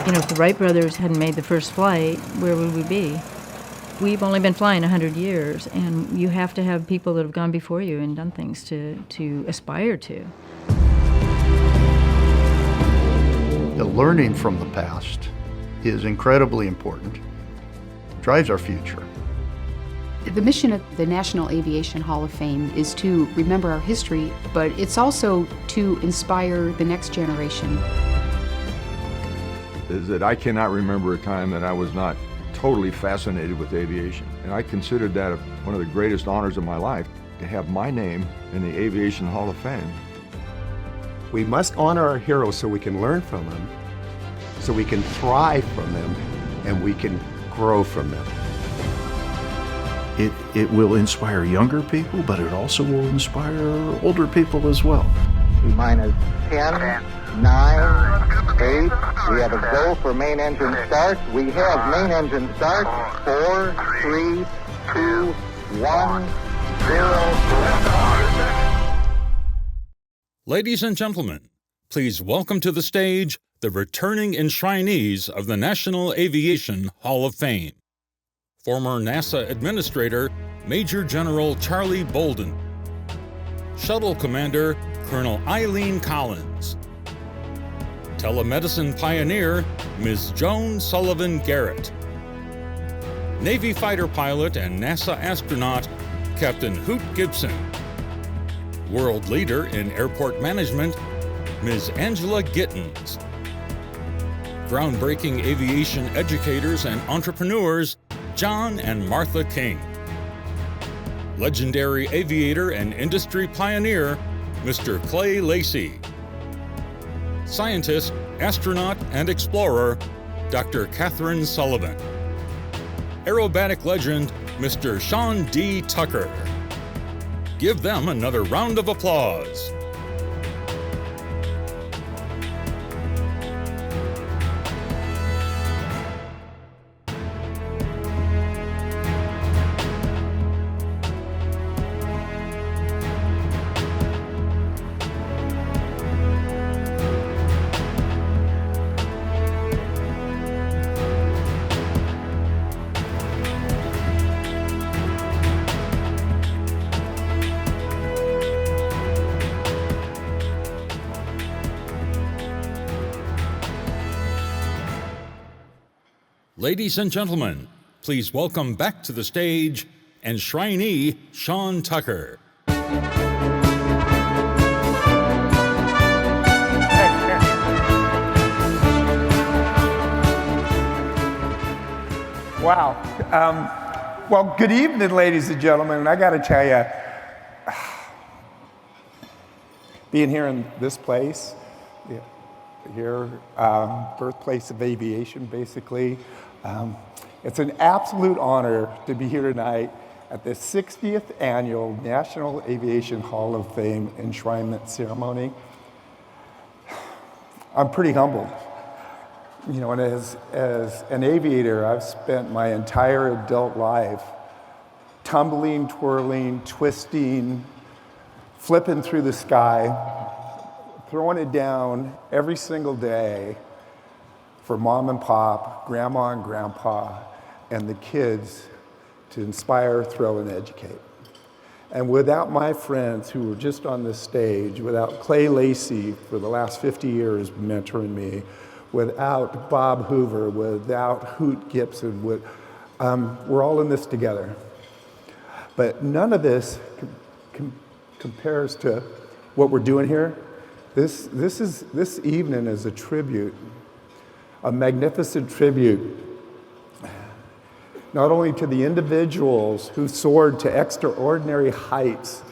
You know, if the Wright brothers hadn't made the first flight, where would we be? We've only been flying 100 years, and you have to have people that have gone before you and done things to aspire to. The learning from the past is incredibly important. It drives our future. The mission of the National Aviation Hall of Fame is to remember our history, but it's also to inspire the next generation. Is that I cannot remember a time that I was not totally fascinated with aviation. And I considered that one of the greatest honors of my life, to have my name in the Aviation Hall of Fame. We must honor our heroes so we can learn from them, so we can thrive from them, and we can grow from them. It will inspire younger people, but it also will inspire older people as well. Minus 10, 9, 8. We have a go for main engine start. We have main engine start. 4, 3, 2, 1, 0. Ladies and gentlemen, please welcome to the stage the returning enshrinees of the National Aviation Hall of Fame. Former NASA Administrator Major General Charlie Bolden, Shuttle Commander Colonel Eileen Collins, Telemedicine Pioneer Ms. Joan Sullivan Garrett, Navy fighter pilot and NASA astronaut Captain Hoot Gibson, World Leader in Airport Management Ms. Angela Gittins, Groundbreaking aviation educators and entrepreneurs John and Martha King, Legendary aviator and industry pioneer Mr. Clay Lacey, Scientist, astronaut, and explorer Dr. Katherine Sullivan, Aerobatic legend Mr. Sean D. Tucker. Give them another round of applause. Ladies and gentlemen, please welcome back to the stage enshrinee Sean Tucker. Wow. Well, good evening, ladies and gentlemen. And I got to tell you, being here in this place, here, birthplace of aviation, basically, it's an absolute honor to be here tonight at the 60th Annual National Aviation Hall of Fame Enshrinement Ceremony. I'm pretty humbled. You know, and as an aviator, I've spent my entire adult life tumbling, twirling, twisting, flipping through the sky, throwing it down every single day for mom and pop, grandma and grandpa, and the kids to inspire, thrill, and educate. And without my friends who were just on this stage, without Clay Lacey for the last 50 years mentoring me, without Bob Hoover, without Hoot Gibson, we're all in this together. But none of this compares to what we're doing here. This evening is a tribute, a magnificent tribute, not only to the individuals who soared to extraordinary heights,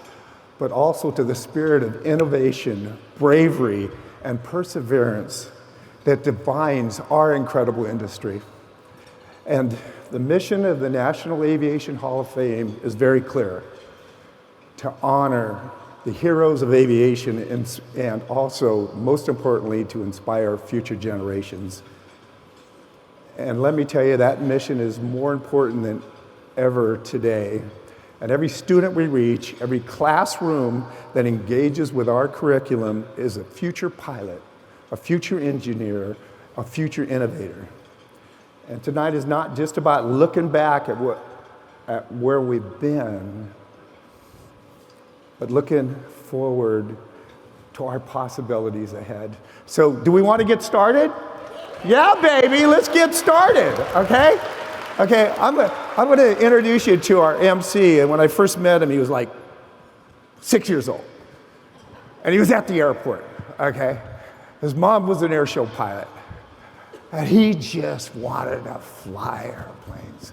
but also to the spirit of innovation, bravery, and perseverance that defines our incredible industry. And the mission of the National Aviation Hall of Fame is very clear: to honor the heroes of aviation and also, most importantly, to inspire future generations. And let me tell you, that mission is more important than ever today. And every student we reach, every classroom that engages with our curriculum is a future pilot, a future engineer, a future innovator. And tonight is not just about looking back at where we've been, but looking forward to our possibilities ahead. So do we want to get started? Yeah, baby, let's get started, okay? Okay, I'm going to introduce you to our MC. And when I first met him, he was like 6 years old. And he was at the airport, okay? His mom was an airshow pilot. And he just wanted to fly airplanes.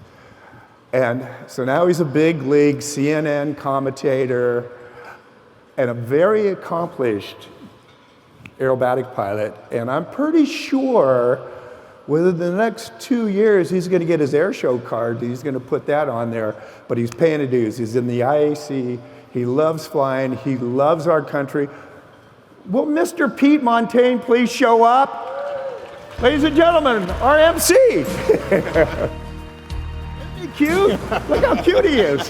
And so now he's a big league CNN commentator and a very accomplished aerobatic pilot. And I'm pretty sure within the next 2 years, he's going to get his airshow card. He's going to put that on there, but he's paying the dues. He's in the IAC. He loves flying. He loves our country. Will Mr. Pete Montaigne please show up? Ladies and gentlemen, our MC. Isn't he cute? Look how cute he is.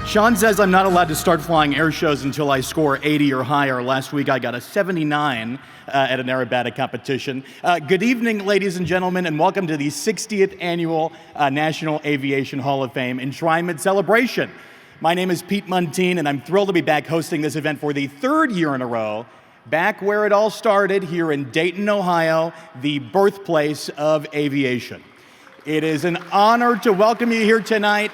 Sean says I'm not allowed to start flying air shows until I score 80 or higher. Last week I got a 79 at an aerobatic competition. Good evening, ladies and gentlemen, and welcome to the 60th Annual National Aviation Hall of Fame Enshrinement Celebration. My name is Pete Montaigne, and I'm thrilled to be back hosting this event for the third year in a row, back where it all started, here in Dayton, Ohio, the birthplace of aviation. It is an honor to welcome you here tonight.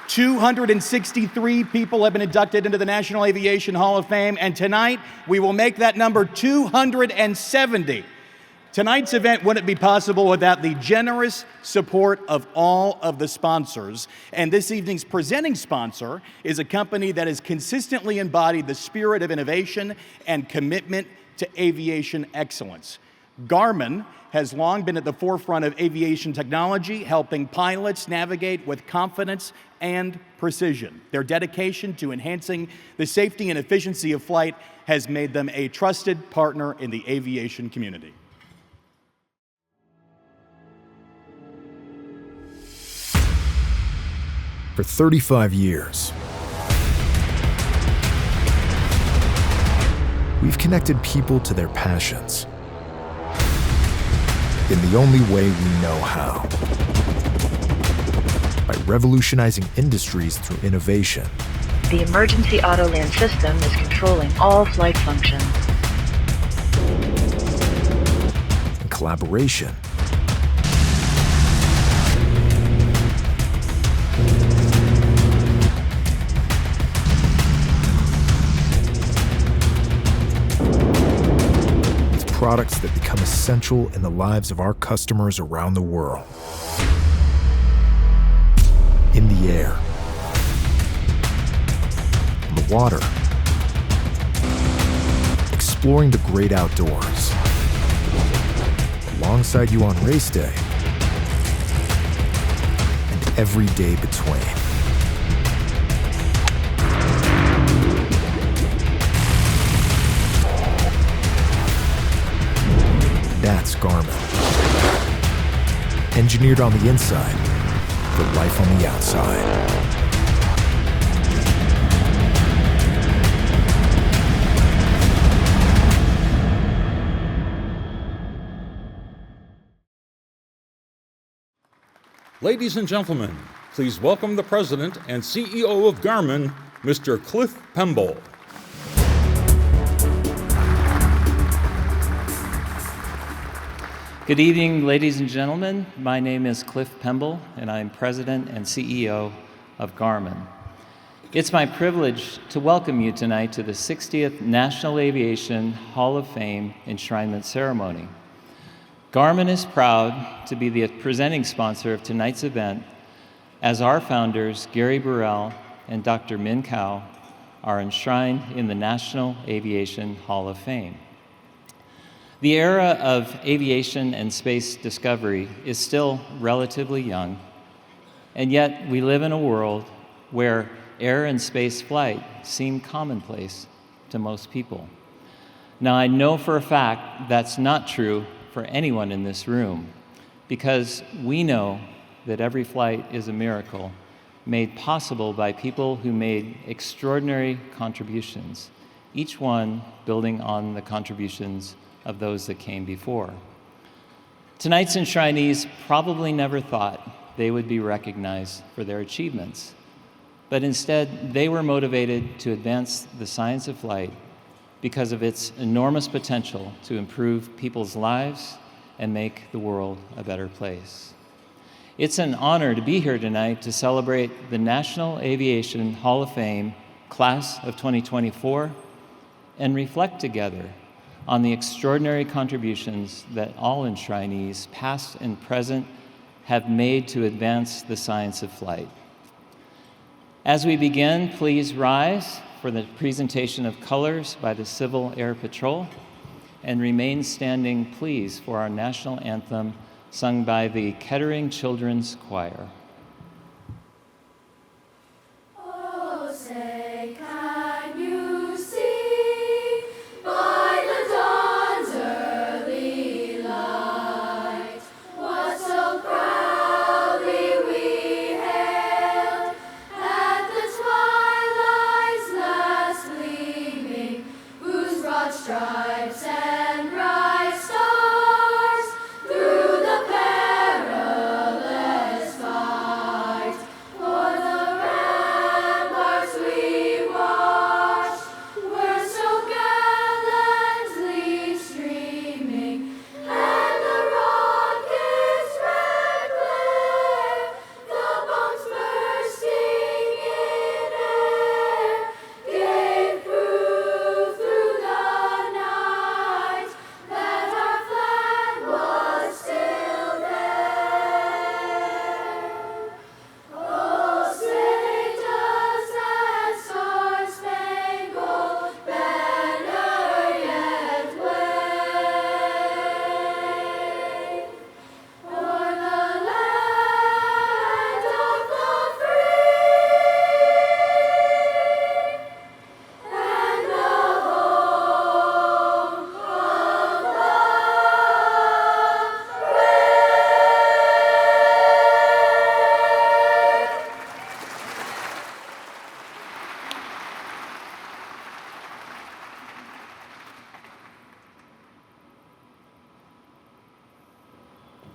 263 people have been inducted into the National Aviation Hall of Fame, and tonight we will make that number 270. Tonight's event wouldn't be possible without the generous support of all of the sponsors. And this evening's presenting sponsor is a company that has consistently embodied the spirit of innovation and commitment to aviation excellence. Garmin has long been at the forefront of aviation technology, helping pilots navigate with confidence and precision. Their dedication to enhancing the safety and efficiency of flight has made them a trusted partner in the aviation community. For 35 years, we've connected people to their passions in the only way we know how. By revolutionizing industries through innovation. The emergency auto land system is controlling all flight functions. And collaboration. Products that become essential in the lives of our customers around the world. In the air, on the water, exploring the great outdoors, alongside you on race day, and every day between. That's Garmin. Engineered on the inside for life on the outside. Ladies and gentlemen, please welcome the President and CEO of Garmin, Mr. Cliff Pemble. Good evening, ladies and gentlemen. My name is Cliff Pemble, and I'm President and CEO of Garmin. It's my privilege to welcome you tonight to the 60th National Aviation Hall of Fame Enshrinement Ceremony. Garmin is proud to be the presenting sponsor of tonight's event, as our founders, Gary Burrell and Dr. Min Kao, are enshrined in the National Aviation Hall of Fame. The era of aviation and space discovery is still relatively young, and yet we live in a world where air and space flight seem commonplace to most people. Now, I know for a fact that's not true for anyone in this room, because we know that every flight is a miracle made possible by people who made extraordinary contributions, each one building on the contributions of those that came before. Tonight's enshrinees probably never thought they would be recognized for their achievements, but instead they were motivated to advance the science of flight because of its enormous potential to improve people's lives and make the world a better place. It's an honor to be here tonight to celebrate the National Aviation Hall of Fame Class of 2024 and reflect together on the extraordinary contributions that all enshrinees, past and present, have made to advance the science of flight. As we begin, please rise for the presentation of colors by the Civil Air Patrol, and remain standing, please, for our national anthem sung by the Kettering Children's Choir.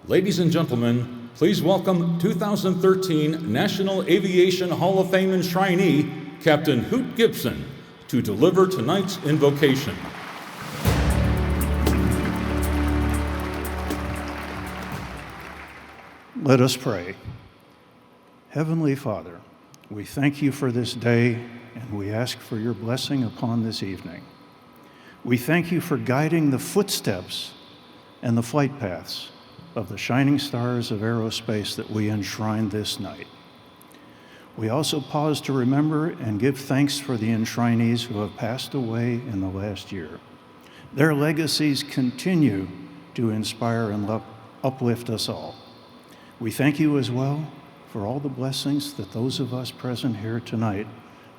Ladies and gentlemen, please welcome 2013 National Aviation Hall of Fame enshrinee, Captain Hoot Gibson, to deliver tonight's invocation. Let us pray. Heavenly Father, we thank you for this day, and we ask for your blessing upon this evening. We thank you for guiding the footsteps and the flight paths of the shining stars of aerospace that we enshrine this night. We also pause to remember and give thanks for the enshrinees who have passed away in the last year. Their legacies continue to inspire and uplift us all. We thank you as well for all the blessings that those of us present here tonight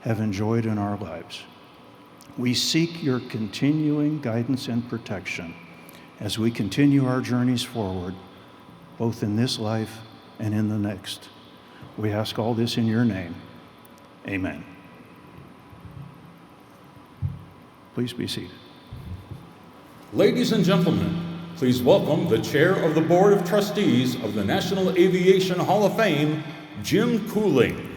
have enjoyed in our lives. We seek your continuing guidance and protection as we continue our journeys forward, both in this life and in the next. We ask all this in your name. Amen. Please be seated. Ladies and gentlemen, please welcome the Chair of the Board of Trustees of the National Aviation Hall of Fame, Jim Cooling.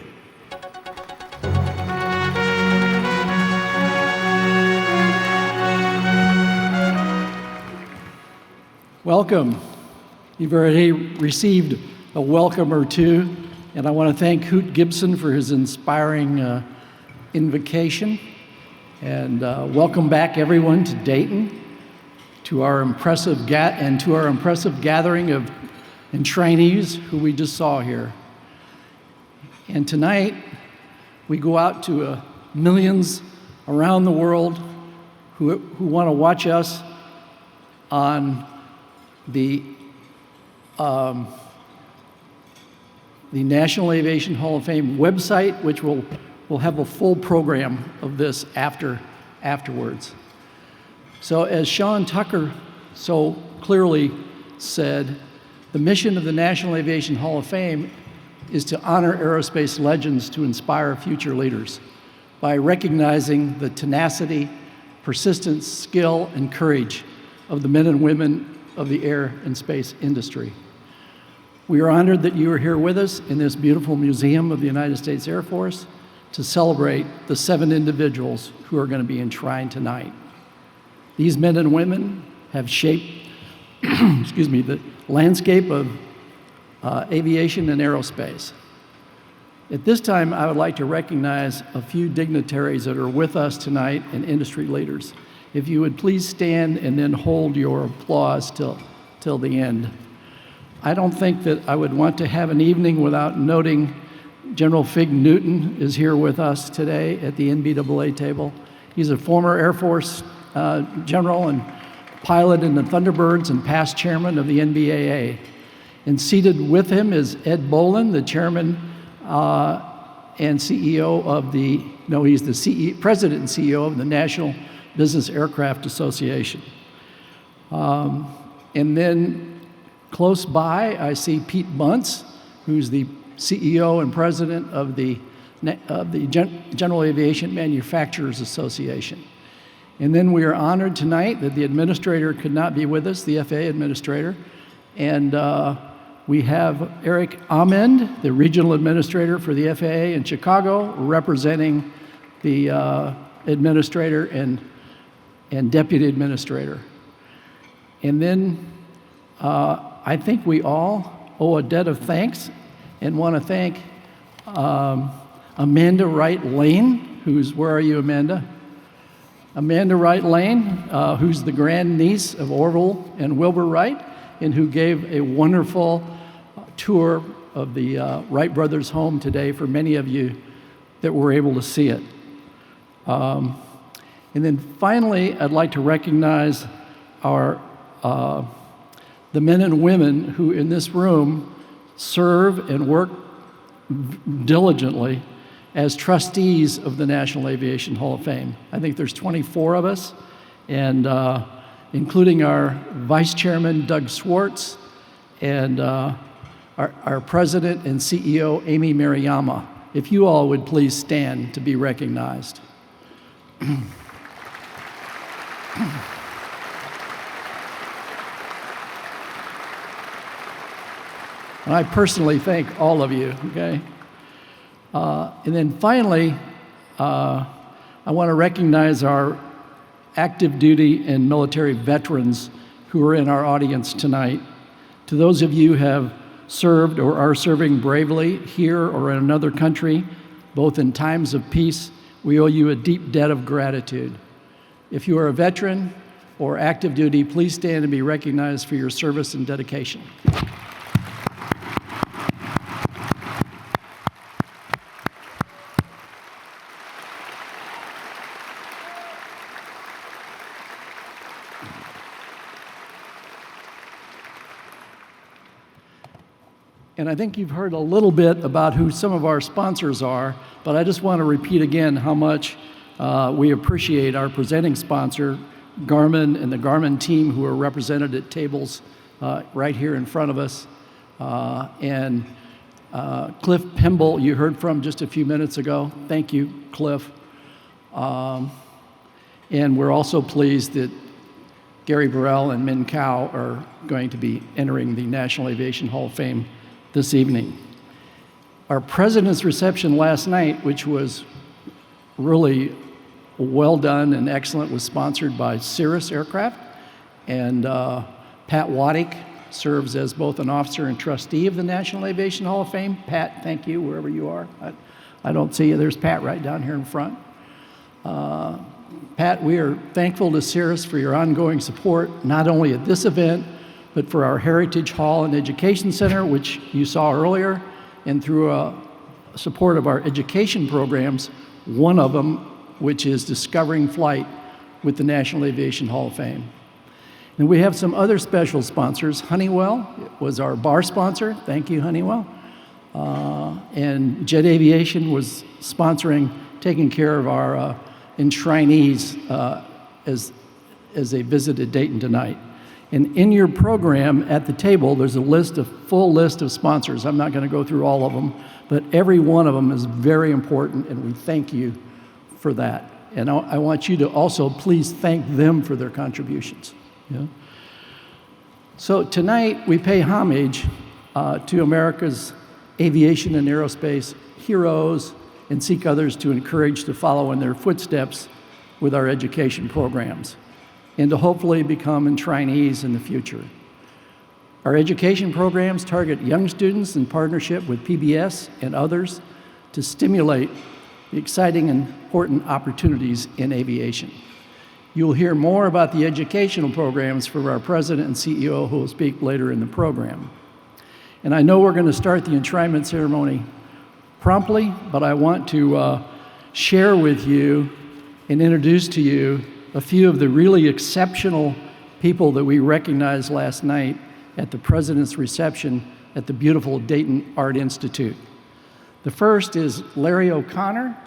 Welcome. You've already received a welcome or two, and I want to thank Hoot Gibson for his inspiring invocation. And welcome back, everyone, to Dayton, to our impressive gathering of enshrinees who we just saw here. And tonight, we go out to millions around the world who want to watch us on the National Aviation Hall of Fame website, which will have a full program of this afterwards. So as Sean Tucker so clearly said, the mission of the National Aviation Hall of Fame is to honor aerospace legends to inspire future leaders by recognizing the tenacity, persistence, skill, and courage of the men and women of the air and space industry. We are honored that you are here with us in this beautiful museum of the United States Air Force to celebrate the 7 individuals who are going to be enshrined tonight. These men and women have shaped the landscape of aviation and aerospace. At this time, I would like to recognize a few dignitaries that are with us tonight and industry leaders. If you would please stand and then hold your applause till the end. I don't think that I would want to have an evening without noting General Fig Newton is here with us today at the NBAA table. He's a former Air Force general and pilot in the Thunderbirds and past chairman of the NBAA. And seated with him is Ed Boland, the chairman and CEO of he's the president and CEO of the National Business Aircraft Association. And then close by, I see Pete Bunce, who's the CEO and president of the General Aviation Manufacturers Association. And then we are honored tonight that the administrator could not be with us, the FAA administrator, and we have Eric Amend, the regional administrator for the FAA in Chicago, representing the administrator and deputy administrator. And then I think we all owe a debt of thanks and want to thank Amanda Wright Lane, where are you, Amanda? Amanda Wright Lane, who's the grandniece of Orville and Wilbur Wright, and who gave a wonderful tour of the Wright brothers' home today for many of you that were able to see it. And then finally, I'd like to recognize the men and women who in this room serve and work diligently as trustees of the National Aviation Hall of Fame. I think there's 24 of us, and including our vice chairman, Doug Swartz, and our president and CEO, Amy Mariyama. If you all would please stand to be recognized. And I personally thank all of you, okay? And then finally, I want to recognize our active duty and military veterans who are in our audience tonight. To those of you who have served or are serving bravely here or in another country, both in times of peace, we owe you a deep debt of gratitude. If you are a veteran or active duty, please stand and be recognized for your service and dedication. And I think you've heard a little bit about who some of our sponsors are, but I just want to repeat again how much we appreciate our presenting sponsor, Garmin, and the Garmin team who are represented at tables right here in front of us. And Cliff Pemble, you heard from just a few minutes ago. Thank you, Cliff. And we're also pleased that Gary Burrell and Min Kao are going to be entering the National Aviation Hall of Fame this evening. Our president's reception last night, which was really well done and excellent, was sponsored by Cirrus Aircraft, and Pat Waddick serves as both an officer and trustee of the National Aviation Hall of Fame. Pat, thank you, wherever you are. I don't see you. There's Pat right down here in front. Pat, we are thankful to Cirrus for your ongoing support, not only at this event, but for our Heritage Hall and Education Center, which you saw earlier, and through support of our education programs, one of them, which is Discovering Flight with the National Aviation Hall of Fame. And we have some other special sponsors. Honeywell was our bar sponsor. Thank you, Honeywell. And Jet Aviation was taking care of our enshrinees as they visited Dayton tonight. And in your program at the table, there's a full list of sponsors. I'm not going to go through all of them, but every one of them is very important, and we thank you for that. And I want you to also please thank them for their contributions. Yeah. So tonight we pay homage to America's aviation and aerospace heroes and seek others to encourage to follow in their footsteps with our education programs and to hopefully become enshrinees in the future. Our education programs target young students in partnership with PBS and others to stimulate the exciting and important opportunities in aviation. You'll hear more about the educational programs from our president and CEO who will speak later in the program. And I know we're going to start the enshrinement ceremony promptly, but I want to share with you and introduce to you a few of the really exceptional people that we recognized last night at the President's reception at the beautiful Dayton Art Institute. The first is Larry O'Connor.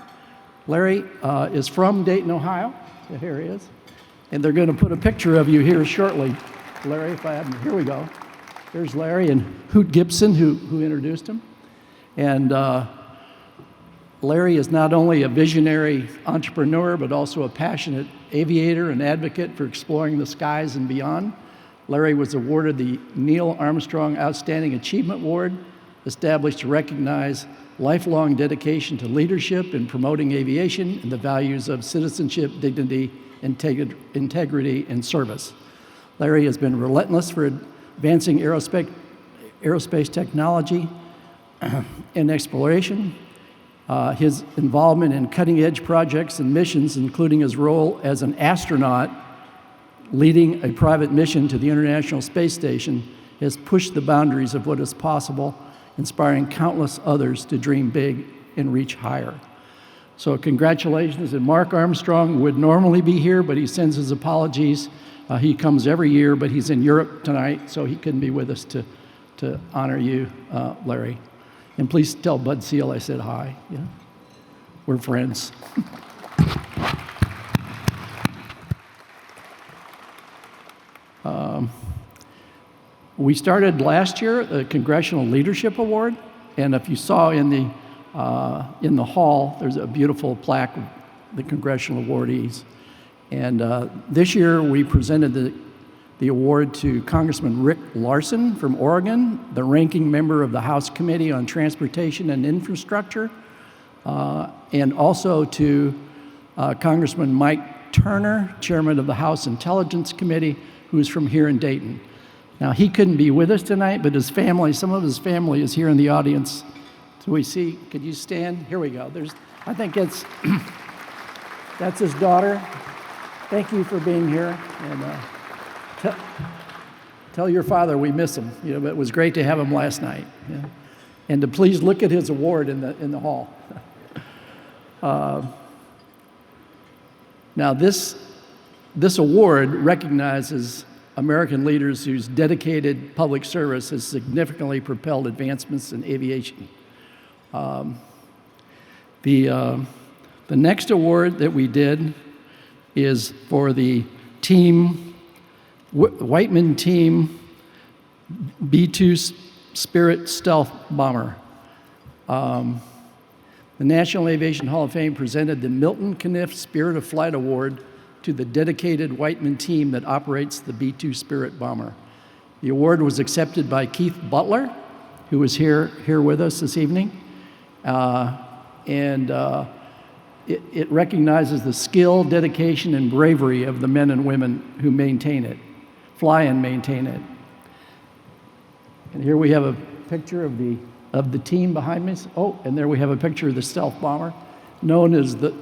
Larry is from Dayton, Ohio. Here he is. And they're going to put a picture of you here shortly. Larry, if I have him, here we go. There's Larry and Hoot Gibson, who introduced him. And Larry is not only a visionary entrepreneur, but also a passionate aviator and advocate for exploring the skies and beyond. Larry was awarded the Neil Armstrong Outstanding Achievement Award, established to recognize lifelong dedication to leadership in promoting aviation and the values of citizenship, dignity, integrity, and service. Larry has been relentless for advancing aerospace technology and exploration. His involvement in cutting-edge projects and missions, including his role as an astronaut leading a private mission to the International Space Station, has pushed the boundaries of what is possible, inspiring countless others to dream big and reach higher. So congratulations, and Mark Armstrong would normally be here, but he sends his apologies. He comes every year, but he's in Europe tonight, so he couldn't be with us to honor you, Larry. And please tell Bud Seal I said hi. Yeah. We're friends. We started last year a Congressional Leadership Award, and if you saw in the hall, there's a beautiful plaque of the congressional awardees. And this year we presented the award to Congressman Rick Larson from Oregon, the ranking member of the House Committee on Transportation and Infrastructure, and also to Congressman Mike Turner, chairman of the House Intelligence Committee, who's from here in Dayton. Now, he couldn't be with us tonight, but his family, some of his family is here in the audience. So we see, could you stand? Here we go. I think that's his daughter. Thank you for being here. And tell your father we miss him. You know, but it was great to have him last night. Yeah. And to please look at his award in the hall. Now, this award recognizes American leaders whose dedicated public service has significantly propelled advancements in aviation. The next award that we did is for the Whiteman Team B-2 Spirit Stealth Bomber. The National Aviation Hall of Fame presented the Milton Caniff Spirit of Flight Award to the dedicated Whiteman team that operates the B-2 Spirit bomber. The award was accepted by Keith Butler, who was here with us this evening, and it recognizes the skill, dedication, and bravery of the men and women who maintain it, fly and maintain it. And here we have a picture of the team behind me. Oh, and there we have a picture of the stealth bomber, known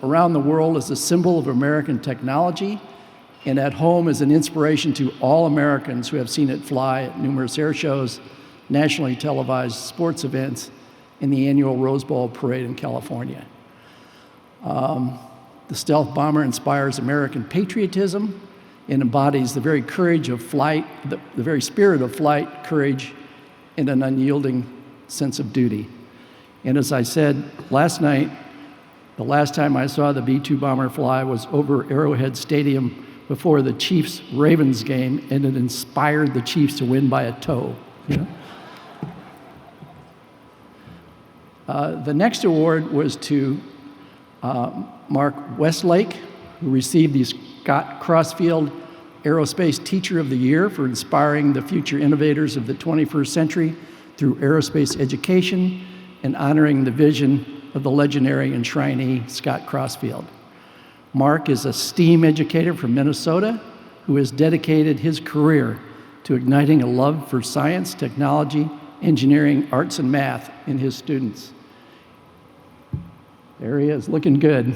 around the world as a symbol of American technology, and at home as an inspiration to all Americans who have seen it fly at numerous air shows, nationally televised sports events, and the annual Rose Bowl parade in California. The stealth bomber inspires American patriotism and embodies the very courage of flight, the very spirit of flight, courage, and an unyielding sense of duty. And as I said last night, the last time I saw the B-2 bomber fly was over Arrowhead Stadium before the Chiefs-Ravens game, and it inspired the Chiefs to win by a toe. You know? The next award was to Mark Westlake, who received the Scott Crossfield Aerospace Teacher of the Year for inspiring the future innovators of the 21st century through aerospace education and honoring the vision of the legendary enshrinee Scott Crossfield. Mark is a STEAM educator from Minnesota who has dedicated his career to igniting a love for science, technology, engineering, arts, and math in his students. There he is, looking good.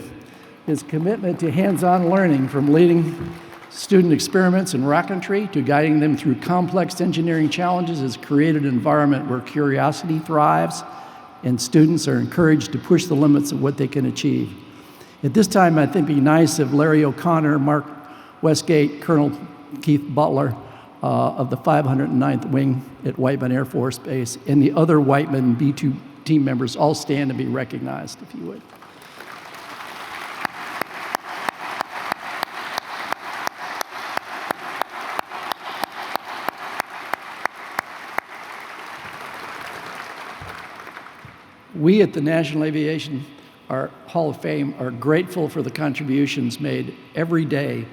His commitment to hands-on learning, from leading student experiments in rocketry to guiding them through complex engineering challenges, has created an environment where curiosity thrives and students are encouraged to push the limits of what they can achieve. At this time, I think it'd be nice if Larry O'Connor, Mark Westgate, Colonel Keith Butler of the 509th Wing at Whiteman Air Force Base, and the other Whiteman B-2 team members all stand to be recognized, if you would. We at the National Aviation Hall of Fame are grateful for the contributions made every day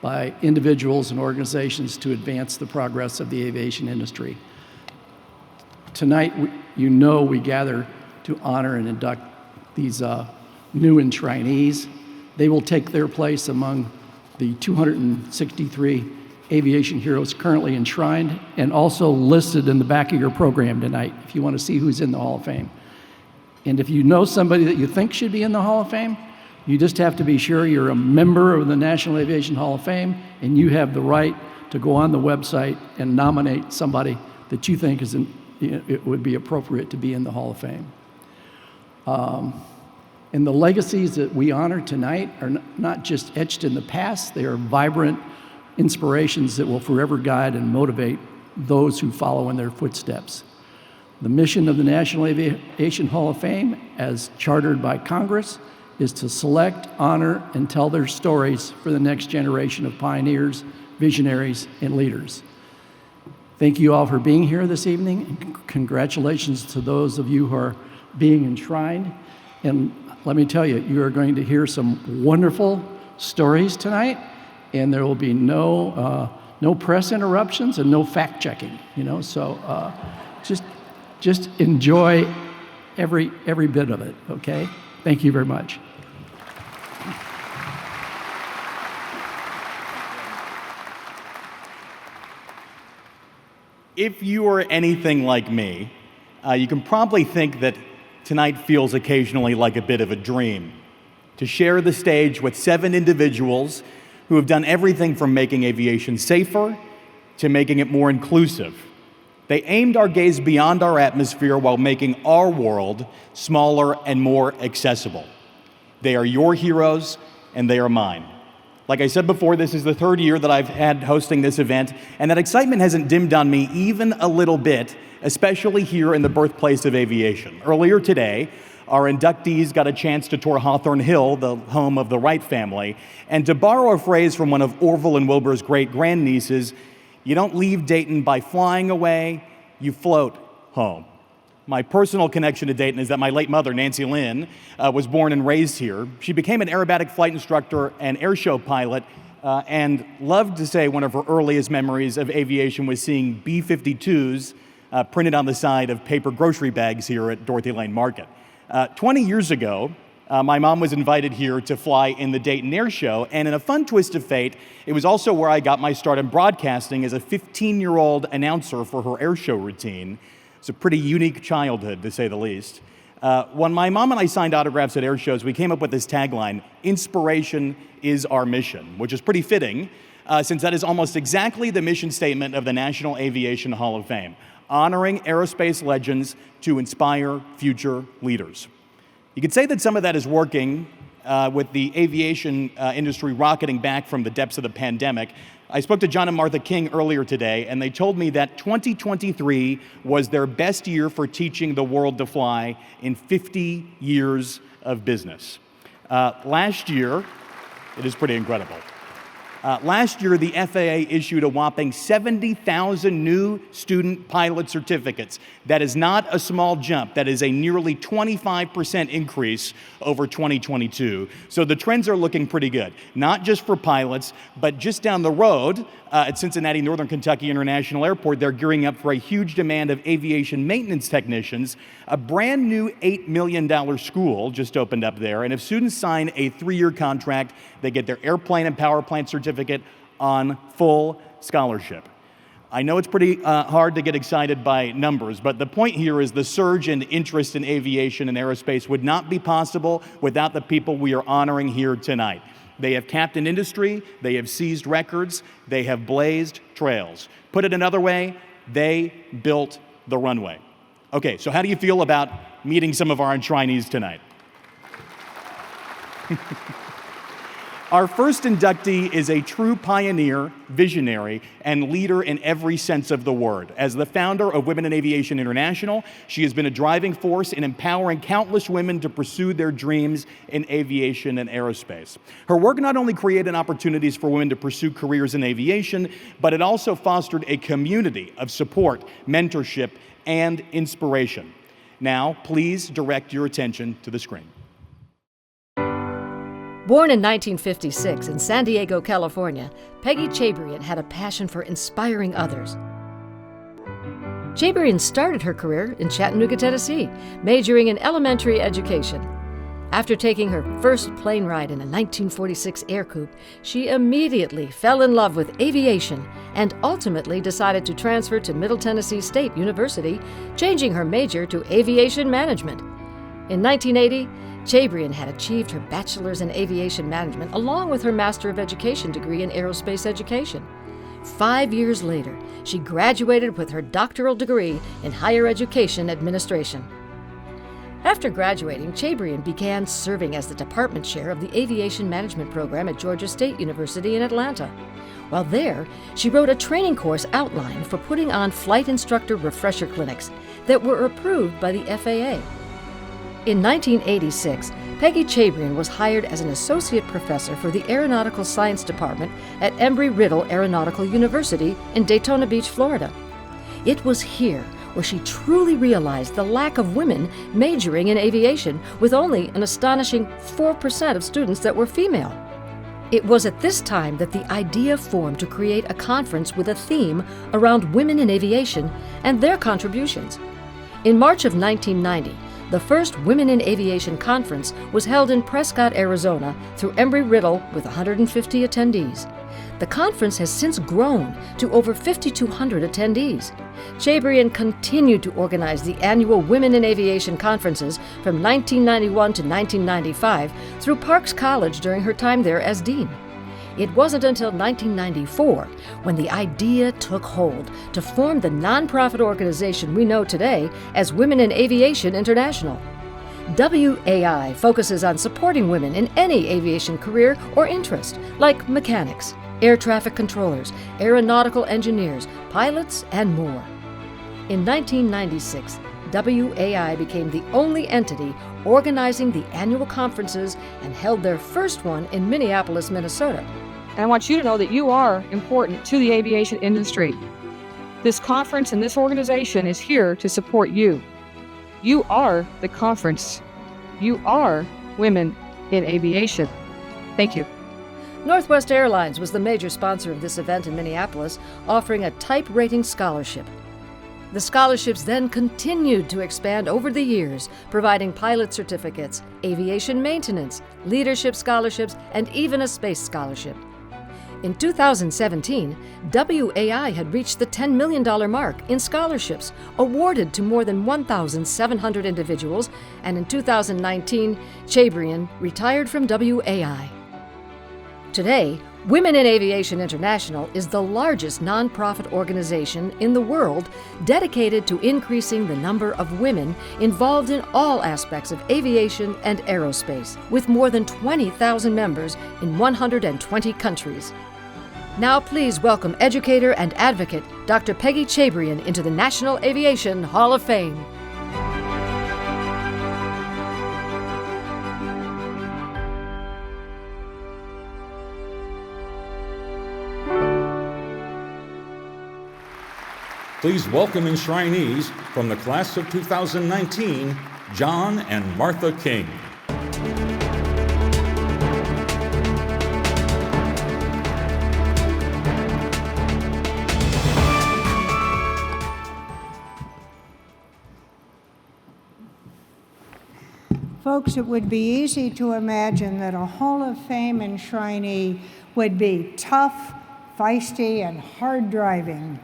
by individuals and organizations to advance the progress of the aviation industry. Tonight, we gather to honor and induct these new enshrinees. They will take their place among the 263 aviation heroes currently enshrined and also listed in the back of your program tonight if you want to see who's in the Hall of Fame. And if you know somebody that you think should be in the Hall of Fame, you just have to be sure you're a member of the National Aviation Hall of Fame and you have the right to go on the website and nominate somebody that you think it would be appropriate to be in the Hall of Fame. And the legacies that we honor tonight are not just etched in the past, they are vibrant inspirations that will forever guide and motivate those who follow in their footsteps. The mission of the National Aviation Hall of Fame, as chartered by Congress, is to select, honor, and tell their stories for the next generation of pioneers, visionaries, and leaders. Thank you all for being here this evening, and congratulations to those of you who are being enshrined. And let me tell you, you are going to hear some wonderful stories tonight, and there will be no press interruptions and no fact-checking, so just enjoy every bit of it, okay? Thank you very much. If you are anything like me, you can probably think that tonight feels occasionally like a bit of a dream. To share the stage with 7 individuals who have done everything from making aviation safer to making it more inclusive. They aimed our gaze beyond our atmosphere while making our world smaller and more accessible. They are your heroes, and they are mine. Like I said before, this is the 3rd year that I've had hosting this event, and that excitement hasn't dimmed on me even a little bit, especially here in the birthplace of aviation. Earlier today, our inductees got a chance to tour Hawthorne Hill, the home of the Wright family, and to borrow a phrase from one of Orville and Wilbur's great-grandnieces, you don't leave Dayton by flying away, you float home. My personal connection to Dayton is that my late mother, Nancy Lynn, was born and raised here. She became an aerobatic flight instructor and airshow pilot, and loved to say one of her earliest memories of aviation was seeing B-52s printed on the side of paper grocery bags here at Dorothy Lane Market. 20 years ago, my mom was invited here to fly in the Dayton Air Show, and in a fun twist of fate, it was also where I got my start in broadcasting as a 15-year-old announcer for her air show routine. It's a pretty unique childhood, to say the least. When my mom and I signed autographs at air shows, we came up with this tagline, "Inspiration is our mission," which is pretty fitting, since that is almost exactly the mission statement of the National Aviation Hall of Fame, honoring aerospace legends to inspire future leaders. You could say that some of that is working with the aviation industry rocketing back from the depths of the pandemic. I spoke to John and Martha King earlier today, and they told me that 2023 was their best year for teaching the world to fly in 50 years of business. Last year, it is pretty incredible. Last year, the FAA issued a whopping 70,000 new student pilot certificates. That is not a small jump. That is a nearly 25% increase over 2022. So the trends are looking pretty good, not just for pilots, but just down the road at Cincinnati Northern Kentucky International Airport, they're gearing up for a huge demand of aviation maintenance technicians. A brand new $8 million school just opened up there, and if students sign a 3-year contract, they get their airplane and power plant certificate on full scholarship. I know it's pretty hard to get excited by numbers, but the point here is the surge in interest in aviation and aerospace would not be possible without the people we are honoring here tonight. They have capped an industry, they have seized records, they have blazed trails. Put it another way, they built the runway. Okay, so how do you feel about meeting some of our enshrinees tonight? Our first inductee is a true pioneer, visionary, and leader in every sense of the word. As the founder of Women in Aviation International, she has been a driving force in empowering countless women to pursue their dreams in aviation and aerospace. Her work not only created opportunities for women to pursue careers in aviation, but it also fostered a community of support, mentorship, and inspiration. Now, please direct your attention to the screen. Born in 1956 in San Diego, California, Peggy Chabrian had a passion for inspiring others. Chabrian started her career in Chattanooga, Tennessee, majoring in elementary education. After taking her first plane ride in a 1946 Air Coupe, she immediately fell in love with aviation and ultimately decided to transfer to Middle Tennessee State University, changing her major to aviation management. In 1980, Chabrian had achieved her bachelor's in aviation management along with her Master of Education degree in aerospace education. 5 years later, she graduated with her doctoral degree in higher education administration. After graduating, Chabrian began serving as the department chair of the aviation management program at Georgia State University in Atlanta. While there, she wrote a training course outline for putting on flight instructor refresher clinics that were approved by the FAA. In 1986, Peggy Chabrian was hired as an associate professor for the Aeronautical Science Department at Embry-Riddle Aeronautical University in Daytona Beach, Florida. It was here where she truly realized the lack of women majoring in aviation, with only an astonishing 4% of students that were female. It was at this time that the idea formed to create a conference with a theme around women in aviation and their contributions. In March of 1990, the first Women in Aviation Conference was held in Prescott, Arizona, through Embry-Riddle with 150 attendees. The conference has since grown to over 5,200 attendees. Chabrian continued to organize the annual Women in Aviation conferences from 1991 to 1995 through Parks College during her time there as dean. It wasn't until 1994 when the idea took hold to form the nonprofit organization we know today as Women in Aviation International. WAI focuses on supporting women in any aviation career or interest, like mechanics, air traffic controllers, aeronautical engineers, pilots, and more. In 1996, WAI became the only entity organizing the annual conferences and held their first one in Minneapolis, Minnesota. And I want you to know that you are important to the aviation industry. This conference and this organization is here to support you. You are the conference. You are Women in Aviation. Thank you. Northwest Airlines was the major sponsor of this event in Minneapolis, offering a type rating scholarship. The scholarships then continued to expand over the years, providing pilot certificates, aviation maintenance, leadership scholarships, and even a space scholarship. In 2017, WAI had reached the $10 million mark in scholarships, awarded to more than 1,700 individuals, and in 2019, Chabrian retired from WAI. Today, Women in Aviation International is the largest nonprofit organization in the world dedicated to increasing the number of women involved in all aspects of aviation and aerospace, with more than 20,000 members in 120 countries. Now please welcome educator and advocate Dr. Peggy Chabrian into the National Aviation Hall of Fame. Please welcome enshrinees from the class of 2019, John and Martha King. Folks, it would be easy to imagine that a Hall of Fame enshrinee would be tough, feisty, and hard-driving.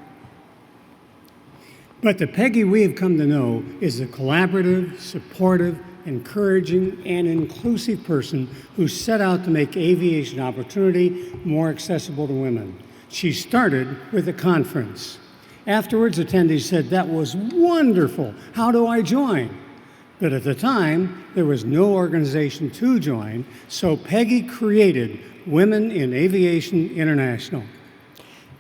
But the Peggy we have come to know is a collaborative, supportive, encouraging, and inclusive person who set out to make aviation opportunity more accessible to women. She started with a conference. Afterwards, attendees said, "That was wonderful. How do I join?" But at the time, there was no organization to join, so Peggy created Women in Aviation International.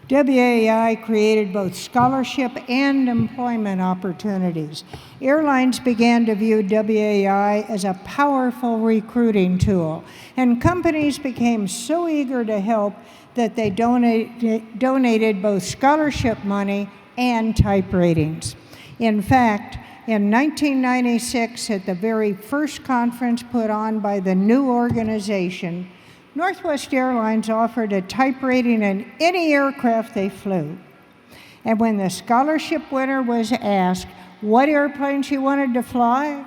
WAI created both scholarship and employment opportunities. Airlines began to view WAI as a powerful recruiting tool, and companies became so eager to help that they donated both scholarship money and type ratings. In fact, in 1996, at the very first conference put on by the new organization, Northwest Airlines offered a type rating in any aircraft they flew. And when the scholarship winner was asked what airplane she wanted to fly,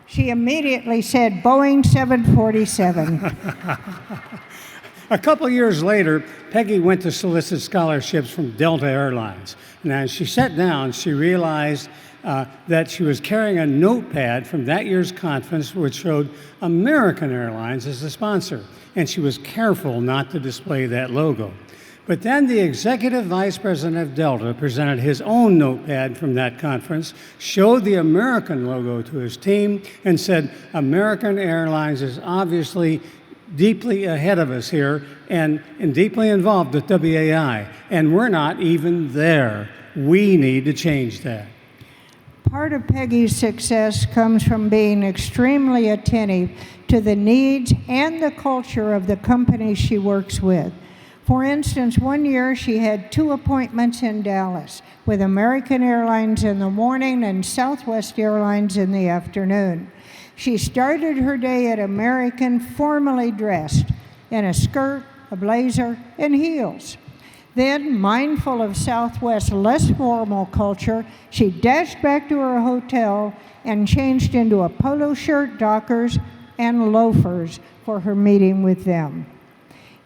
she immediately said Boeing 747. A couple years later, Peggy went to solicit scholarships from Delta Airlines. And as she sat down, she realized that she was carrying a notepad from that year's conference which showed American Airlines as a sponsor, and she was careful not to display that logo. But then the executive vice president of Delta presented his own notepad from that conference, showed the American logo to his team, and said, "American Airlines is obviously deeply ahead of us here and deeply involved with WAI, and we're not even there. We need to change that." Part of Peggy's success comes from being extremely attentive to the needs and the culture of the companies she works with. For instance, one year she had 2 appointments in Dallas with American Airlines in the morning and Southwest Airlines in the afternoon. She started her day at American formally dressed in a skirt, a blazer, and heels. Then, mindful of Southwest's less formal culture, she dashed back to her hotel and changed into a polo shirt, Dockers, and loafers for her meeting with them.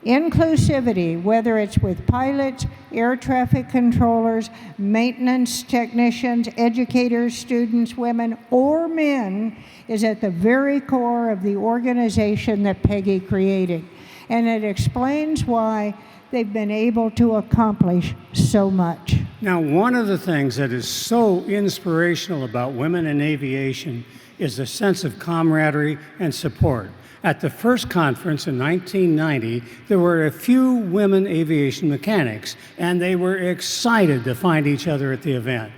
Inclusivity, whether it's with pilots, air traffic controllers, maintenance technicians, educators, students, women, or men, is at the very core of the organization that Peggy created. And it explains why they've been able to accomplish so much. Now, one of the things that is so inspirational about women in aviation is the sense of camaraderie and support. At the first conference in 1990, there were a few women aviation mechanics, and they were excited to find each other at the event.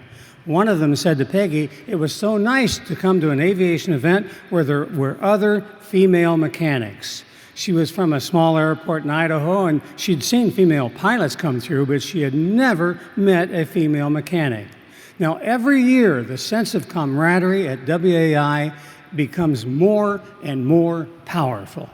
One of them said to Peggy, "It was so nice to come to an aviation event where there were other female mechanics." She was from a small airport in Idaho, and she'd seen female pilots come through, but she had never met a female mechanic. Now, every year, the sense of camaraderie at WAI becomes more and more powerful.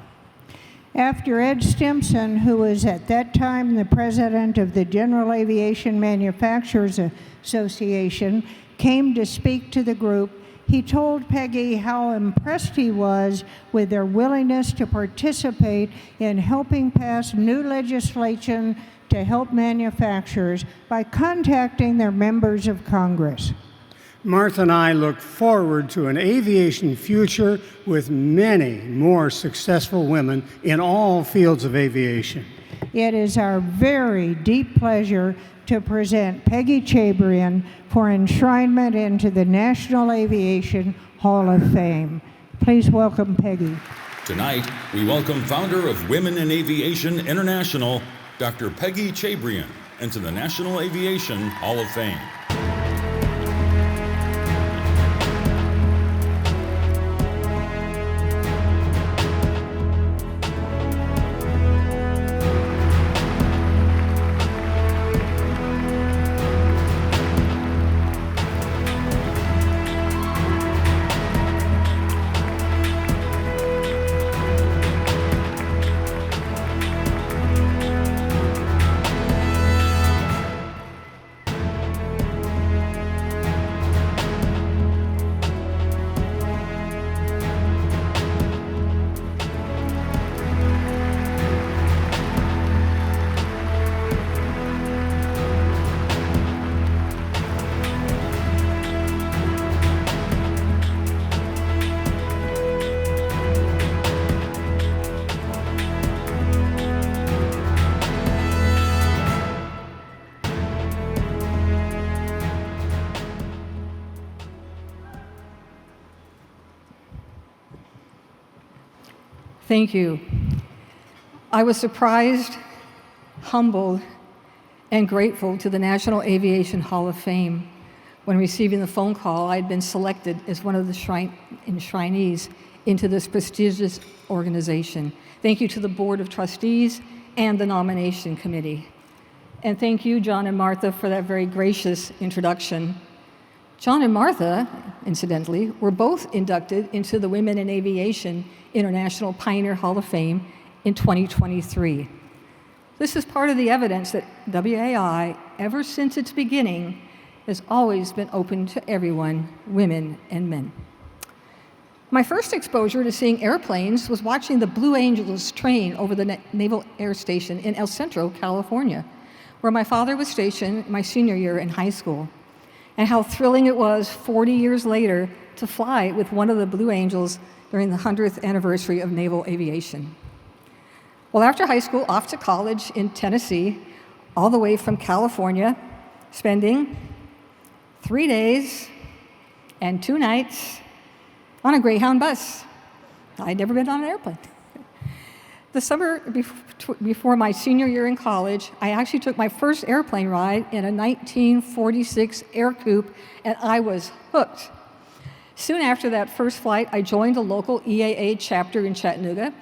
After Ed Stimson, who was at that time the president of the General Aviation Manufacturers Association, came to speak to the group, he told Peggy how impressed he was with their willingness to participate in helping pass new legislation to help manufacturers by contacting their members of Congress. Martha and I look forward to an aviation future with many more successful women in all fields of aviation. It is our very deep pleasure to present Peggy Chabrian for enshrinement into the National Aviation Hall of Fame. Please welcome Peggy. Tonight, we welcome founder of Women in Aviation International, Dr. Peggy Chabrian, into the National Aviation Hall of Fame. Thank you. I was surprised, humbled, and grateful to the National Aviation Hall of Fame when receiving the phone call I'd been selected as one of the enshrinees into this prestigious organization. Thank you to the Board of Trustees and the Nomination Committee. And thank you, John and Martha, for that very gracious introduction. John and Martha, incidentally, were both inducted into the Women in Aviation International Pioneer Hall of Fame in 2023. This is part of the evidence that WAI, ever since its beginning, has always been open to everyone, women and men. My first exposure to seeing airplanes was watching the Blue Angels train over the Naval Air Station in El Centro, California, where my father was stationed my senior year in high school, and how thrilling it was 40 years later to fly with one of the Blue Angels during the 100th anniversary of naval aviation. Well, after high school, off to college in Tennessee, all the way from California, spending 3 days and 2 nights on a Greyhound bus. I'd never been on an airplane. The summer before my senior year in college, I actually took my first airplane ride in a 1946 Air Coupe, and I was hooked. Soon after that first flight, I joined a local EAA chapter in Chattanooga.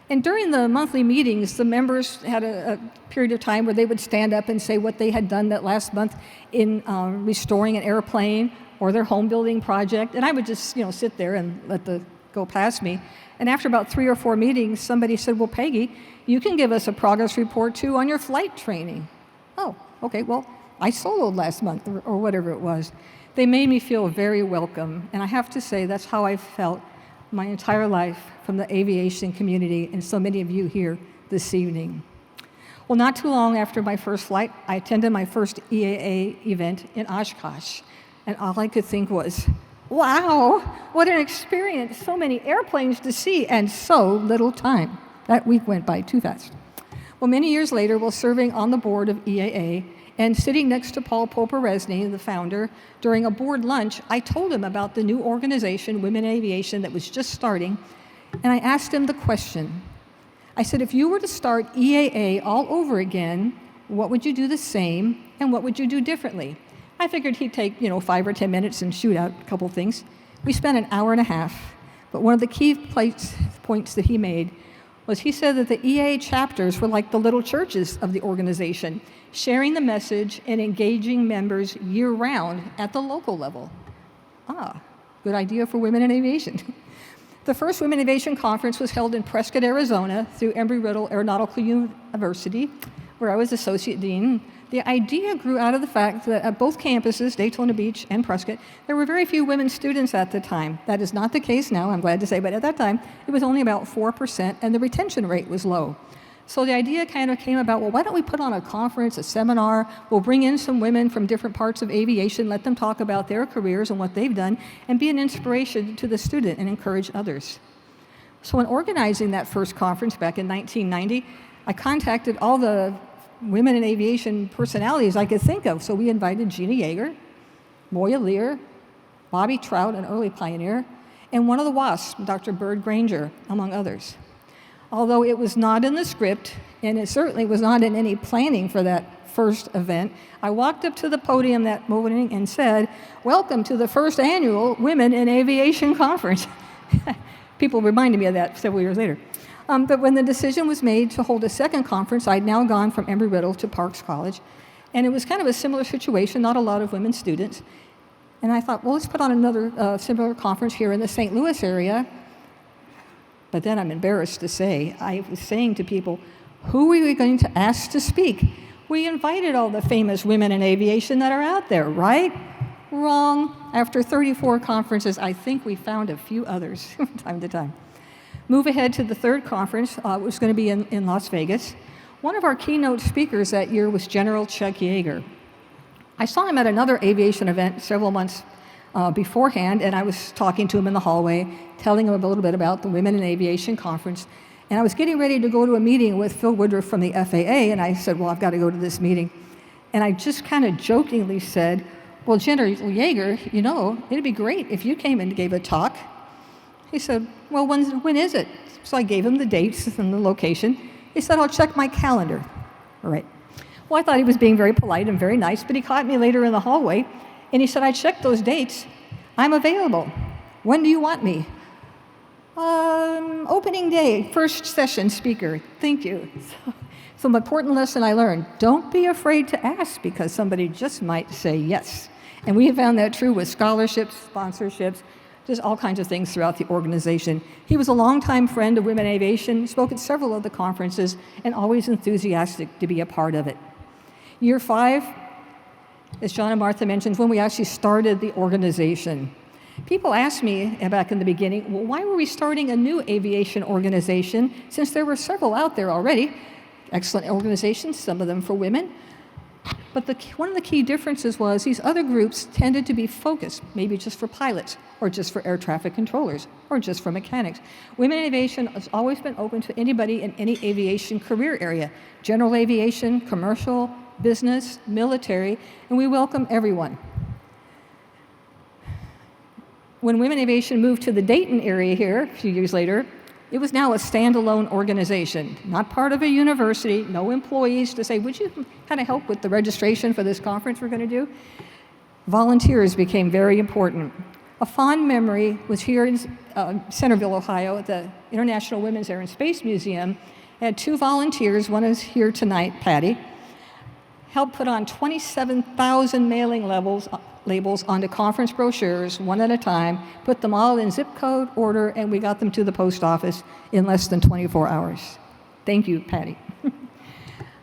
And during the monthly meetings, the members had a period of time where they would stand up and say what they had done that last month in restoring an airplane or their home building project. And I would just, sit there and let the go past me. And after about 3 or 4 meetings, somebody said, well, Peggy, you can give us a progress report too on your flight training. Oh, okay, well, I soloed last month or whatever it was. They made me feel very welcome. And I have to say, that's how I felt my entire life from the aviation community and so many of you here this evening. Well, not too long after my first flight, I attended my first EAA event in Oshkosh, and all I could think was, wow, what an experience, so many airplanes to see and so little time. That week went by too fast. Well, many years later, while serving on the board of EAA and sitting next to Paul Poperesny, the founder, during a board lunch, I told him about the new organization, Women in Aviation, that was just starting, and I asked him the question. I said, if you were to start EAA all over again, what would you do the same, and what would you do differently? I figured he'd take, 5 or 10 minutes and shoot out a couple things. We spent an hour and a half, but one of the key points that he made was he said that the EAA chapters were like the little churches of the organization, sharing the message and engaging members year-round at the local level. Good idea for women in aviation. The first Women in Aviation Conference was held in Prescott, Arizona, through Embry-Riddle Aeronautical University, where I was Associate Dean. The idea grew out of the fact that at both campuses, Daytona Beach and Prescott, there were very few women students at the time. That is not the case now, I'm glad to say, but at that time, it was only about 4%, and the retention rate was low. So the idea kind of came about, well, why don't we put on a conference, a seminar, we'll bring in some women from different parts of aviation, let them talk about their careers and what they've done, and be an inspiration to the student and encourage others. So in organizing that first conference back in 1990, I contacted all the women in aviation personalities I could think of. So we invited Gina Yeager, Moya Lear, Bobby Trout, an early pioneer, and one of the WASPs, Dr. Bird Granger, among others. Although it was not in the script, and it certainly was not in any planning for that first event, I walked up to the podium that morning and said, welcome to the first annual Women in Aviation Conference. People reminded me of that several years later. But when the decision was made to hold a second conference, I'd now gone from Embry-Riddle to Parks College, and it was kind of a similar situation, not a lot of women students. And I thought, well, let's put on another similar conference here in the St. Louis area. But then I'm embarrassed to say, I was saying to people, who are we going to ask to speak? We invited all the famous women in aviation that are out there, right? Wrong. After 34 conferences, I think we found a few others from time to time. Move ahead to the third conference, it was going to be in Las Vegas. One of our keynote speakers that year was General Chuck Yeager. I saw him at another aviation event several months beforehand, and I was talking to him in the hallway, telling him a little bit about the Women in Aviation Conference. And I was getting ready to go to a meeting with Phil Woodruff from the FAA, and I said, well, I've got to go to this meeting. And I just kind of jokingly said, well, General Yeager, it'd be great if you came and gave a talk. He said, well, when is it? So I gave him the dates and the location. He said, I'll check my calendar. All right. Well, I thought he was being very polite and very nice, but he caught me later in the hallway, and he said, I checked those dates. I'm available. When do you want me? Opening day, first session speaker. Thank you. So an important lesson I learned, don't be afraid to ask because somebody just might say yes. And we have found that true with scholarships, sponsorships, just all kinds of things throughout the organization. He was a longtime friend of Women in Aviation, spoke at several of the conferences, and always enthusiastic to be a part of it. Year 5, as John and Martha mentioned, when we actually started the organization. People asked me back in the beginning, well, why were we starting a new aviation organization since there were several out there already? Excellent organizations, some of them for women. But one of the key differences was these other groups tended to be focused, maybe just for pilots, or just for air traffic controllers, or just for mechanics. Women in Aviation has always been open to anybody in any aviation career area, general aviation, commercial, business, military, and we welcome everyone. When Women in Aviation moved to the Dayton area here a few years later, it was now a standalone organization, not part of a university, no employees to say, would you kind of help with the registration for this conference we're going to do? Volunteers became very important. A fond memory was here in Centerville, Ohio, at the International Women's Air and Space Museum. I had 2 volunteers, one is here tonight, Patty, helped put on 27,000 mailing labels onto conference brochures, one at a time, put them all in zip code order, and we got them to the post office in less than 24 hours. Thank you, Patty.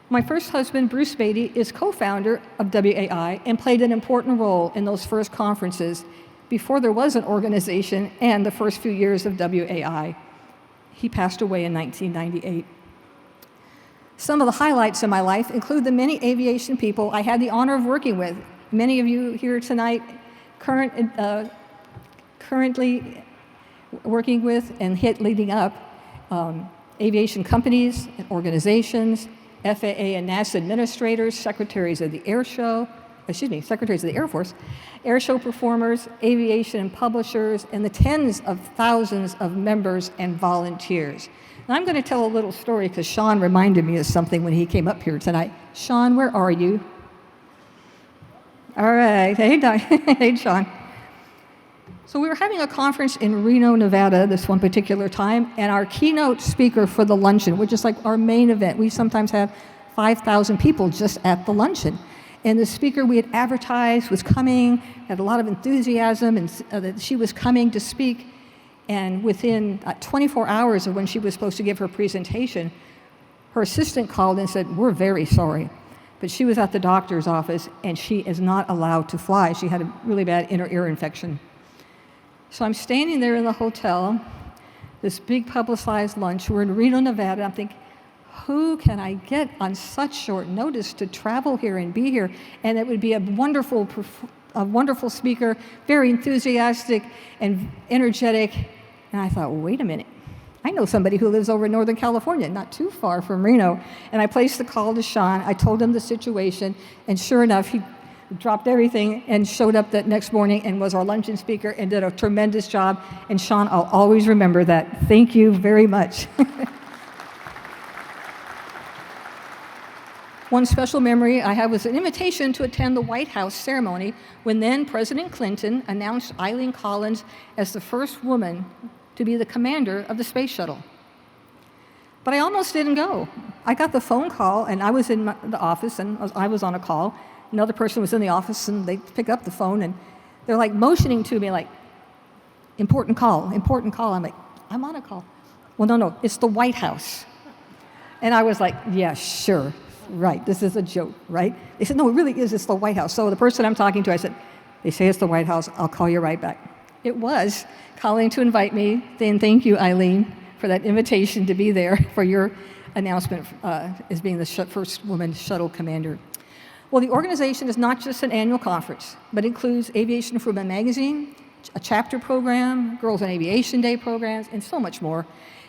My first husband, Bruce Beatty, is co-founder of WAI and played an important role in those first conferences before there was an organization and the first few years of WAI. He passed away in 1998. Some of the highlights of my life include the many aviation people I had the honor of working with. Many of you here tonight currently working with and leading up aviation companies and organizations, FAA and NASA administrators, secretaries of the Air Force, air show performers, aviation and publishers, and the tens of thousands of members and volunteers. And I'm going to tell a little story because Sean reminded me of something when he came up here tonight. Sean, where are you? All right. Hey, hey, Sean. So we were having a conference in Reno, Nevada, this one particular time, and our keynote speaker for the luncheon, which is like our main event. We sometimes have 5,000 people just at the luncheon. And the speaker we had advertised was coming, had a lot of enthusiasm, and that she was coming to speak. And within 24 hours of when she was supposed to give her presentation, her assistant called and said, "We're very sorry, but she was at the doctor's office and she is not allowed to fly. She had a really bad inner ear infection." So I'm standing there in the hotel, this big publicized lunch. We're in Reno, Nevada. I'm thinking, who can I get on such short notice to travel here and be here? And it would be a wonderful speaker, very enthusiastic and energetic. And I thought, well, wait a minute. I know somebody who lives over in Northern California, not too far from Reno. And I placed the call to Sean. I told him the situation, and sure enough, he dropped everything and showed up that next morning and was our luncheon speaker and did a tremendous job. And Sean, I'll always remember that. Thank you very much. One special memory I have was an invitation to attend the White House ceremony when then President Clinton announced Eileen Collins as the first woman to be the commander of the space shuttle. But I almost didn't go. I got the phone call, and I was in the office, and I was on a call. Another person was in the office, and they pick up the phone, and they're like motioning to me like, important call, important call. I'm like, I'm on a call. Well, no, it's the White House. And I was like, yeah, sure. Right, this is a joke, right? They said, no, it really is, it's the White House. So the person I'm talking to, I said, they say it's the White House, I'll call you right back. It was calling to invite me, saying thank you, Eileen, for that invitation to be there for your announcement as being the first woman shuttle commander. Well, the organization is not just an annual conference, but includes Aviation for Women magazine, a chapter program, Girls in Aviation Day programs, and so much more.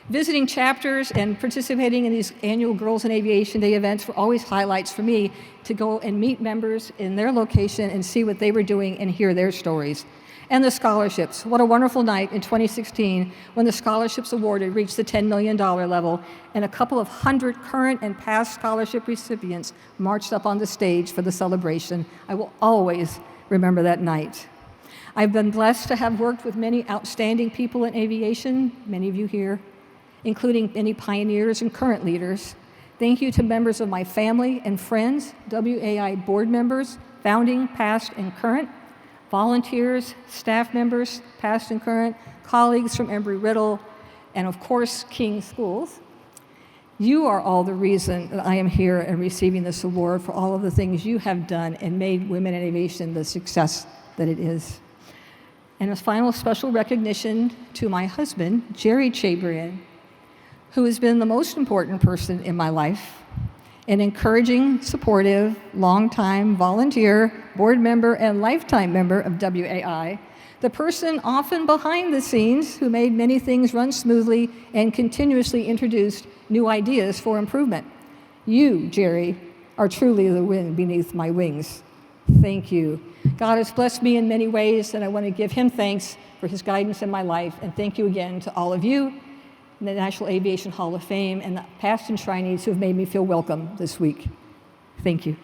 Visiting chapters and participating in these annual Girls in Aviation Day events were always highlights for me to go and meet members in their location and see what they were doing and hear their stories. And the scholarships. What a wonderful night in 2016 when the scholarships awarded reached the $10 million level and a couple of hundred current and past scholarship recipients marched up on the stage for the celebration. I will always remember that night. I've been blessed to have worked with many outstanding people in aviation, many of you here, including many pioneers and current leaders. Thank you to members of my family and friends, WAI board members, founding, past, and current, volunteers, staff members, past and current, colleagues from Embry-Riddle, and of course, King Schools. You are all the reason that I am here and receiving this award for all of the things you have done and made Women in Aviation the success that it is. And a final special recognition to my husband, Jerry Chabrian, who has been the most important person in my life, an encouraging, supportive, longtime volunteer, board member, and lifetime member of WAI, the person often behind the scenes who made many things run smoothly and continuously introduced new ideas for improvement. You, Jerry, are truly the wind beneath my wings. Thank you. God has blessed me in many ways, and I want to give him thanks for his guidance in my life. And thank you again to all of you in the National Aviation Hall of Fame and the past enshrinees who have made me feel welcome this week. Thank you.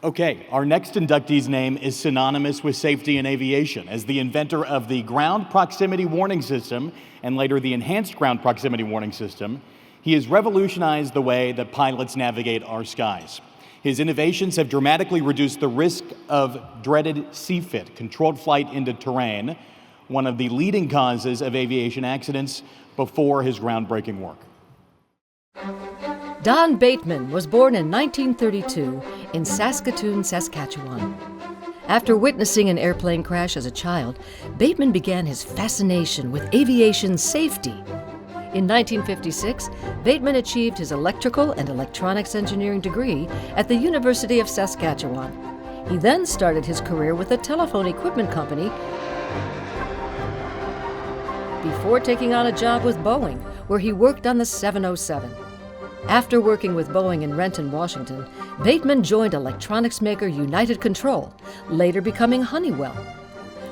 Okay, our next inductee's name is synonymous with safety in aviation. As the inventor of the Ground Proximity Warning System and later the Enhanced Ground Proximity Warning System, he has revolutionized the way that pilots navigate our skies. His innovations have dramatically reduced the risk of dreaded CFIT, controlled flight into terrain, one of the leading causes of aviation accidents before his groundbreaking work. Don Bateman was born in 1932 in Saskatoon, Saskatchewan. After witnessing an airplane crash as a child, Bateman began his fascination with aviation safety. In 1956, Bateman achieved his electrical and electronics engineering degree at the University of Saskatchewan. He then started his career with a telephone equipment company before taking on a job with Boeing, where he worked on the 707. After working with Boeing in Renton, Washington, Bateman joined electronics maker United Control, later becoming Honeywell.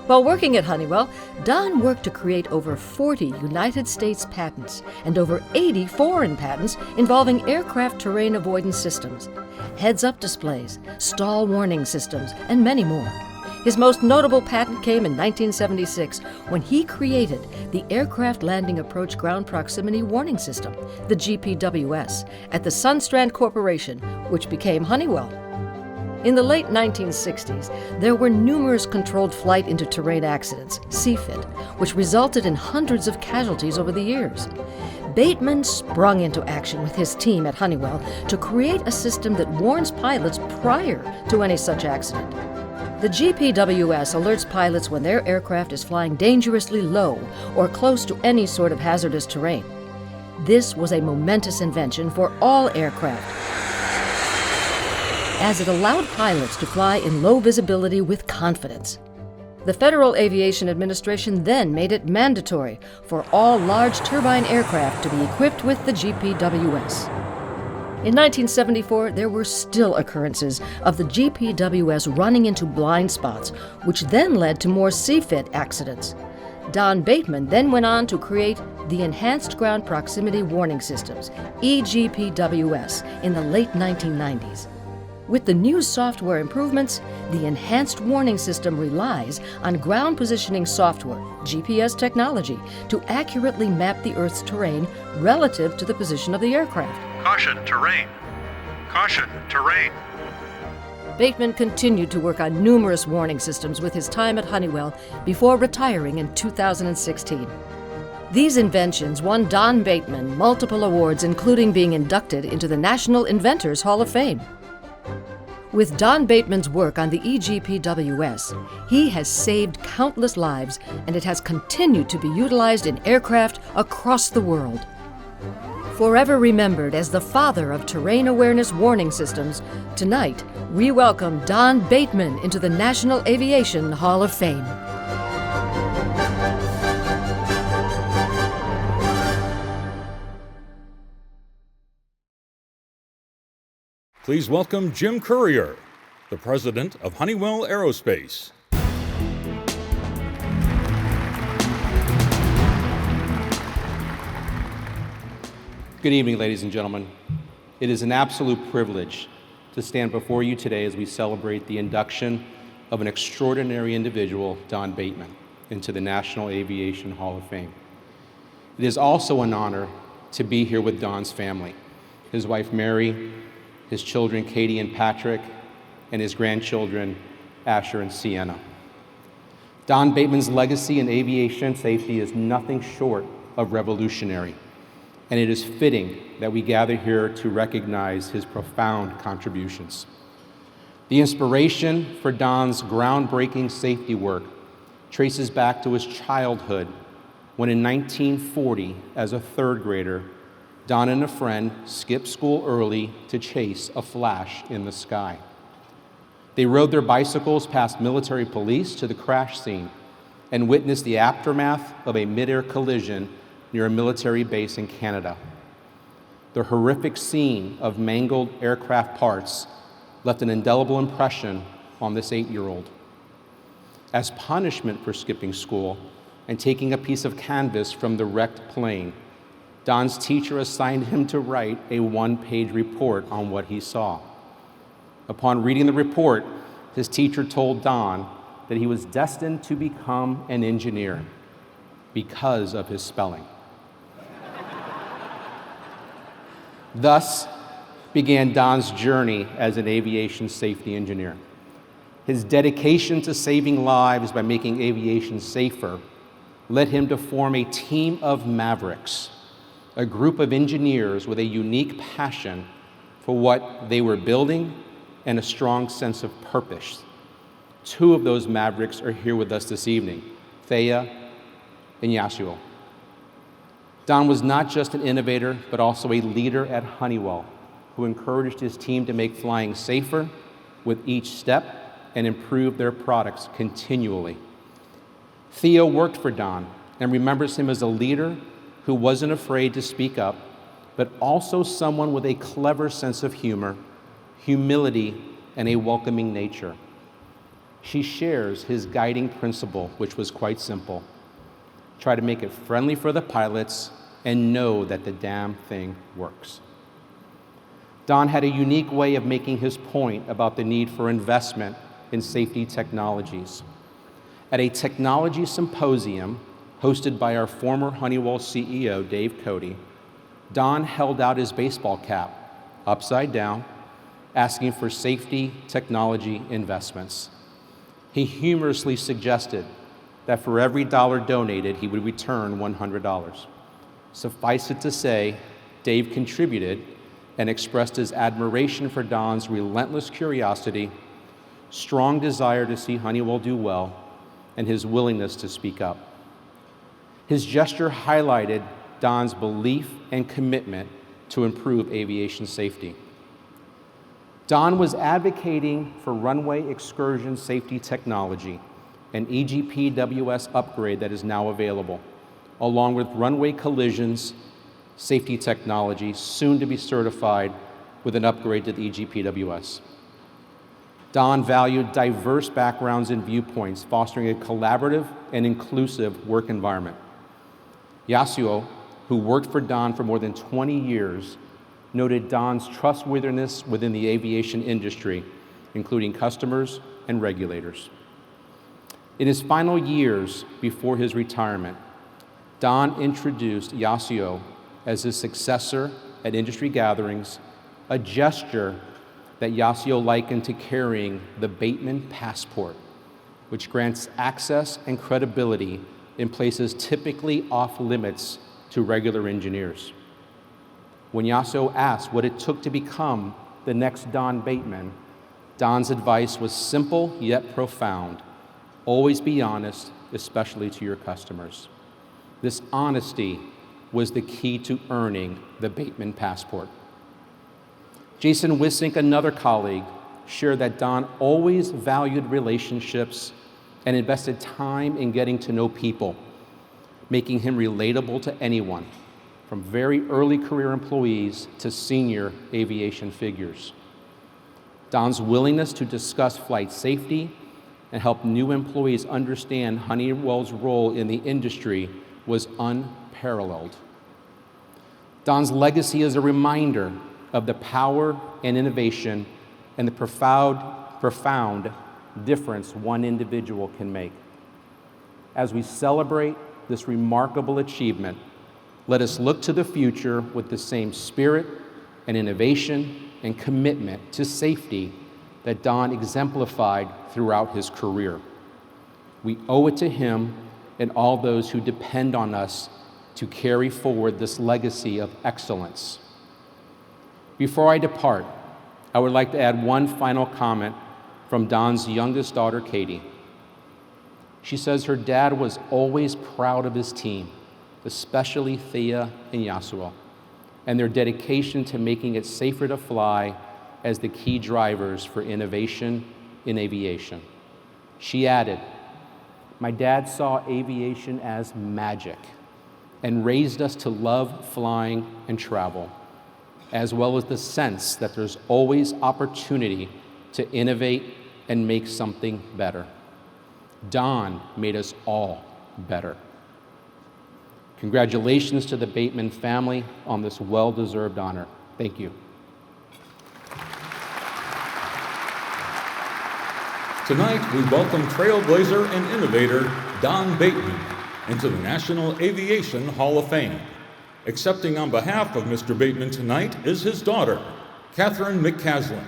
While working at Honeywell, Don worked to create over 40 United States patents and over 80 foreign patents involving aircraft terrain avoidance systems, heads-up displays, stall warning systems, and many more. His most notable patent came in 1976 when he created the Aircraft Landing Approach Ground Proximity Warning System, the GPWS, at the Sunstrand Corporation, which became Honeywell. In the late 1960s, there were numerous controlled flight into terrain accidents, CFIT, which resulted in hundreds of casualties over the years. Bateman sprung into action with his team at Honeywell to create a system that warns pilots prior to any such accident. The GPWS alerts pilots when their aircraft is flying dangerously low or close to any sort of hazardous terrain. This was a momentous invention for all aircraft, as it allowed pilots to fly in low visibility with confidence. The Federal Aviation Administration then made it mandatory for all large turbine aircraft to be equipped with the GPWS. In 1974, there were still occurrences of the GPWS running into blind spots, which then led to more CFIT accidents. Don Bateman then went on to create the Enhanced Ground Proximity Warning Systems, EGPWS, in the late 1990s. With the new software improvements, the Enhanced Warning System relies on ground positioning software, GPS technology, to accurately map the Earth's terrain relative to the position of the aircraft. Caution, terrain. Caution, terrain. Bateman continued to work on numerous warning systems with his time at Honeywell before retiring in 2016. These inventions won Don Bateman multiple awards, including being inducted into the National Inventors Hall of Fame. With Don Bateman's work on the EGPWS, he has saved countless lives, and it has continued to be utilized in aircraft across the world. Forever remembered as the father of terrain awareness warning systems, tonight we welcome Don Bateman into the National Aviation Hall of Fame. Please welcome Jim Courier, the president of Honeywell Aerospace. Good evening, ladies and gentlemen. It is an absolute privilege to stand before you today as we celebrate the induction of an extraordinary individual, Don Bateman, into the National Aviation Hall of Fame. It is also an honor to be here with Don's family, his wife Mary, his children Katie and Patrick, and his grandchildren Asher and Sienna. Don Bateman's legacy in aviation safety is nothing short of revolutionary, and it is fitting that we gather here to recognize his profound contributions. The inspiration for Don's groundbreaking safety work traces back to his childhood when in 1940, as a third grader, Don and a friend skipped school early to chase a flash in the sky. They rode their bicycles past military police to the crash scene and witnessed the aftermath of a mid-air collision near a military base in Canada. The horrific scene of mangled aircraft parts left an indelible impression on this 8-year-old. As punishment for skipping school and taking a piece of canvas from the wrecked plane, Don's teacher assigned him to write a 1-page report on what he saw. Upon reading the report, his teacher told Don that he was destined to become an engineer because of his spelling. Thus began Don's journey as an aviation safety engineer. His dedication to saving lives by making aviation safer led him to form a team of mavericks, a group of engineers with a unique passion for what they were building and a strong sense of purpose. 2 of those mavericks are here with us this evening, Thea and Yasuo. Don was not just an innovator, but also a leader at Honeywell, who encouraged his team to make flying safer with each step and improve their products continually. Theo worked for Don and remembers him as a leader who wasn't afraid to speak up, but also someone with a clever sense of humor, humility, and a welcoming nature. She shares his guiding principle, which was quite simple. Try to make it friendly for the pilots and know that the damn thing works. Don had a unique way of making his point about the need for investment in safety technologies. At a technology symposium hosted by our former Honeywell CEO, Dave Cote, Don held out his baseball cap, upside down, asking for safety technology investments. He humorously suggested that for every dollar donated, he would return $100. Suffice it to say, Dave contributed and expressed his admiration for Don's relentless curiosity, strong desire to see Honeywell do well, and his willingness to speak up. His gesture highlighted Don's belief and commitment to improve aviation safety. Don was advocating for runway excursion safety technology, an EGPWS upgrade that is now available, along with runway collisions safety technology, soon to be certified with an upgrade to the EGPWS. Don valued diverse backgrounds and viewpoints, fostering a collaborative and inclusive work environment. Yasuo, who worked for Don for more than 20 years, noted Don's trustworthiness within the aviation industry, including customers and regulators. In his final years before his retirement, Don introduced Yasuo as his successor at industry gatherings, a gesture that Yasuo likened to carrying the Bateman passport, which grants access and credibility in places typically off limits to regular engineers. When Yasuo asked what it took to become the next Don Bateman, Don's advice was simple yet profound. Always be honest, especially to your customers. This honesty was the key to earning the Bateman passport. Jason Wissink, another colleague, shared that Don always valued relationships and invested time in getting to know people, making him relatable to anyone, from very early career employees to senior aviation figures. Don's willingness to discuss flight safety and help new employees understand Honeywell's role in the industry was unparalleled. Don's legacy is a reminder of the power and innovation and the profound difference one individual can make. As we celebrate this remarkable achievement, let us look to the future with the same spirit and innovation and commitment to safety that Don exemplified throughout his career. We owe it to him and all those who depend on us to carry forward this legacy of excellence. Before I depart, I would like to add one final comment from Don's youngest daughter, Katie. She says her dad was always proud of his team, especially Thea and Yasuo, and their dedication to making it safer to fly as the key drivers for innovation in aviation. She added, "My dad saw aviation as magic and raised us to love flying and travel, as well as the sense that there's always opportunity to innovate and make something better. Don made us all better." Congratulations to the Bateman family on this well-deserved honor. Thank you. Tonight, we welcome trailblazer and innovator Don Bateman into the National Aviation Hall of Fame. Accepting on behalf of Mr. Bateman tonight is his daughter, Katherine McCaslin.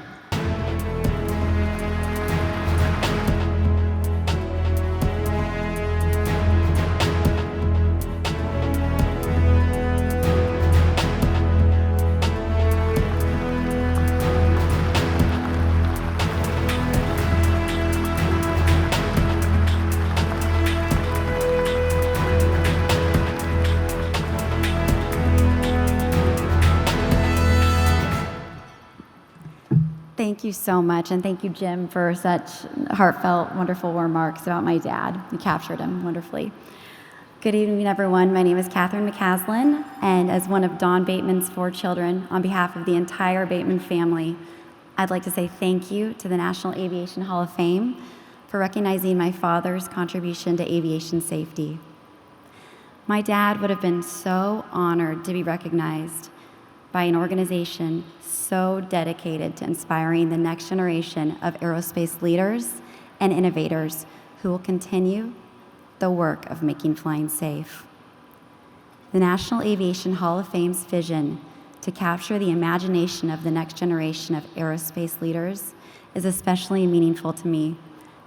Thank you so much, and thank you, Jim, for such heartfelt, wonderful remarks about my dad. You captured him wonderfully. Good evening, everyone. My name is Katherine McCaslin, and as one of Don Bateman's 4 children, on behalf of the entire Bateman family, I'd like to say thank you to the National Aviation Hall of Fame for recognizing my father's contribution to aviation safety. My dad would have been so honored to be recognized by an organization so dedicated to inspiring the next generation of aerospace leaders and innovators who will continue the work of making flying safe. The National Aviation Hall of Fame's vision to capture the imagination of the next generation of aerospace leaders is especially meaningful to me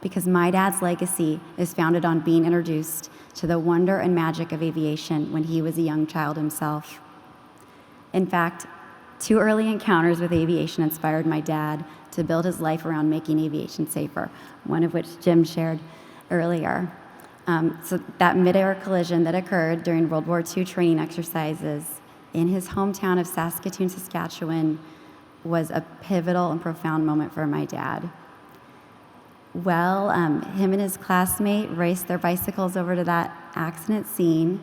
because my dad's legacy is founded on being introduced to the wonder and magic of aviation when he was a young child himself. In fact, 2 early encounters with aviation inspired my dad to build his life around making aviation safer, one of which Jim shared earlier. So that mid-air collision that occurred during World War II training exercises in his hometown of Saskatoon, Saskatchewan, was a pivotal and profound moment for my dad. Well, him and his classmate raced their bicycles over to that accident scene,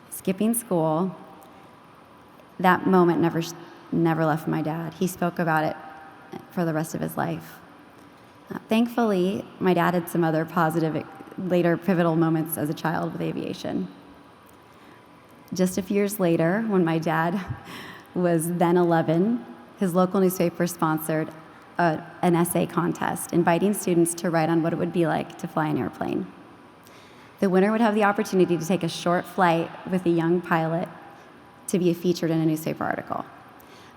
skipping school. That moment never left my dad. He spoke about it for the rest of his life. Thankfully, my dad had some other positive, later pivotal moments as a child with aviation. Just a few years later, when my dad was then 11, his local newspaper sponsored an essay contest, inviting students to write on what it would be like to fly an airplane. The winner would have the opportunity to take a short flight with a young pilot to be featured in a newspaper article.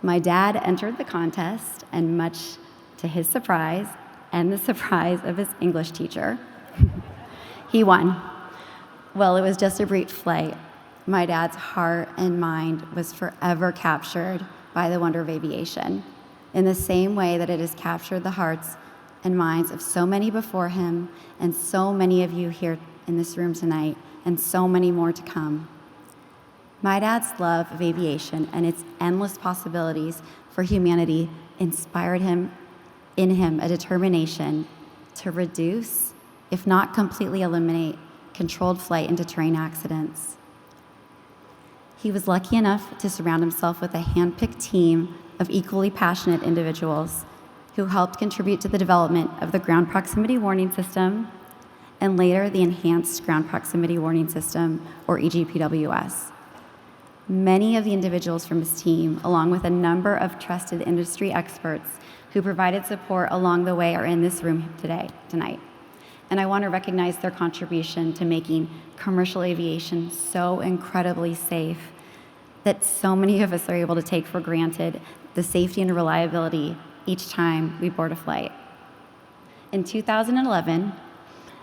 My dad entered the contest, and much to his surprise and the surprise of his English teacher, he won. Well, it was just a brief flight. My dad's heart and mind was forever captured by the wonder of aviation, in the same way that it has captured the hearts and minds of so many before him, and so many of you here in this room tonight, and so many more to come. My dad's love of aviation and its endless possibilities for humanity inspired in him a determination to reduce, if not completely eliminate, controlled flight into terrain accidents. He was lucky enough to surround himself with a hand-picked team of equally passionate individuals who helped contribute to the development of the Ground Proximity Warning System and later the Enhanced Ground Proximity Warning System, or EGPWS. Many of the individuals from his team, along with a number of trusted industry experts who provided support along the way, are in this room tonight. And I want to recognize their contribution to making commercial aviation so incredibly safe that so many of us are able to take for granted the safety and reliability each time we board a flight. In 2011,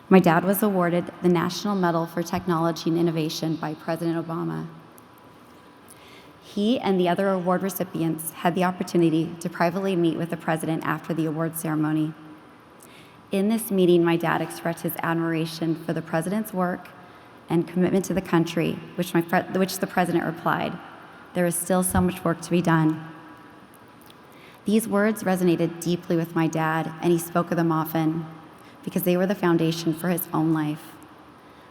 my dad was awarded the National Medal for Technology and Innovation by President Obama. He and the other award recipients had the opportunity to privately meet with the president after the award ceremony. In this meeting, my dad expressed his admiration for the president's work and commitment to the country, which the president replied, "There is still so much work to be done." These words resonated deeply with my dad, and he spoke of them often because they were the foundation for his own life.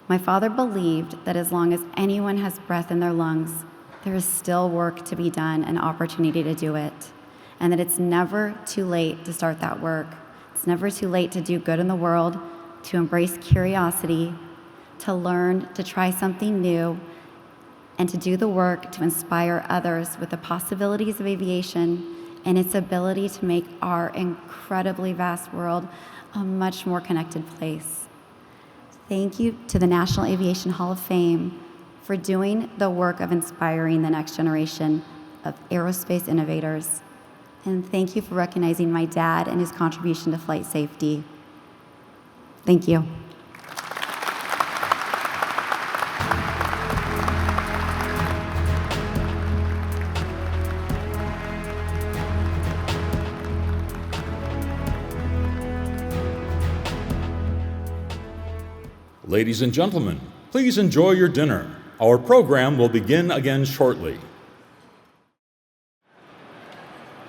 My father believed that as long as anyone has breath in their lungs, there is still work to be done and opportunity to do it, and that it's never too late to start that work. It's never too late to do good in the world, to embrace curiosity, to learn, to try something new, and to do the work to inspire others with the possibilities of aviation and its ability to make our incredibly vast world a much more connected place. Thank you to the National Aviation Hall of Fame for doing the work of inspiring the next generation of aerospace innovators. And thank you for recognizing my dad and his contribution to flight safety. Thank you. Ladies and gentlemen, please enjoy your dinner. Our program will begin again shortly.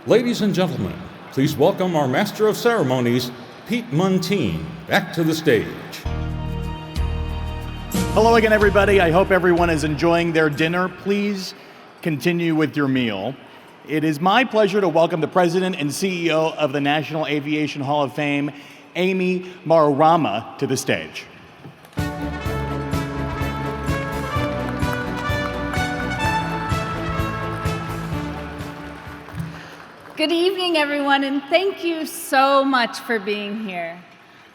Ladies and gentlemen, please welcome our Master of Ceremonies, Pete Muntean, back to the stage. Hello again, everybody. I hope everyone is enjoying their dinner. Please continue with your meal. It is my pleasure to welcome the President and CEO of the National Aviation Hall of Fame, Amy Marurama, to the stage. Good evening, everyone, and thank you so much for being here.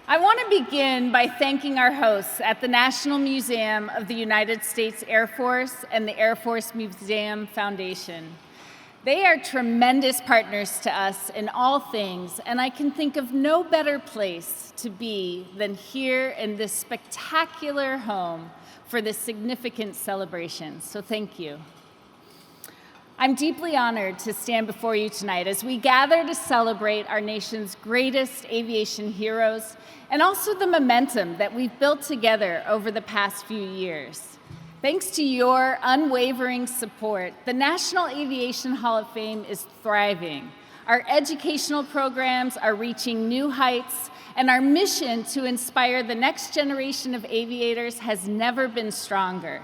I want to begin by thanking our hosts at the National Museum of the United States Air Force and the Air Force Museum Foundation. They are tremendous partners to us in all things, and I can think of no better place to be than here in this spectacular home for this significant celebration, so thank you. I'm deeply honored to stand before you tonight as we gather to celebrate our nation's greatest aviation heroes and also the momentum that we've built together over the past few years. Thanks to your unwavering support, the National Aviation Hall of Fame is thriving. Our educational programs are reaching new heights, and our mission to inspire the next generation of aviators has never been stronger.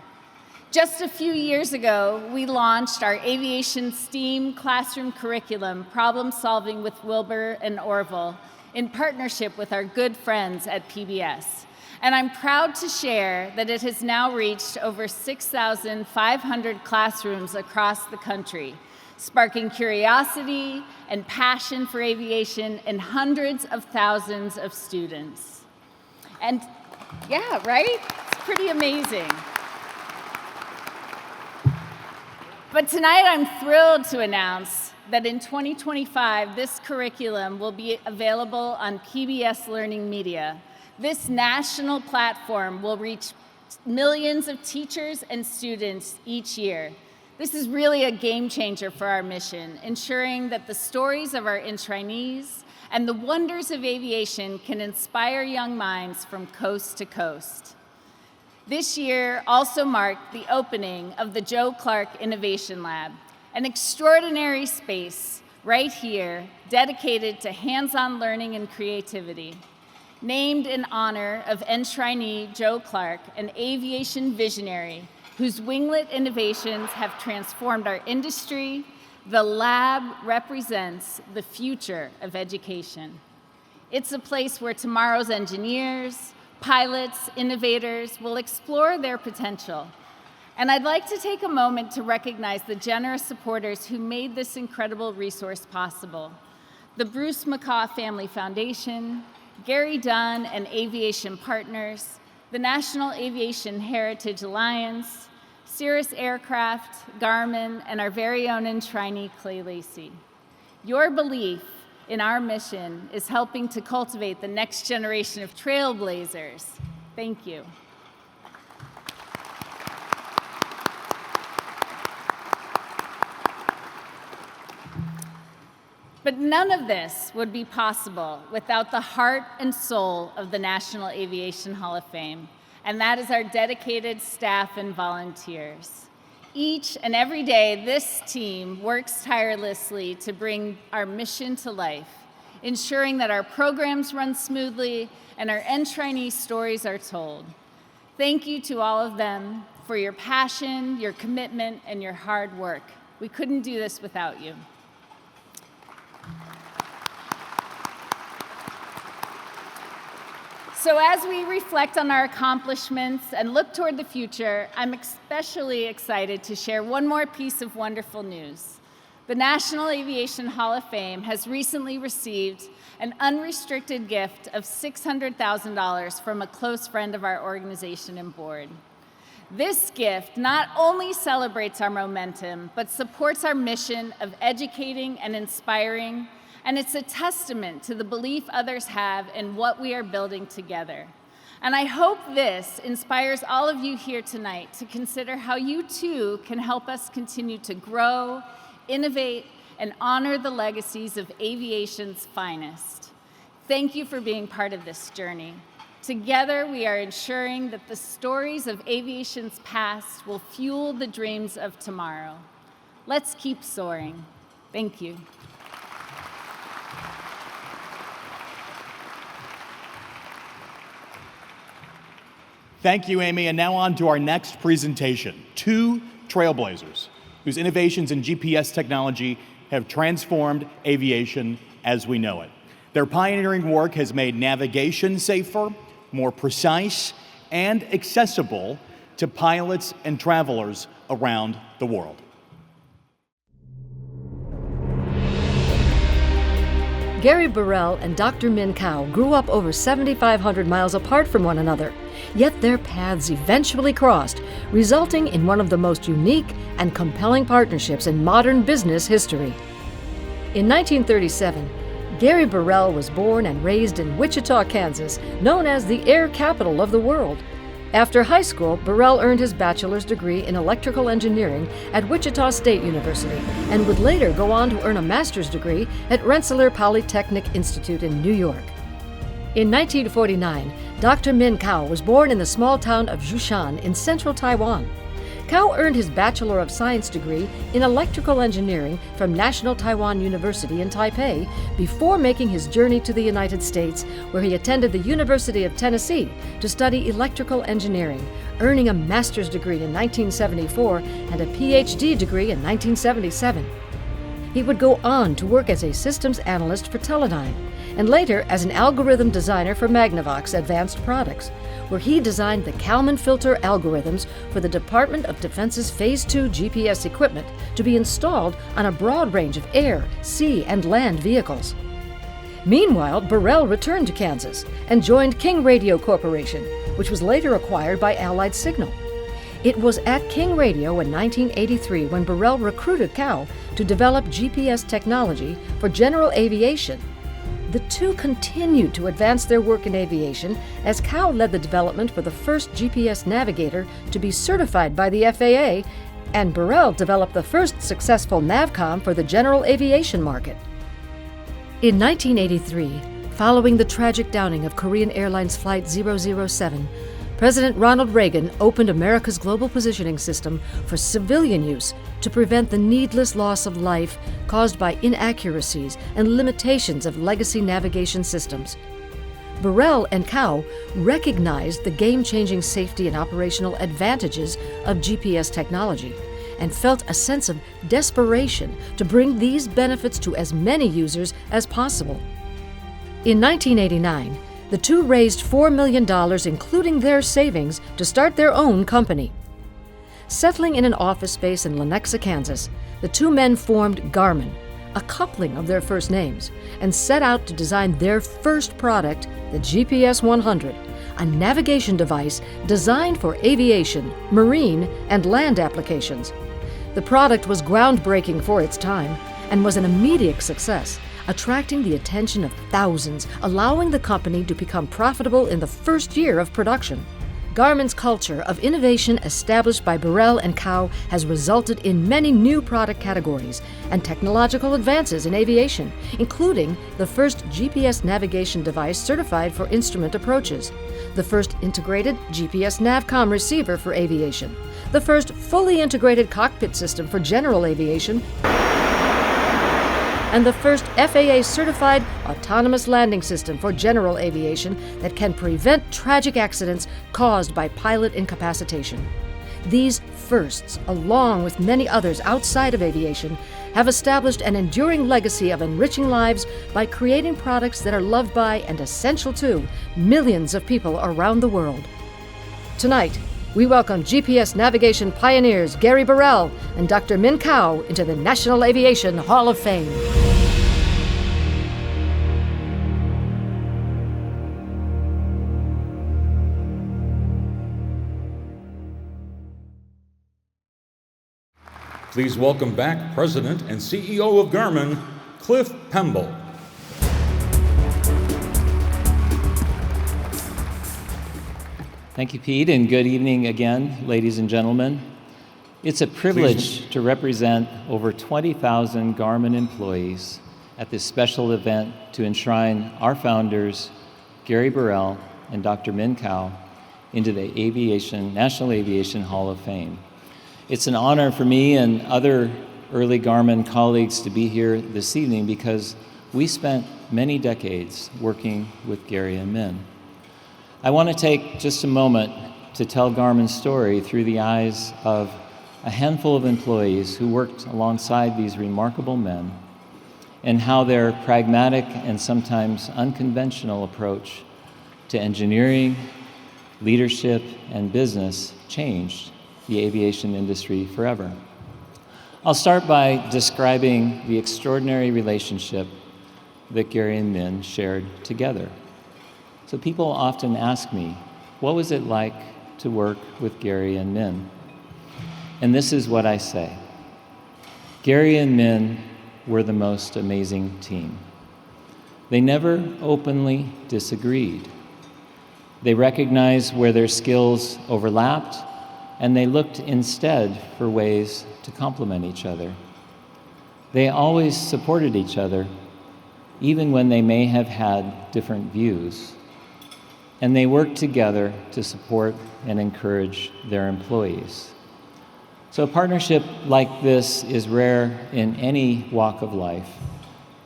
Just a few years ago, we launched our aviation STEAM classroom curriculum, Problem Solving with Wilbur and Orville, in partnership with our good friends at PBS. And I'm proud to share that it has now reached over 6,500 classrooms across the country, sparking curiosity and passion for aviation in hundreds of thousands of students. And yeah, right? It's pretty amazing. But tonight I'm thrilled to announce that in 2025, this curriculum will be available on PBS Learning Media. This national platform will reach millions of teachers and students each year. This is really a game changer for our mission, ensuring that the stories of our enshrinees and the wonders of aviation can inspire young minds from coast to coast. This year also marked the opening of the Joe Clark Innovation Lab, an extraordinary space right here dedicated to hands-on learning and creativity. Named in honor of enshrinee Joe Clark, an aviation visionary whose winglet innovations have transformed our industry, the lab represents the future of education. It's a place where tomorrow's engineers, pilots, innovators will explore their potential. And I'd like to take a moment to recognize the generous supporters who made this incredible resource possible. The Bruce McCaw Family Foundation, Gary Dunn and Aviation Partners, the National Aviation Heritage Alliance, Cirrus Aircraft, Garmin, and our very own enshrinee Clay Lacey. Your belief in our mission is helping to cultivate the next generation of trailblazers. Thank you. But none of this would be possible without the heart and soul of the National Aviation Hall of Fame, and that is our dedicated staff and volunteers. Each and every day, this team works tirelessly to bring our mission to life, ensuring that our programs run smoothly and our enshrinee stories are told. Thank you to all of them for your passion, your commitment, and your hard work. We couldn't do this without you. So as we reflect on our accomplishments and look toward the future, I'm especially excited to share one more piece of wonderful news. The National Aviation Hall of Fame has recently received an unrestricted gift of $600,000 from a close friend of our organization and board. This gift not only celebrates our momentum, but supports our mission of educating and inspiring, and it's a testament to the belief others have in what we are building together. And I hope this inspires all of you here tonight to consider how you too can help us continue to grow, innovate, and honor the legacies of aviation's finest. Thank you for being part of this journey. Together, we are ensuring that the stories of aviation's past will fuel the dreams of tomorrow. Let's keep soaring. Thank you. Thank you, Amy. And now on to our next presentation. Two trailblazers whose innovations in GPS technology have transformed aviation as we know it. Their pioneering work has made navigation safer, more precise, and accessible to pilots and travelers around the world. Gary Burrell and Dr. Min Kao grew up over 7,500 miles apart from one another, yet their paths eventually crossed, resulting in one of the most unique and compelling partnerships in modern business history. In 1937, Gary Burrell was born and raised in Wichita, Kansas, known as the air capital of the world. After high school, Burrell earned his bachelor's degree in electrical engineering at Wichita State University and would later go on to earn a master's degree at Rensselaer Polytechnic Institute in New York. In 1949, Dr. Min Kao was born in the small town of Zhoushan in central Taiwan. Kao earned his Bachelor of Science degree in electrical engineering from National Taiwan University in Taipei before making his journey to the United States, where he attended the University of Tennessee to study electrical engineering, earning a master's degree in 1974 and a PhD degree in 1977. He would go on to work as a systems analyst for Teledyne, and later as an algorithm designer for Magnavox Advanced Products, where he designed the Kalman filter algorithms for the Department of Defense's Phase 2 GPS equipment to be installed on a broad range of air, sea, and land vehicles. Meanwhile, Burrell returned to Kansas and joined King Radio Corporation, which was later acquired by Allied Signal. It was at King Radio in 1983 when Burrell recruited Kao to develop GPS technology for general aviation. The two continued to advance their work in aviation as Kao led the development for the first GPS navigator to be certified by the FAA, and Burrell developed the first successful NavCom for the general aviation market. In 1983, following the tragic downing of Korean Airlines Flight 007, President Ronald Reagan opened America's global positioning system for civilian use to prevent the needless loss of life caused by inaccuracies and limitations of legacy navigation systems. Burrell and Cow recognized the game-changing safety and operational advantages of GPS technology and felt a sense of desperation to bring these benefits to as many users as possible. In 1989, the two raised $4 million, including their savings, to start their own company. Settling in an office space in Lenexa, Kansas, the two men formed Garmin, a coupling of their first names, and set out to design their first product, the GPS 100, a navigation device designed for aviation, marine, and land applications. The product was groundbreaking for its time and was an immediate success, attracting the attention of thousands, allowing the company to become profitable in the first year of production. Garmin's culture of innovation established by Burrell and Cow has resulted in many new product categories and technological advances in aviation, including the first GPS navigation device certified for instrument approaches, the first integrated GPS NavCom receiver for aviation, the first fully integrated cockpit system for general aviation, and the first FAA-certified autonomous landing system for general aviation that can prevent tragic accidents caused by pilot incapacitation. These firsts, along with many others outside of aviation, have established an enduring legacy of enriching lives by creating products that are loved by and essential to millions of people around the world. Tonight, we welcome GPS navigation pioneers Gary Burrell and Dr. Min Cow into the National Aviation Hall of Fame. Please welcome back President and CEO of Garmin, Cliff Pemble. Thank you, Pete, and good evening again, ladies and gentlemen. It's a privilege to represent over 20,000 Garmin employees at this special event to enshrine our founders, Gary Burrell and Dr. Min Cow, into the National Aviation Hall of Fame. It's an honor for me and other early Garmin colleagues to be here this evening because we spent many decades working with Gary and Min. I want to take just a moment to tell Garmin's story through the eyes of a handful of employees who worked alongside these remarkable men and how their pragmatic and sometimes unconventional approach to engineering, leadership, and business changed the aviation industry forever. I'll start by describing the extraordinary relationship that Gary and Min shared together. So people often ask me, what was it like to work with Gary and Min? And this is what I say. Gary and Min were the most amazing team. They never openly disagreed. They recognized where their skills overlapped, and they looked instead for ways to complement each other. They always supported each other, even when they may have had different views. And they worked together to support and encourage their employees. So a partnership like this is rare in any walk of life,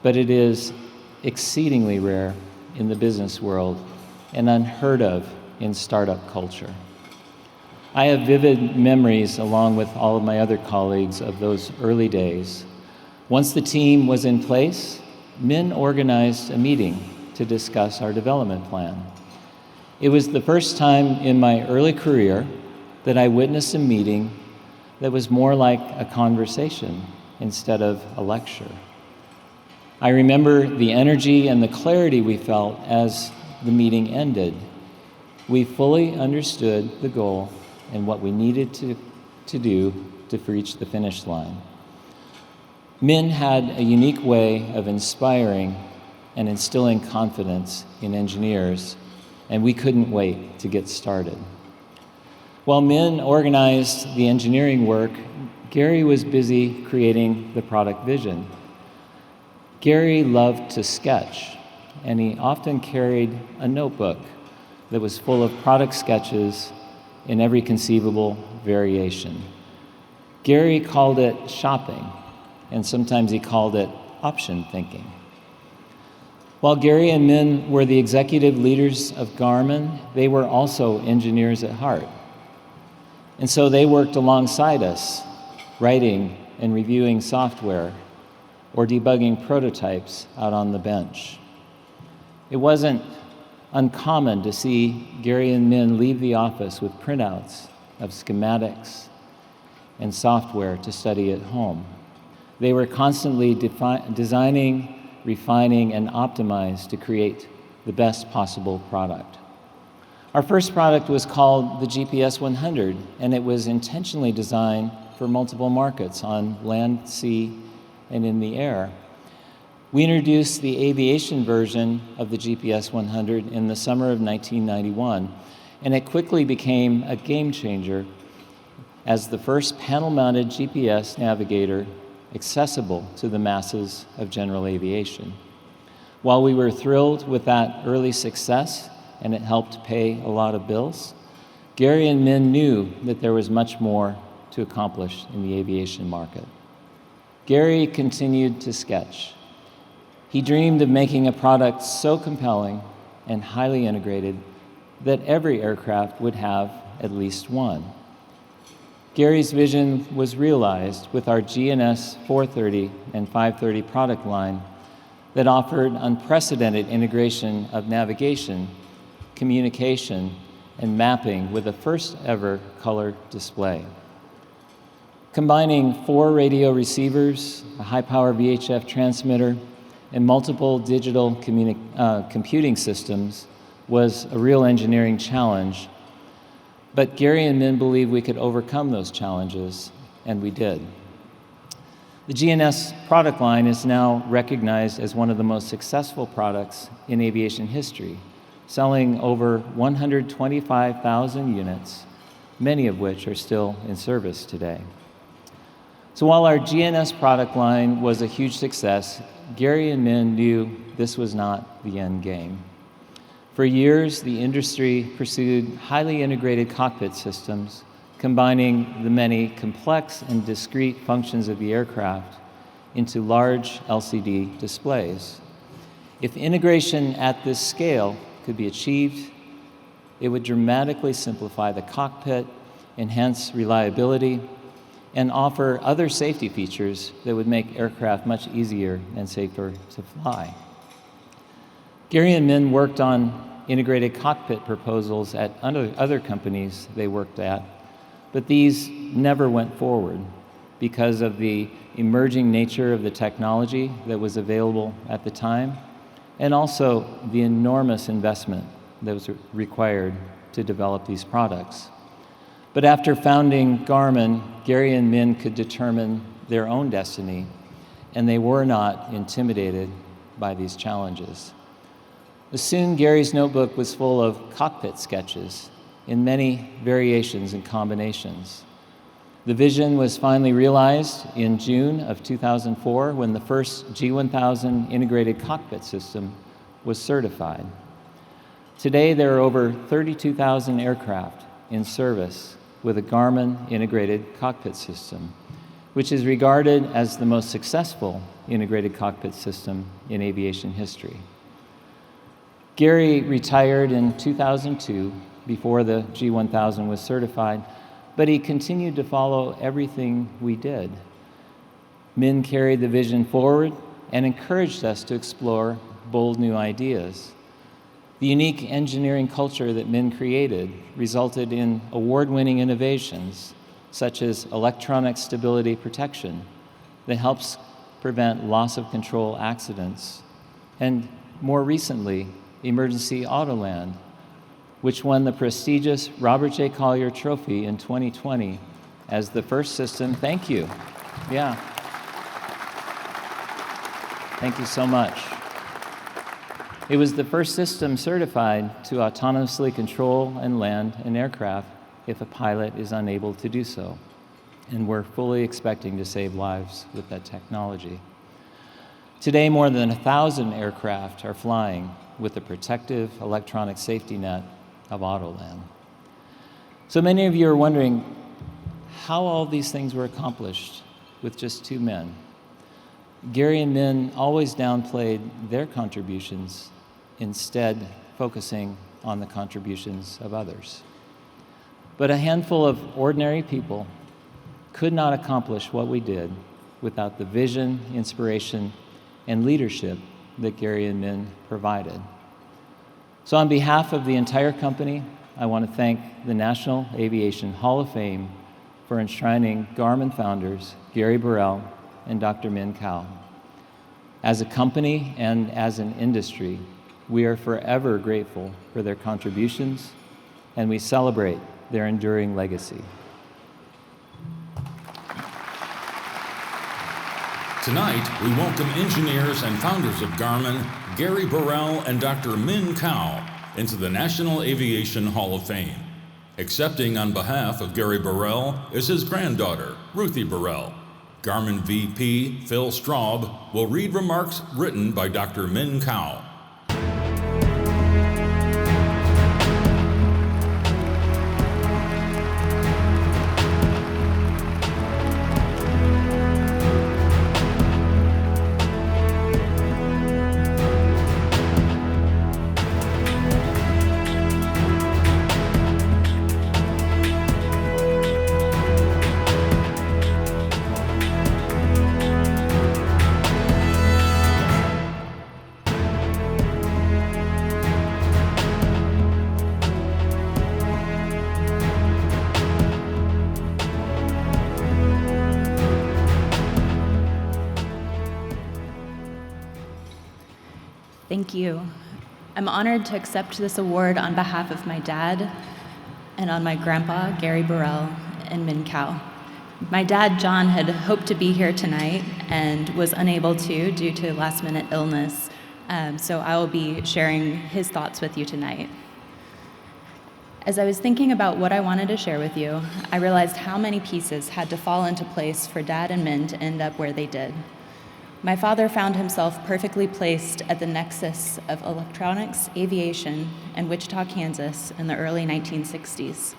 but it is exceedingly rare in the business world and unheard of in startup culture. I have vivid memories, along with all of my other colleagues, of those early days. Once the team was in place, Min organized a meeting to discuss our development plan. It was the first time in my early career that I witnessed a meeting that was more like a conversation instead of a lecture. I remember the energy and the clarity we felt as the meeting ended. We fully understood the goal and what we needed to do to reach the finish line. Min had a unique way of inspiring and instilling confidence in engineers, and we couldn't wait to get started. While Min organized the engineering work, Gary was busy creating the product vision. Gary loved to sketch, and he often carried a notebook that was full of product sketches in every conceivable variation. Gary called it shopping, and sometimes he called it option thinking. While Gary and Min were the executive leaders of Garmin, they were also engineers at heart. And so they worked alongside us, writing and reviewing software or debugging prototypes out on the bench. It wasn't uncommon to see Gary and Min leave the office with printouts of schematics and software to study at home. They were constantly designing, refining, and optimized to create the best possible product. Our first product was called the GPS 100, and it was intentionally designed for multiple markets on land, sea, and in the air. We introduced the aviation version of the GPS 100 in the summer of 1991, and it quickly became a game changer as the first panel-mounted GPS navigator accessible to the masses of general aviation. While we were thrilled with that early success, and it helped pay a lot of bills, Gary and Min knew that there was much more to accomplish in the aviation market. Gary continued to sketch. He dreamed of making a product so compelling and highly integrated that every aircraft would have at least one. Gary's vision was realized with our GNS 430 and 530 product line that offered unprecedented integration of navigation, communication, and mapping with the first ever color display. Combining 4 radio receivers, a high-power VHF transmitter, and multiple digital computing systems was a real engineering challenge. But Gary and Min believed we could overcome those challenges, and we did. The GNS product line is now recognized as one of the most successful products in aviation history, selling over 125,000 units, many of which are still in service today. So while our GNS product line was a huge success, Gary and Min knew this was not the end game. For years, the industry pursued highly integrated cockpit systems, combining the many complex and discrete functions of the aircraft into large LCD displays. If integration at this scale could be achieved, it would dramatically simplify the cockpit, enhance reliability, and offer other safety features that would make aircraft much easier and safer to fly. Gary and Min worked on integrated cockpit proposals at other companies they worked at, but these never went forward because of the emerging nature of the technology that was available at the time, and also the enormous investment that was required to develop these products. But after founding Garmin, Gary and Min could determine their own destiny, and they were not intimidated by these challenges. Soon, Gary's notebook was full of cockpit sketches in many variations and combinations. The vision was finally realized in June of 2004 when the first G1000 integrated cockpit system was certified. Today, there are over 32,000 aircraft in service with a Garmin integrated cockpit system, which is regarded as the most successful integrated cockpit system in aviation history. Gary retired in 2002 before the G1000 was certified, but he continued to follow everything we did. Min carried the vision forward and encouraged us to explore bold new ideas. The unique engineering culture that Min created resulted in award-winning innovations, such as electronic stability protection that helps prevent loss of control accidents, and more recently, Emergency Autoland, which won the prestigious Robert J. Collier Trophy in 2020 as the first system. Thank you. Yeah. Thank you so much. It was the first system certified to autonomously control and land an aircraft if a pilot is unable to do so. And we're fully expecting to save lives with that technology. Today, more than 1,000 aircraft are flying with a protective electronic safety net of Autoland. So many of you are wondering how all these things were accomplished with just two men. Gary and Min always downplayed their contributions, instead focusing on the contributions of others. But a handful of ordinary people could not accomplish what we did without the vision, inspiration, and leadership that Gary and Min provided. So on behalf of the entire company, I want to thank the National Aviation Hall of Fame for enshrining Garmin founders Gary Burrell and Dr. Min Kao. As a company and as an industry, we are forever grateful for their contributions, and we celebrate their enduring legacy. Tonight, we welcome engineers and founders of Garmin, Gary Burrell and Dr. Min Kao, into the National Aviation Hall of Fame. Accepting on behalf of Gary Burrell is his granddaughter, Ruthie Burrell. Garmin VP Phil Straub will read remarks written by Dr. Min Kao. Thank you. I'm honored to accept this award on behalf of my dad and on my grandpa, Gary Burrell, and Min Kao. My dad, John, had hoped to be here tonight and was unable to due to last-minute illness, so I will be sharing his thoughts with you tonight. As I was thinking about what I wanted to share with you, I realized how many pieces had to fall into place for Dad and Min to end up where they did. My father found himself perfectly placed at the nexus of electronics, aviation, and Wichita, Kansas in the early 1960s.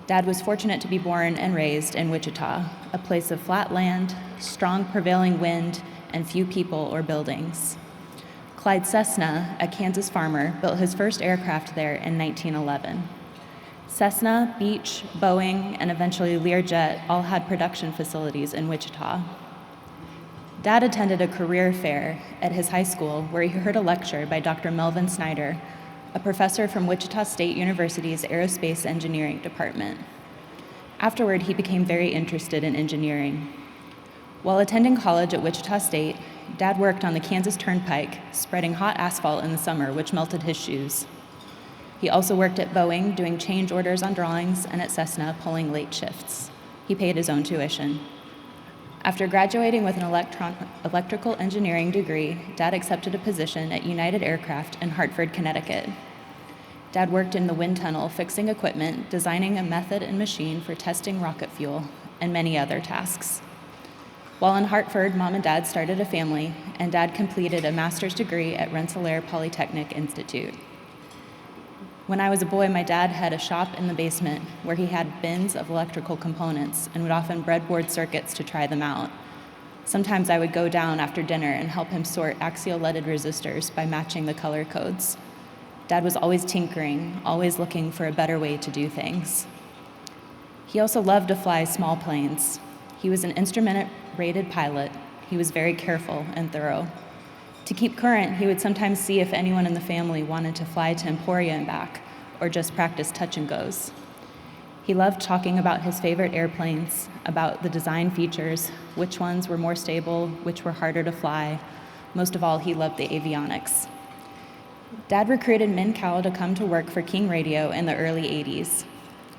Dad was fortunate to be born and raised in Wichita, a place of flat land, strong prevailing wind, and few people or buildings. Clyde Cessna, a Kansas farmer, built his first aircraft there in 1911. Cessna, Beech, Boeing, and eventually Learjet all had production facilities in Wichita. Dad attended a career fair at his high school where he heard a lecture by Dr. Melvin Snyder, a professor from Wichita State University's Aerospace Engineering Department. Afterward, he became very interested in engineering. While attending college at Wichita State, Dad worked on the Kansas Turnpike, spreading hot asphalt in the summer, which melted his shoes. He also worked at Boeing, doing change orders on drawings, and at Cessna, pulling late shifts. He paid his own tuition. After graduating with an electrical engineering degree, Dad accepted a position at United Aircraft in Hartford, Connecticut. Dad worked in the wind tunnel, fixing equipment, designing a method and machine for testing rocket fuel, and many other tasks. While in Hartford, Mom and Dad started a family, and Dad completed a master's degree at Rensselaer Polytechnic Institute. When I was a boy, my dad had a shop in the basement where he had bins of electrical components and would often breadboard circuits to try them out. Sometimes I would go down after dinner and help him sort axial leaded resistors by matching the color codes. Dad was always tinkering, always looking for a better way to do things. He also loved to fly small planes. He was an instrument-rated pilot. He was very careful and thorough. To keep current, he would sometimes see if anyone in the family wanted to fly to Emporia and back, or just practice touch and goes. He loved talking about his favorite airplanes, about the design features, which ones were more stable, which were harder to fly. Most of all, he loved the avionics. Dad recruited Min Kao to come to work for King Radio in the early 80s.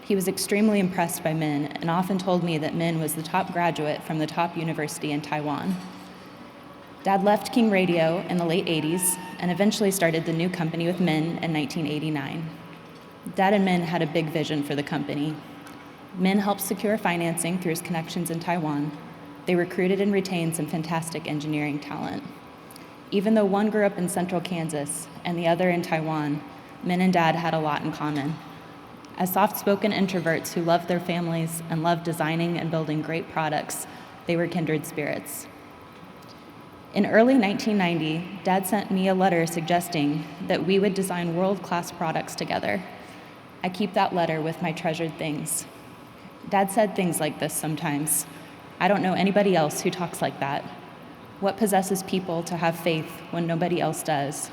He was extremely impressed by Min and often told me that Min was the top graduate from the top university in Taiwan. Dad left King Radio in the late 80s and eventually started the new company with Min in 1989. Dad and Min had a big vision for the company. Min helped secure financing through his connections in Taiwan. They recruited and retained some fantastic engineering talent. Even though one grew up in central Kansas and the other in Taiwan, Min and Dad had a lot in common. As soft-spoken introverts who loved their families and loved designing and building great products, they were kindred spirits. In early 1990, Dad sent me a letter suggesting that we would design world-class products together. I keep that letter with my treasured things. Dad said things like this sometimes. I don't know anybody else who talks like that. What possesses people to have faith when nobody else does?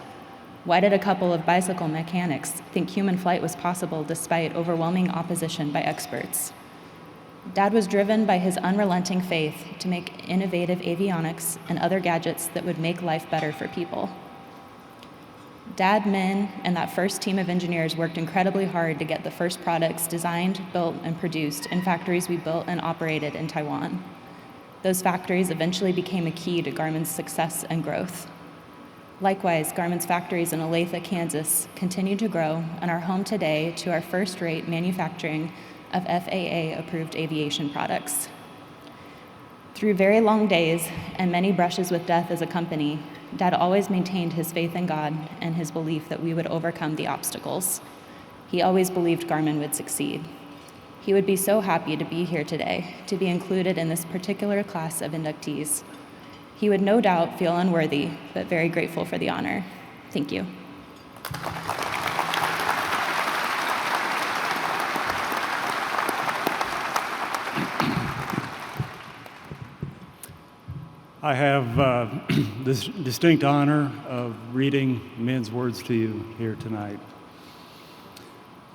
Why did a couple of bicycle mechanics think human flight was possible despite overwhelming opposition by experts? Dad was driven by his unrelenting faith to make innovative avionics and other gadgets that would make life better for people. Dad, Min, and that first team of engineers worked incredibly hard to get the first products designed, built, and produced in factories we built and operated in Taiwan. Those factories eventually became a key to Garmin's success and growth. Likewise, Garmin's factories in Olathe, Kansas, continue to grow and are home today to our first-rate manufacturing of FAA-approved aviation products. Through very long days and many brushes with death as a company, Dad always maintained his faith in God and his belief that we would overcome the obstacles. He always believed Garmin would succeed. He would be so happy to be here today, to be included in this particular class of inductees. He would no doubt feel unworthy, but very grateful for the honor. Thank you. I have this distinct honor of reading Min's words to you here tonight.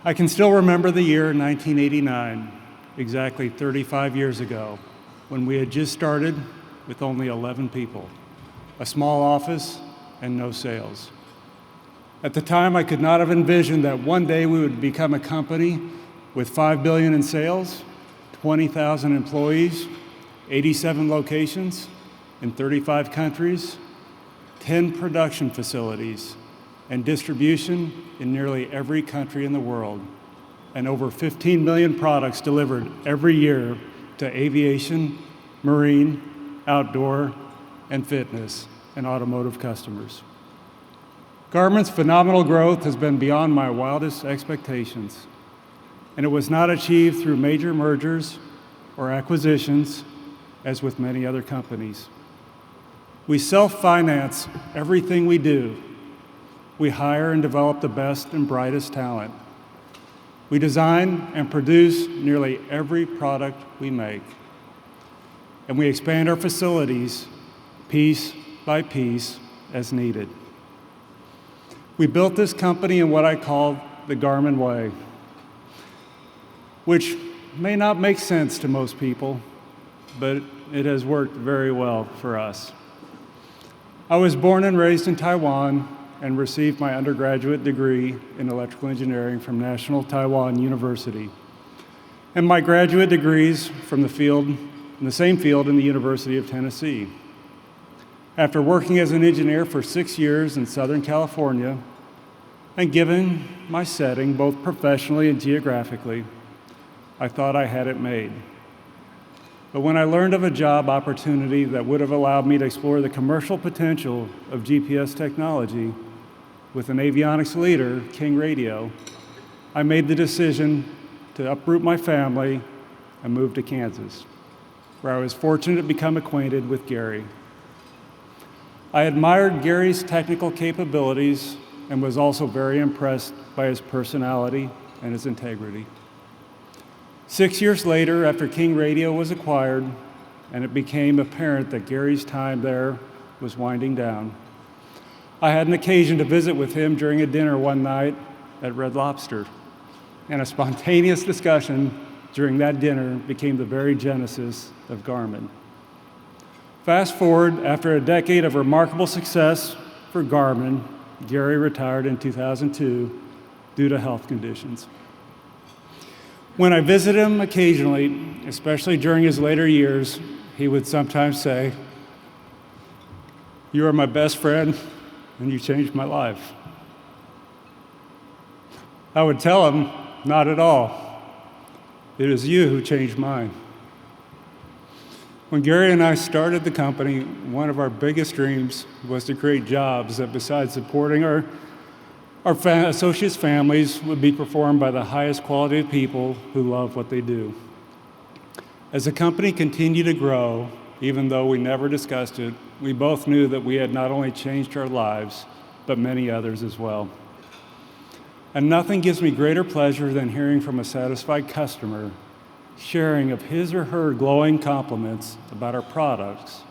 I can still remember the year 1989, exactly 35 years ago, when we had just started with only 11 people, a small office, and no sales. At the time, I could not have envisioned that one day we would become a company with $5 billion in sales, 20,000 employees, 87 locations in 35 countries, 10 production facilities, and distribution in nearly every country in the world, and over 15 million products delivered every year to aviation, marine, outdoor, and fitness, and automotive customers. Garmin's phenomenal growth has been beyond my wildest expectations, and it was not achieved through major mergers or acquisitions, as with many other companies. We self-finance everything we do. We hire and develop the best and brightest talent. We design and produce nearly every product we make. And we expand our facilities piece by piece as needed. We built this company in what I call the Garmin way, which may not make sense to most people, but it has worked very well for us. I was born and raised in Taiwan and received my undergraduate degree in electrical engineering from National Taiwan University, and my graduate degrees from in the same field in the University of Tennessee. After working as an engineer for 6 years in Southern California, and given my setting, both professionally and geographically, I thought I had it made. But when I learned of a job opportunity that would have allowed me to explore the commercial potential of GPS technology with an avionics leader, King Radio, I made the decision to uproot my family and move to Kansas, where I was fortunate to become acquainted with Gary. I admired Gary's technical capabilities and was also very impressed by his personality and his integrity. 6 years later, after King Radio was acquired, and it became apparent that Gary's time there was winding down, I had an occasion to visit with him during a dinner one night at Red Lobster, and a spontaneous discussion during that dinner became the very genesis of Garmin. Fast forward, after a decade of remarkable success for Garmin, Gary retired in 2002 due to health conditions. When I visit him occasionally, especially during his later years, he would sometimes say, "You are my best friend, and you changed my life." I would tell him, "Not at all. It is you who changed mine." When Gary and I started the company, one of our biggest dreams was to create jobs that, besides supporting our Our associates' families would be performed by the highest quality of people who love what they do. As the company continued to grow, even though we never discussed it, we both knew that we had not only changed our lives, but many others as well. And nothing gives me greater pleasure than hearing from a satisfied customer sharing of his or her glowing compliments about our products,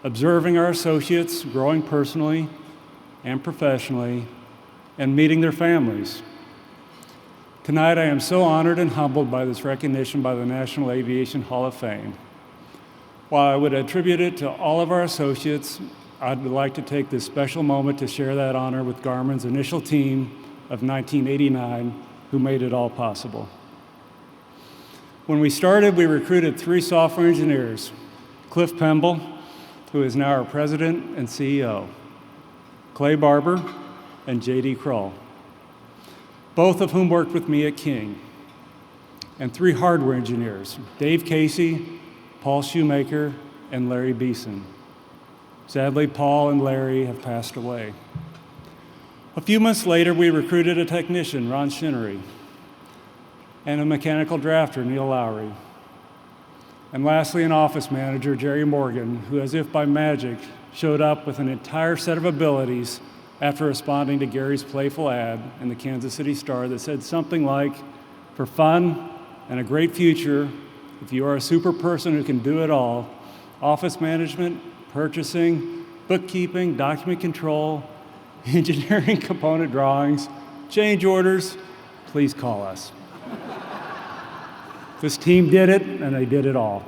observing our associates growing personally and professionally, and meeting their families. Tonight, I am so honored and humbled by this recognition by the National Aviation Hall of Fame. While I would attribute it to all of our associates, I'd like to take this special moment to share that honor with Garmin's initial team of 1989, who made it all possible. When we started, we recruited 3 software engineers, Cliff Pemble, who is now our president and CEO, Clay Barber, and J.D. Kroll, both of whom worked with me at King, and 3 hardware engineers, Dave Casey, Paul Shoemaker, and Larry Beeson. Sadly, Paul and Larry have passed away. A few months later, we recruited a technician, Ron Shinnery, and a mechanical drafter, Neil Lowry. And lastly, an office manager, Jerry Morgan, who, as if by magic, showed up with an entire set of abilities after responding to Gary's playful ad in the Kansas City Star that said something like, "For fun and a great future, if you are a super person who can do it all, office management, purchasing, bookkeeping, document control, engineering component drawings, change orders, please call us." This team did it, and they did it all.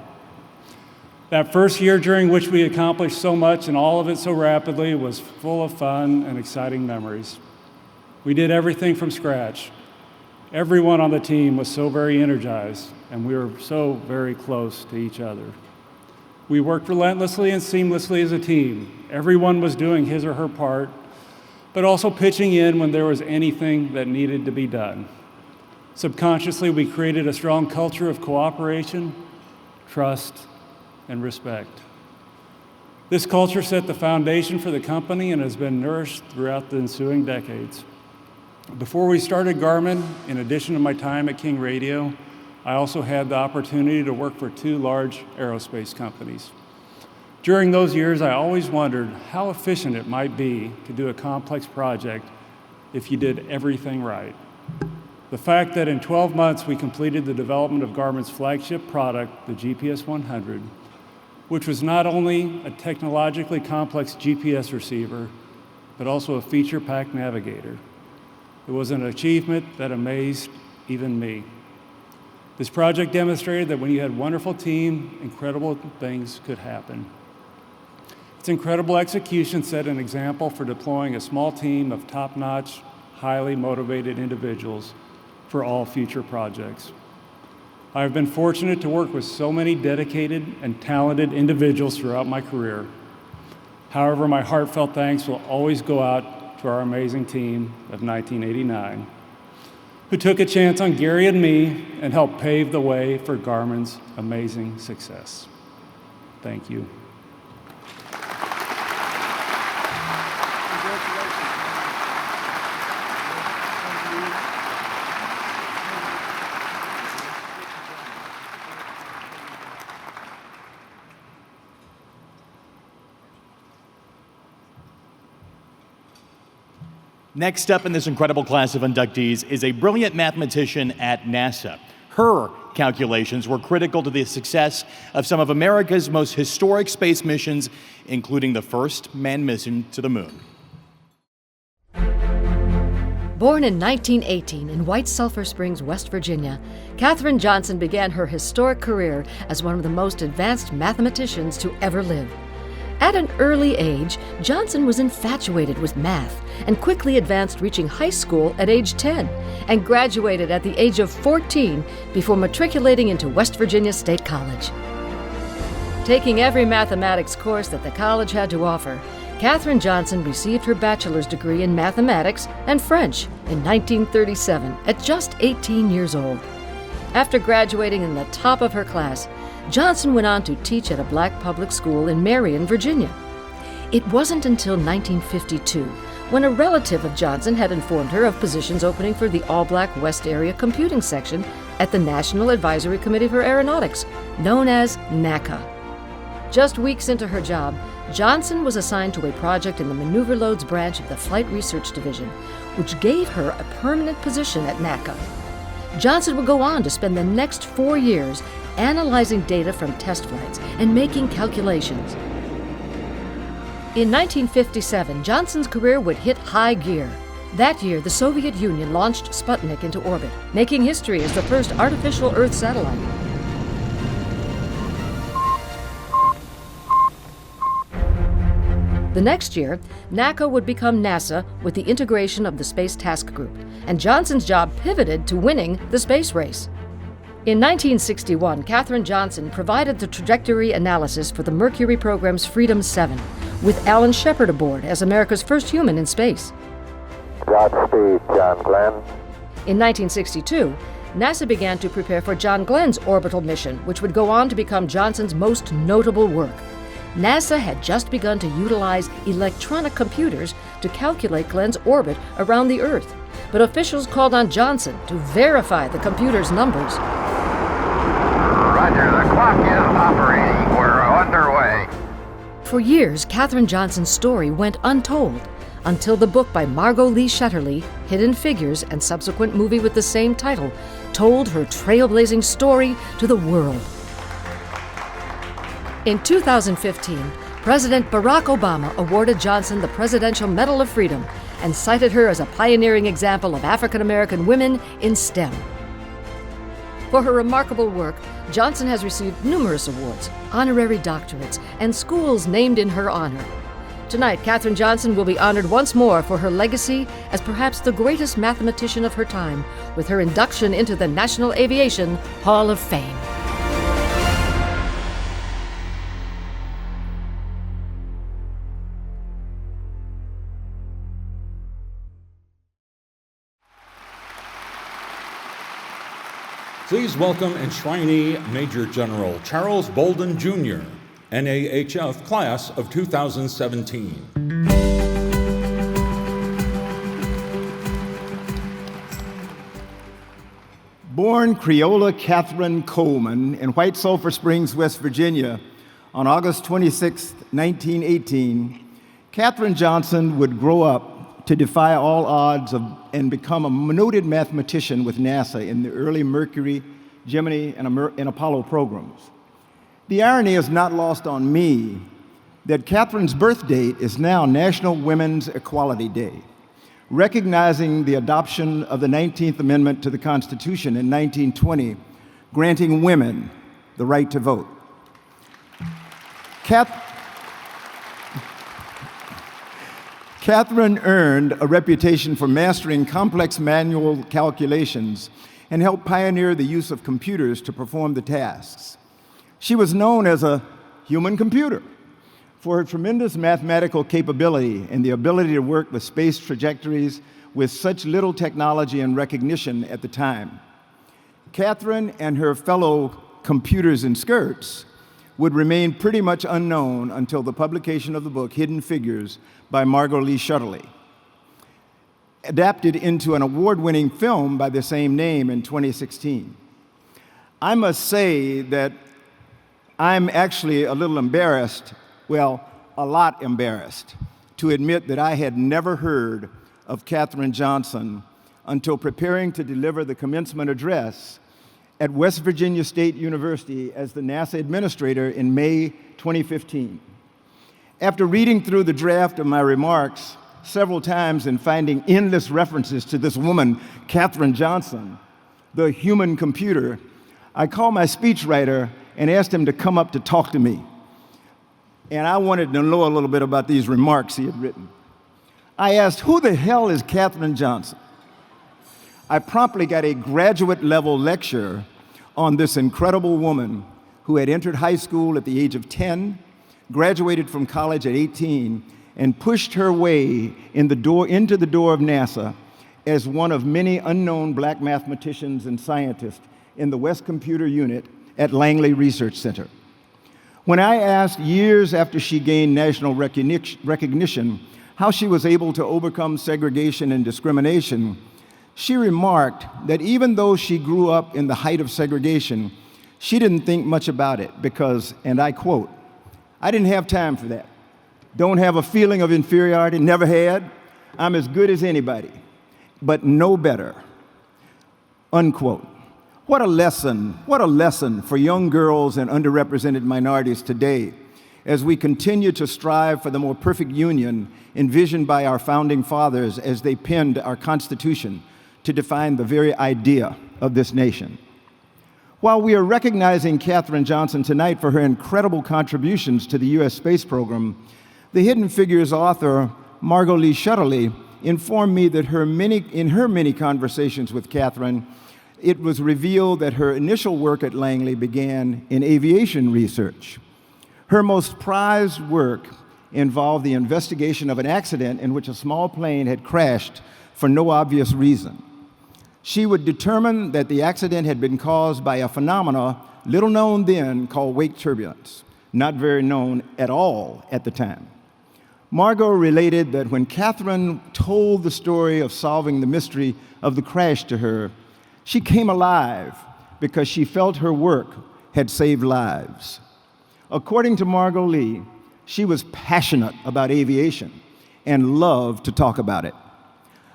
That first year during which we accomplished so much and all of it so rapidly was full of fun and exciting memories. We did everything from scratch. Everyone on the team was so very energized, and we were so very close to each other. We worked relentlessly and seamlessly as a team. Everyone was doing his or her part, but also pitching in when there was anything that needed to be done. Subconsciously, we created a strong culture of cooperation, trust, and respect. This culture set the foundation for the company and has been nourished throughout the ensuing decades. Before we started Garmin, in addition to my time at King Radio, I also had the opportunity to work for 2 large aerospace companies. During those years, I always wondered how efficient it might be to do a complex project if you did everything right. The fact that in 12 months we completed the development of Garmin's flagship product, the GPS 100, which was not only a technologically complex GPS receiver, but also a feature-packed navigator. It was an achievement that amazed even me. This project demonstrated that when you had a wonderful team, incredible things could happen. Its incredible execution set an example for deploying a small team of top-notch, highly motivated individuals for all future projects. I have been fortunate to work with so many dedicated and talented individuals throughout my career. However, my heartfelt thanks will always go out to our amazing team of 1989, who took a chance on Gary and me and helped pave the way for Garmin's amazing success. Thank you. Next up in this incredible class of inductees is a brilliant mathematician at NASA. Her calculations were critical to the success of some of America's most historic space missions, including the first manned mission to the moon. Born in 1918 in White Sulphur Springs, West Virginia, Katherine Johnson began her historic career as one of the most advanced mathematicians to ever live. At an early age, Johnson was infatuated with math and quickly advanced, reaching high school at age 10 and graduated at the age of 14 before matriculating into West Virginia State College. Taking every mathematics course that the college had to offer, Katherine Johnson received her bachelor's degree in mathematics and French in 1937 at just 18 years old. After graduating in the top of her class, Johnson went on to teach at a black public school in Marion, Virginia. It wasn't until 1952, when a relative of Johnson had informed her of positions opening for the all-black West Area Computing Section at the National Advisory Committee for Aeronautics, known as NACA. Just weeks into her job, Johnson was assigned to a project in the Maneuver Loads branch of the Flight Research Division, which gave her a permanent position at NACA. Johnson would go on to spend the next 4 years analyzing data from test flights and making calculations. In 1957, Johnson's career would hit high gear. That year, the Soviet Union launched Sputnik into orbit, making history as the first artificial Earth satellite. The next year, NACA would become NASA with the integration of the Space Task Group, and Johnson's job pivoted to winning the space race. In 1961, Katherine Johnson provided the trajectory analysis for the Mercury program's Freedom 7, with Alan Shepard aboard as America's first human in space. Godspeed, John Glenn. In 1962, NASA began to prepare for John Glenn's orbital mission, which would go on to become Johnson's most notable work. NASA had just begun to utilize electronic computers to calculate Glenn's orbit around the Earth, but officials called on Johnson to verify the computer's numbers. Roger, the clock is operating. We're underway. For years, Katherine Johnson's story went untold until the book by Margot Lee Shetterly, Hidden Figures, and subsequent movie with the same title, told her trailblazing story to the world. In 2015, President Barack Obama awarded Johnson the Presidential Medal of Freedom and cited her as a pioneering example of African American women in STEM. For her remarkable work, Johnson has received numerous awards, honorary doctorates, and schools named in her honor. Tonight, Katherine Johnson will be honored once more for her legacy as perhaps the greatest mathematician of her time, with her induction into the National Aviation Hall of Fame. Please welcome Enshrinee Major General Charles Bolden, Jr., NAHF Class of 2017. Born Creola Katherine Coleman in White Sulphur Springs, West Virginia, on August 26, 1918, Katherine Johnson would grow up to defy all odds and become a noted mathematician with NASA in the early Mercury, Gemini, and Apollo programs. The irony is not lost on me that Katherine's birth date is now National Women's Equality Day, recognizing the adoption of the 19th Amendment to the Constitution in 1920, granting women the right to vote. Katherine earned a reputation for mastering complex manual calculations and helped pioneer the use of computers to perform the tasks. She was known as a human computer for her tremendous mathematical capability and the ability to work with space trajectories with such little technology and recognition at the time. Katherine and her fellow computers in skirts would remain pretty much unknown until the publication of the book Hidden Figures by Margot Lee Shetterly, adapted into an award-winning film by the same name in 2016. I must say that I'm actually a little embarrassed, well, a lot embarrassed, to admit that I had never heard of Katherine Johnson until preparing to deliver the commencement address at West Virginia State University as the NASA administrator in May 2015. After reading through the draft of my remarks several times and finding endless references to this woman, Katherine Johnson, the human computer, I called my speechwriter and asked him to come up to talk to me. And I wanted to know a little bit about these remarks he had written. I asked, who the hell is Katherine Johnson? I promptly got a graduate-level lecture on this incredible woman who had entered high school at the age of 10, graduated from college at 18, and pushed her way into the door of NASA as one of many unknown black mathematicians and scientists in the West Computer Unit at Langley Research Center. When I asked years after she gained national recognition how she was able to overcome segregation and discrimination, she remarked that even though she grew up in the height of segregation, she didn't think much about it because, and I quote, "I didn't have time for that. Don't have a feeling of inferiority, never had. I'm as good as anybody, but no better," unquote. What a lesson for young girls and underrepresented minorities today as we continue to strive for the more perfect union envisioned by our founding fathers as they penned our Constitution to define the very idea of this nation. While we are recognizing Katherine Johnson tonight for her incredible contributions to the U.S. space program, the Hidden Figures author, Margot Lee Shetterly, informed me that in her many conversations with Katherine, it was revealed that her initial work at Langley began in aviation research. Her most prized work involved the investigation of an accident in which a small plane had crashed for no obvious reason. She would determine that the accident had been caused by a phenomena little known then called wake turbulence, not very known at all at the time. Margot related that when Katherine told the story of solving the mystery of the crash to her, she came alive because she felt her work had saved lives. According to Margot Lee, she was passionate about aviation and loved to talk about it.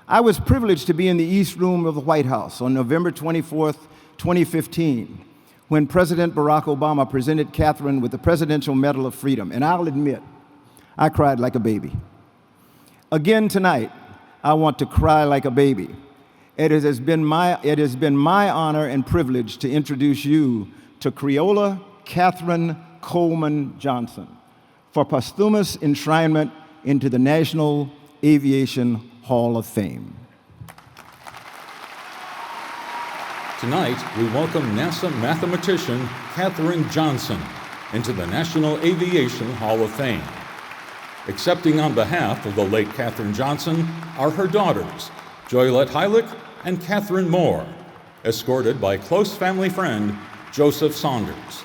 I was privileged to be in the East Room of the White House on November 24th, 2015, when President Barack Obama presented Katherine with the Presidential Medal of Freedom, and I'll admit, I cried like a baby. Again tonight, I want to cry like a baby. It has been my honor and privilege to introduce you to Creola Katherine Coleman Johnson for posthumous enshrinement into the National Aviation Hall of Fame. Tonight, we welcome NASA mathematician Katherine Johnson into the National Aviation Hall of Fame. Accepting on behalf of the late Katherine Johnson are her daughters, Joylette Heilich and Catherine Moore, escorted by close family friend Joseph Saunders.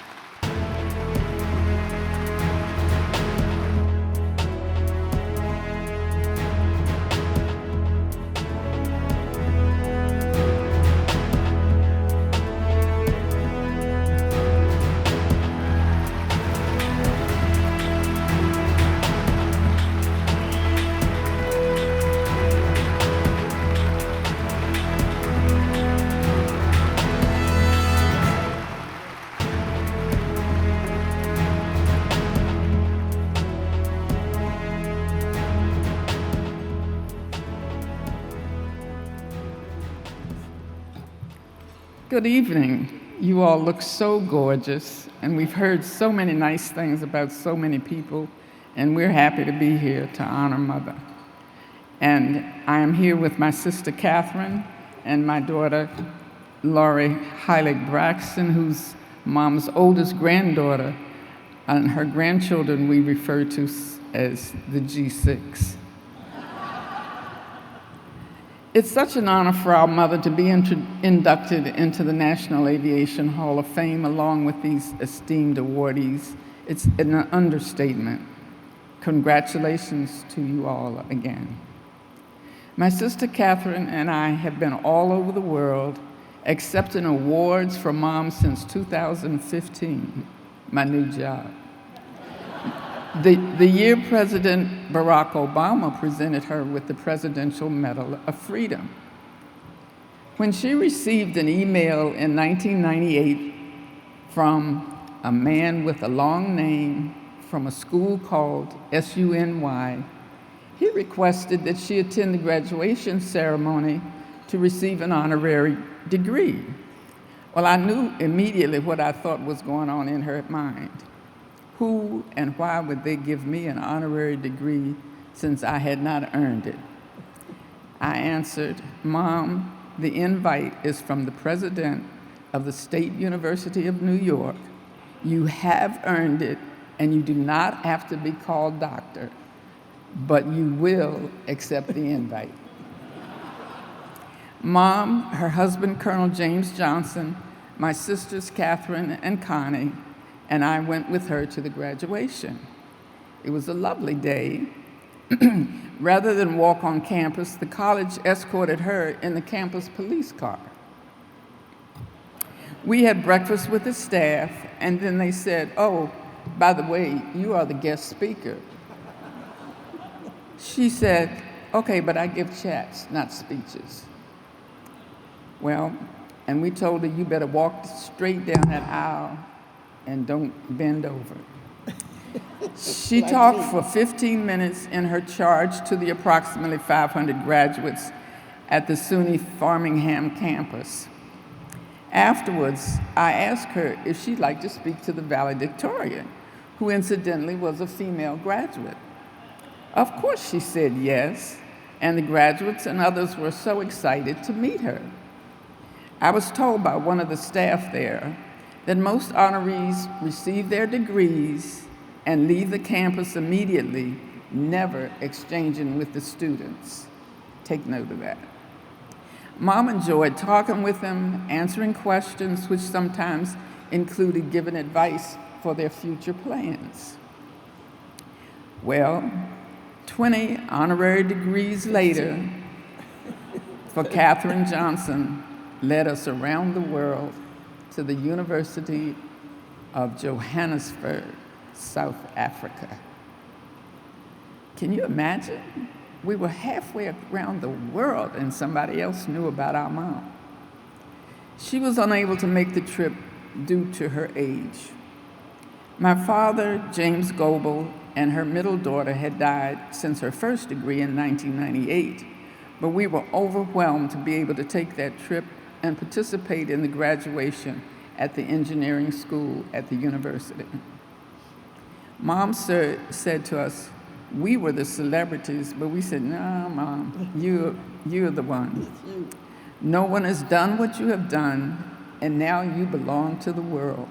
Good evening. You all look so gorgeous, and we've heard so many nice things about so many people, and we're happy to be here to honor Mother. And I am here with my sister Katherine and my daughter Lori Heilig Braxton, who's Mom's oldest granddaughter, and her grandchildren we refer to as the G6. It's such an honor for our mother to be inducted into the National Aviation Hall of Fame along with these esteemed awardees. It's an understatement. Congratulations to you all again. My sister Katherine and I have been all over the world accepting awards for Mom since 2015, my new job. The year President Barack Obama presented her with the Presidential Medal of Freedom. When she received an email in 1998 from a man with a long name from a school called SUNY, he requested that she attend the graduation ceremony to receive an honorary degree. Well, I knew immediately what I thought was going on in her mind. Who and why would they give me an honorary degree since I had not earned it? I answered, Mom, the invite is from the president of the State University of New York. You have earned it, and you do not have to be called doctor, but you will accept the invite. Mom, her husband, Colonel James Johnson, my sisters, Katherine and Connie, and I went with her to the graduation. It was a lovely day. Rather than walk on campus, the college escorted her in the campus police car. We had breakfast with the staff, and then they said, "Oh, by the way, you are the guest speaker." She said, "Okay, but I give chats, not speeches." Well, and we told her, "You better walk straight down that aisle and don't bend over." She talked for 15 minutes in her charge to the approximately 500 graduates at the SUNY Farmingham campus. Afterwards, I asked her if she'd like to speak to the valedictorian, who incidentally was a female graduate. Of course she said yes, and the graduates and others were so excited to meet her. I was told by one of the staff there that most honorees receive their degrees and leave the campus immediately, never exchanging with the students. Take note of that. Mom enjoyed talking with them, answering questions, which sometimes included giving advice for their future plans. Well, 20 honorary degrees later, for Katherine Johnson led us around the world to the University of Johannesburg, South Africa. Can you imagine? We were halfway around the world and somebody else knew about our mom. She was unable to make the trip due to her age. My father, James Goebel, and her middle daughter had died since her first degree in 1998, but we were overwhelmed to be able to take that trip and participate in the graduation at the engineering school at the university. Mom said to us, we were the celebrities, but we said, "No, Mom, you're the one. No one has done what you have done, and now you belong to the world.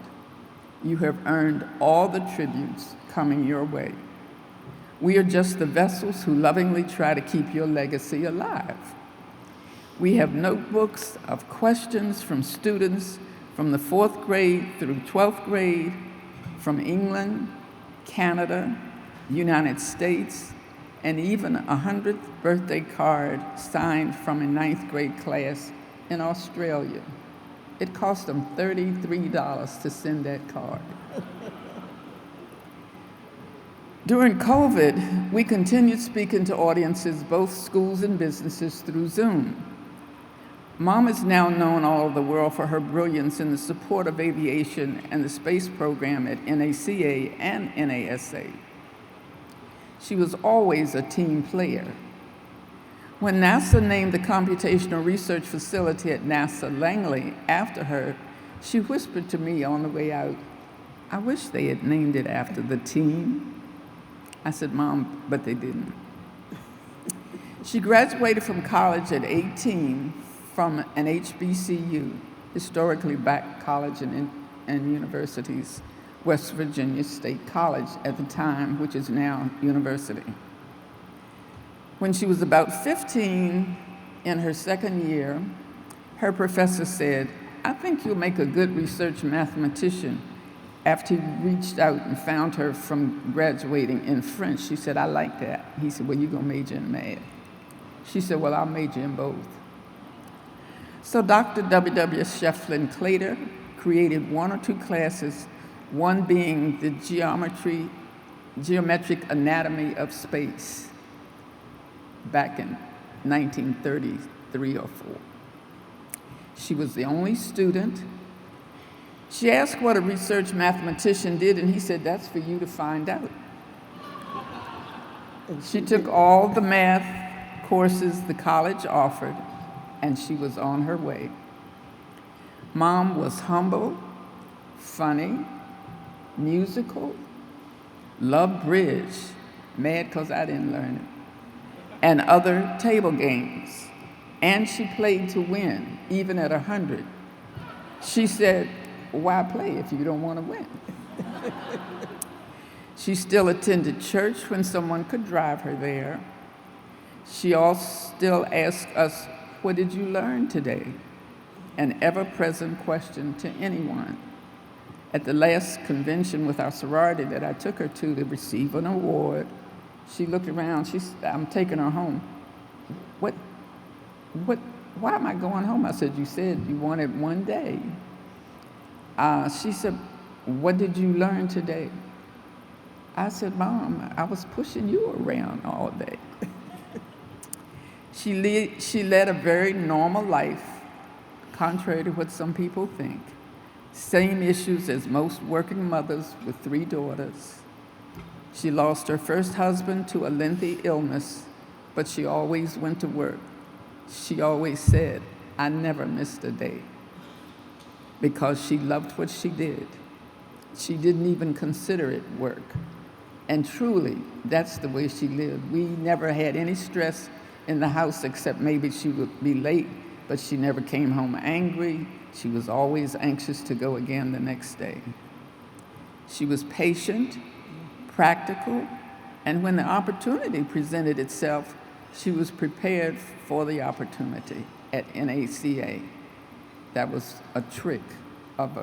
You have earned all the tributes coming your way. We are just the vessels who lovingly try to keep your legacy alive." We have notebooks of questions from students from the 4th grade through 12th grade, from England, Canada, United States, and even a 100th birthday card signed from a 9th grade class in Australia. It cost them $33 to send that card. During COVID, we continued speaking to audiences, both schools and businesses, through Zoom. Mom is now known all over the world for her brilliance in the support of aviation and the space program at NACA and NASA. She was always a team player. When NASA named the computational research facility at NASA Langley after her, she whispered to me on the way out, "I wish they had named it after the team." I said, "Mom, but they didn't." She graduated from college at 18 from an HBCU, historically black college and universities, West Virginia State College at the time, which is now university. When she was about 15, in her second year, her professor said, "I think you'll make a good research mathematician." After he reached out and found her from graduating in French, she said, "I like that." He said, "Well, you're gonna major in math." She said, "Well, I'll major in both." So Dr. W.W. Shefflin Clater created 1 or 2 classes, one being the geometric anatomy of space back in 1933 or 4. She was the only student. She asked what a research mathematician did, and he said, "That's for you to find out." She took all the math courses the college offered, and she was on her way. Mom was humble, funny, musical, loved bridge, mad because I didn't learn it, and other table games. And she played to win, even at 100. She said, "Why play if you don't want to win?" She still attended church when someone could drive her there. She also still asked us, "What did you learn today?" An ever-present question to anyone. At the last convention with our sorority that I took her to receive an award, She looked around. I'm taking her home. Why am I going home? I said, you said you wanted one day. She said, what did you learn today? I said, Mom, I was pushing you around all day. She led a very normal life, contrary to what some people think. Same issues as most working mothers with 3 daughters. She lost her first husband to a lengthy illness, but she always went to work. She always said, I never missed a day, because she loved what she did. She didn't even consider it work. And truly, that's the way she lived. We never had any stress in the house except maybe she would be late, but she never came home angry. She was always anxious to go again the next day. She was patient, practical, and when the opportunity presented itself, she was prepared for the opportunity at NACA. That was a trick of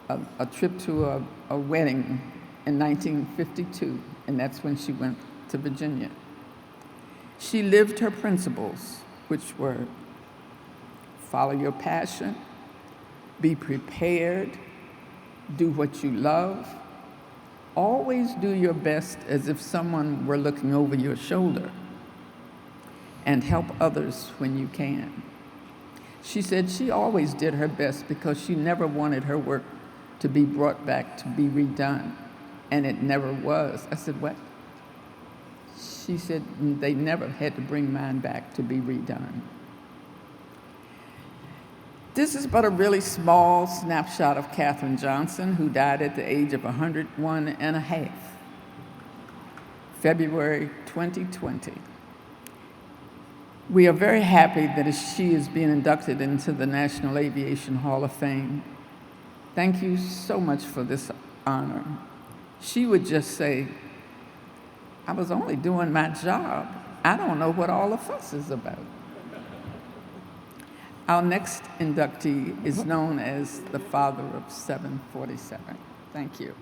a trip to a wedding in 1952, and that's when she went to Virginia. She lived her principles, which were follow your passion, be prepared, do what you love, always do your best as if someone were looking over your shoulder, and help others when you can. She said she always did her best because she never wanted her work to be brought back to be redone, and it never was. I said, what? She said they never had to bring mine back to be redone. This is but a really small snapshot of Katherine Johnson, who died at the age of 101 and a half, February 2020. We are very happy that she is being inducted into the National Aviation Hall of Fame. Thank you so much for this honor. She would just say, I was only doing my job. I don't know what all the fuss is about. Our next inductee is known as the father of 747. Thank you.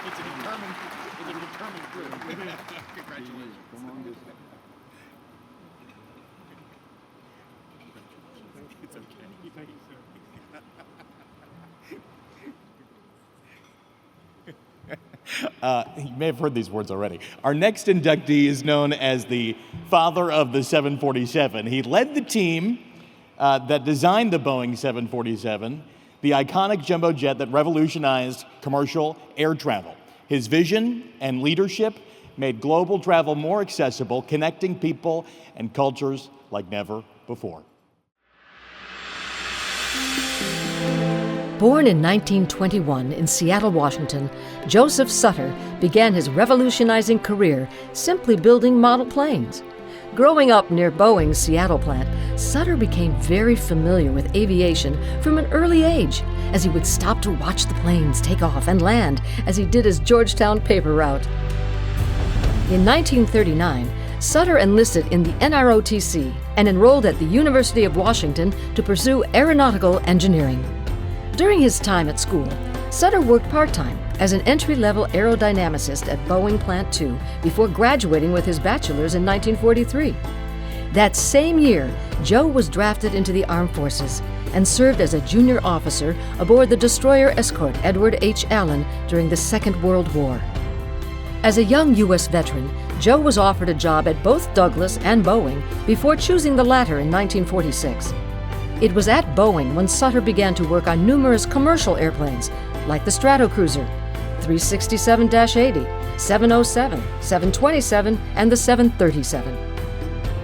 It's a determined group. Congratulations. It's okay. Thank you, sir. You may have heard these words already. Our next inductee is known as the father of the 747. He led the team that designed the Boeing 747, the iconic jumbo jet that revolutionized commercial air travel. His vision and leadership made global travel more accessible, connecting people and cultures like never before. Born in 1921 in Seattle, Washington, Joseph Sutter began his revolutionizing career simply building model planes. Growing up near Boeing's Seattle plant, Sutter became very familiar with aviation from an early age, as he would stop to watch the planes take off and land as he did his Georgetown paper route. In 1939, Sutter enlisted in the NROTC and enrolled at the University of Washington to pursue aeronautical engineering. During his time at school, Sutter worked part-time as an entry-level aerodynamicist at Boeing Plant 2 before graduating with his bachelor's in 1943. That same year, Joe was drafted into the Armed Forces and served as a junior officer aboard the destroyer escort Edward H. Allen during the Second World War. As a young U.S. veteran, Joe was offered a job at both Douglas and Boeing before choosing the latter in 1946. It was at Boeing when Sutter began to work on numerous commercial airplanes, like the Stratocruiser, 367-80, 707, 727, and the 737.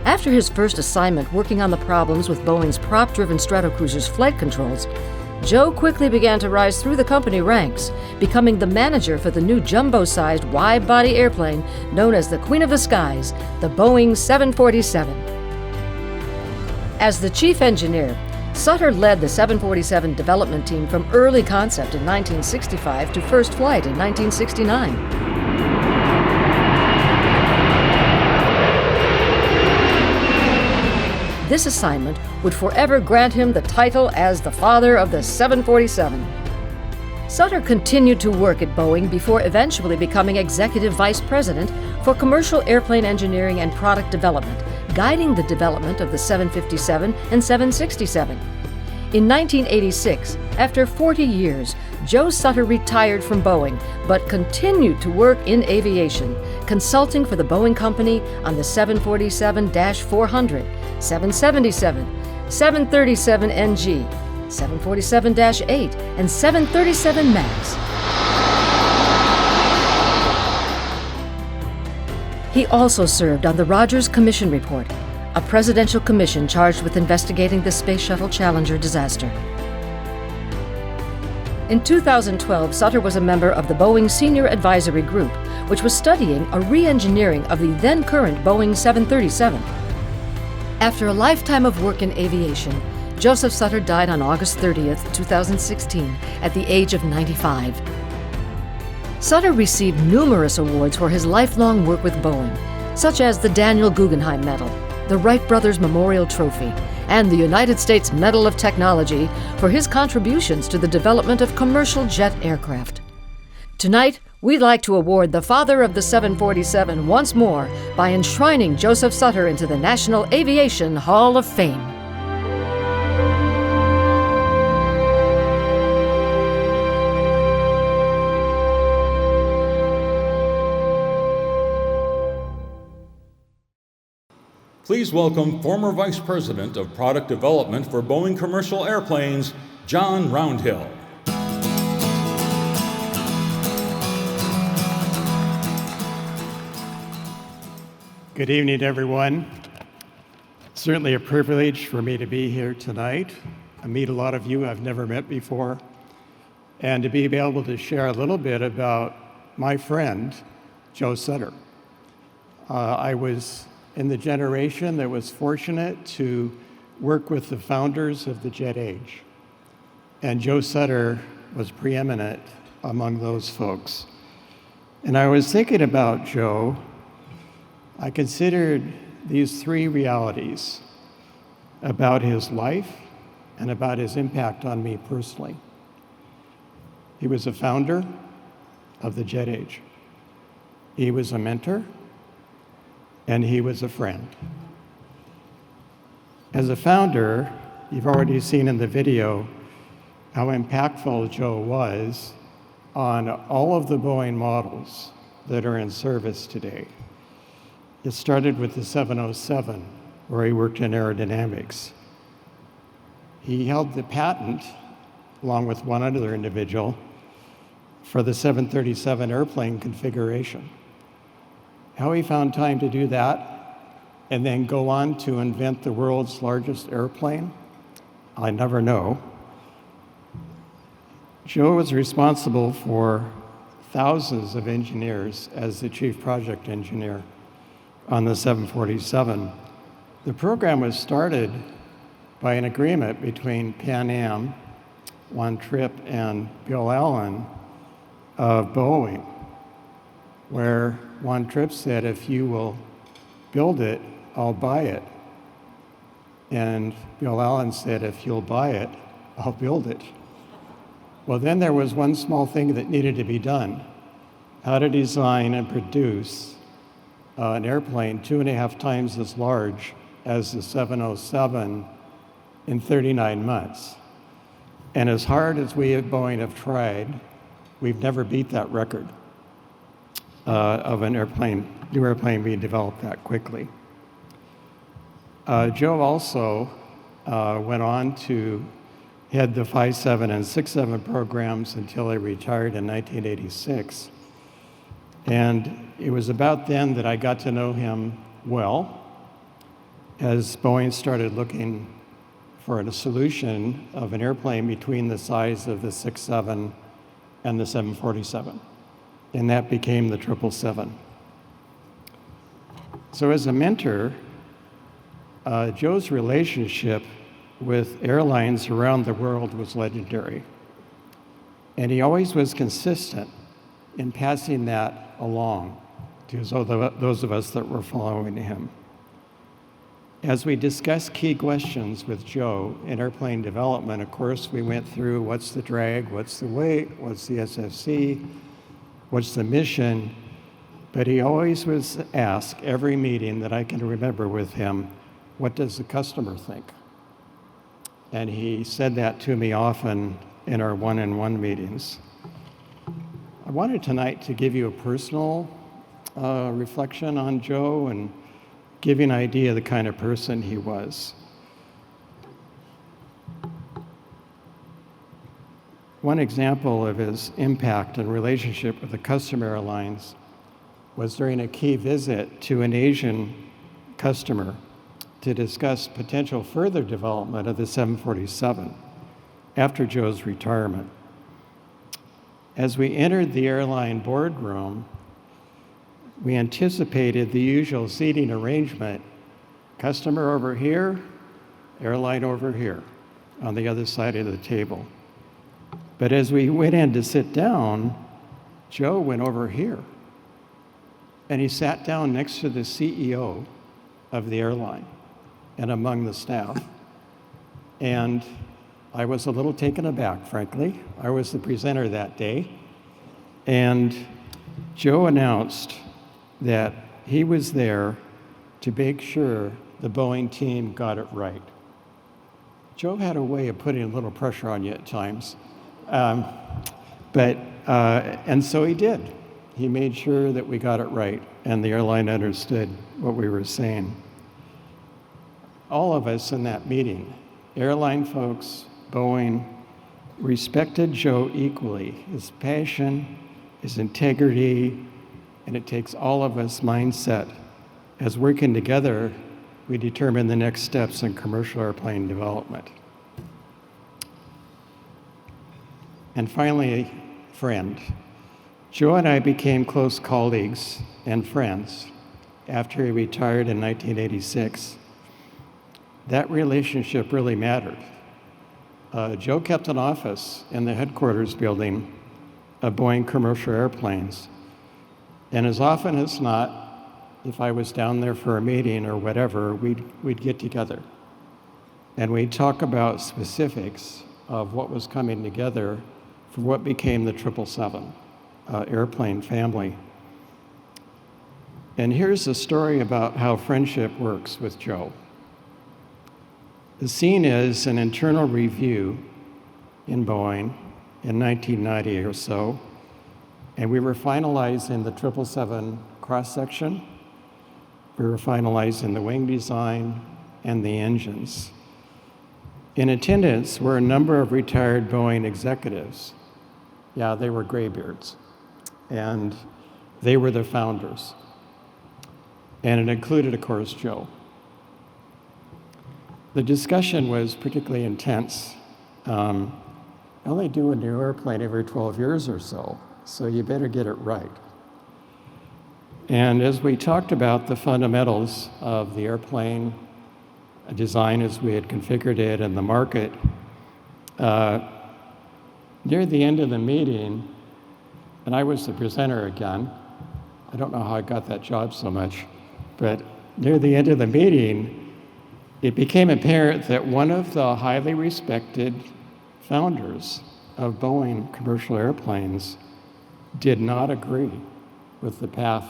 After his first assignment working on the problems with Boeing's prop-driven Stratocruiser's flight controls, Joe quickly began to rise through the company ranks, becoming the manager for the new jumbo-sized wide-body airplane known as the Queen of the Skies, the Boeing 747. As the chief engineer, Sutter led the 747 development team from early concept in 1965 to first flight in 1969. this assignment would forever grant him the title as the father of the 747. Sutter continued to work at Boeing before eventually becoming Executive Vice President for Commercial Airplane Engineering and Product Development, guiding the development of the 757 and 767. In 1986, after 40 years, Joe Sutter retired from Boeing, but continued to work in aviation, consulting for the Boeing Company on the 747-400, 777, 737NG, 747-8, and 737 MAX. He also served on the Rogers Commission Report, a presidential commission charged with investigating the Space Shuttle Challenger disaster. In 2012, Sutter was a member of the Boeing Senior Advisory Group, which was studying a re-engineering of the then-current Boeing 737. After a lifetime of work in aviation, Joseph Sutter died on August 30th, 2016, at the age of 95. Sutter received numerous awards for his lifelong work with Boeing, such as the Daniel Guggenheim Medal, the Wright Brothers Memorial Trophy, and the United States Medal of Technology for his contributions to the development of commercial jet aircraft. Tonight, we'd like to award the father of the 747 once more by enshrining Joseph Sutter into the National Aviation Hall of Fame. Please welcome former Vice President of Product Development for Boeing Commercial Airplanes, John Roundhill. Good evening, everyone. Certainly a privilege for me to be here tonight. I meet a lot of you I've never met before, and to be able to share a little bit about my friend, Joe Sutter. I was in the generation that was fortunate to work with the founders of the jet age. And Joe Sutter was preeminent among those folks. And I was thinking about Joe. I considered these three realities about his life and about his impact on me personally. He was a founder of the jet age. He was a mentor, and he was a friend. As a founder, you've already seen in the video how impactful Joe was on all of the Boeing models that are in service today. It started with the 707, where he worked in aerodynamics. He held the patent, along with one other individual, for the 737 airplane configuration. How he found time to do that and then go on to invent the world's largest airplane, I never know. Joe was responsible for thousands of engineers as the chief project engineer on the 747. The program was started by an agreement between Pan Am, Juan Trippe, and Bill Allen of Boeing, where Juan Trippe said, if you will build it, I'll buy it. And Bill Allen said, if you'll buy it, I'll build it. Well, then there was one small thing that needed to be done: how to design and produce an airplane 2.5 times as large as the 707 in 39 months. And as hard as we at Boeing have tried, we've never beat that record of an new airplane being developed that quickly. Joe also went on to head the 5.7 and 6.7 programs until he retired in 1986. And it was about then that I got to know him well, as Boeing started looking for a solution of an airplane between the size of the 6.7 and the 747. And that became the 777. So as a mentor, Joe's relationship with airlines around the world was legendary. And he always was consistent in passing that along to those of us that were following him. As we discussed key questions with Joe in airplane development, of course, we went through what's the drag, what's the weight, what's the SFC, what's the mission, but he always was asked every meeting that I can remember with him, what does the customer think? And he said that to me often in our one-on-one meetings. I wanted tonight to give you a personal reflection on Joe and give you an idea of the kind of person he was. One example of his impact and relationship with the customer airlines was during a key visit to an Asian customer to discuss potential further development of the 747 after Joe's retirement. As we entered the airline boardroom, we anticipated the usual seating arrangement, customer over here, airline over here, on the other side of the table. But as we went in to sit down, Joe went over here, and he sat down next to the CEO of the airline and among the staff. And I was a little taken aback, frankly. I was the presenter that day, and Joe announced that he was there to make sure the Boeing team got it right. Joe had a way of putting a little pressure on you at times, and so he did. He made sure that we got it right, and the airline understood what we were saying. All of us in that meeting, airline folks, Boeing, respected Joe equally, his passion, his integrity, and it takes all of us mindset. As working together, we determine the next steps in commercial airplane development. And finally, friend. Joe and I became close colleagues and friends after he retired in 1986. That relationship really mattered. Joe kept an office in the headquarters building of Boeing Commercial Airplanes. And as often as not, if I was down there for a meeting or whatever, we'd get together. And we'd talk about specifics of what was coming together for what became the 777 airplane family. And here's a story about how friendship works with Joe. The scene is an internal review in Boeing in 1990 or so, and we were finalizing the 777 cross-section. We were finalizing the wing design and the engines. In attendance were a number of retired Boeing executives. Yeah, they were graybeards, and they were the founders. And it included, of course, Joe. The discussion was particularly intense. I only do a new airplane every 12 years or so you better get it right. And as we talked about the fundamentals of the airplane design as we had configured it and the market, near the end of the meeting, and I was the presenter again, I don't know how I got that job so much, but near the end of the meeting, it became apparent that one of the highly respected founders of Boeing commercial airplanes did not agree with the path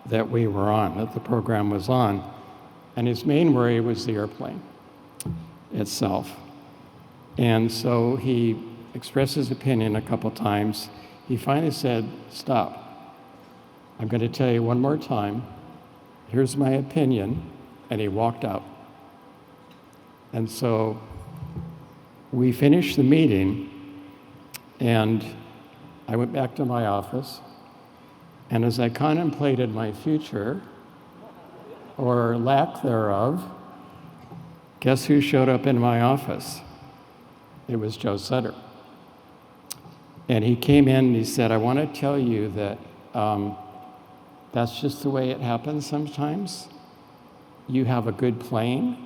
that we were on, that the program was on. And his main worry was the airplane itself. And so he expressed his opinion a couple times. He finally said, "Stop. I'm going to tell you one more time. Here's my opinion." And he walked out. And so we finished the meeting, and I went back to my office, and as I contemplated my future, or lack thereof, guess who showed up in my office? It was Joe Sutter. And he came in and he said, "I want to tell you that that's just the way it happens sometimes. You have a good plane,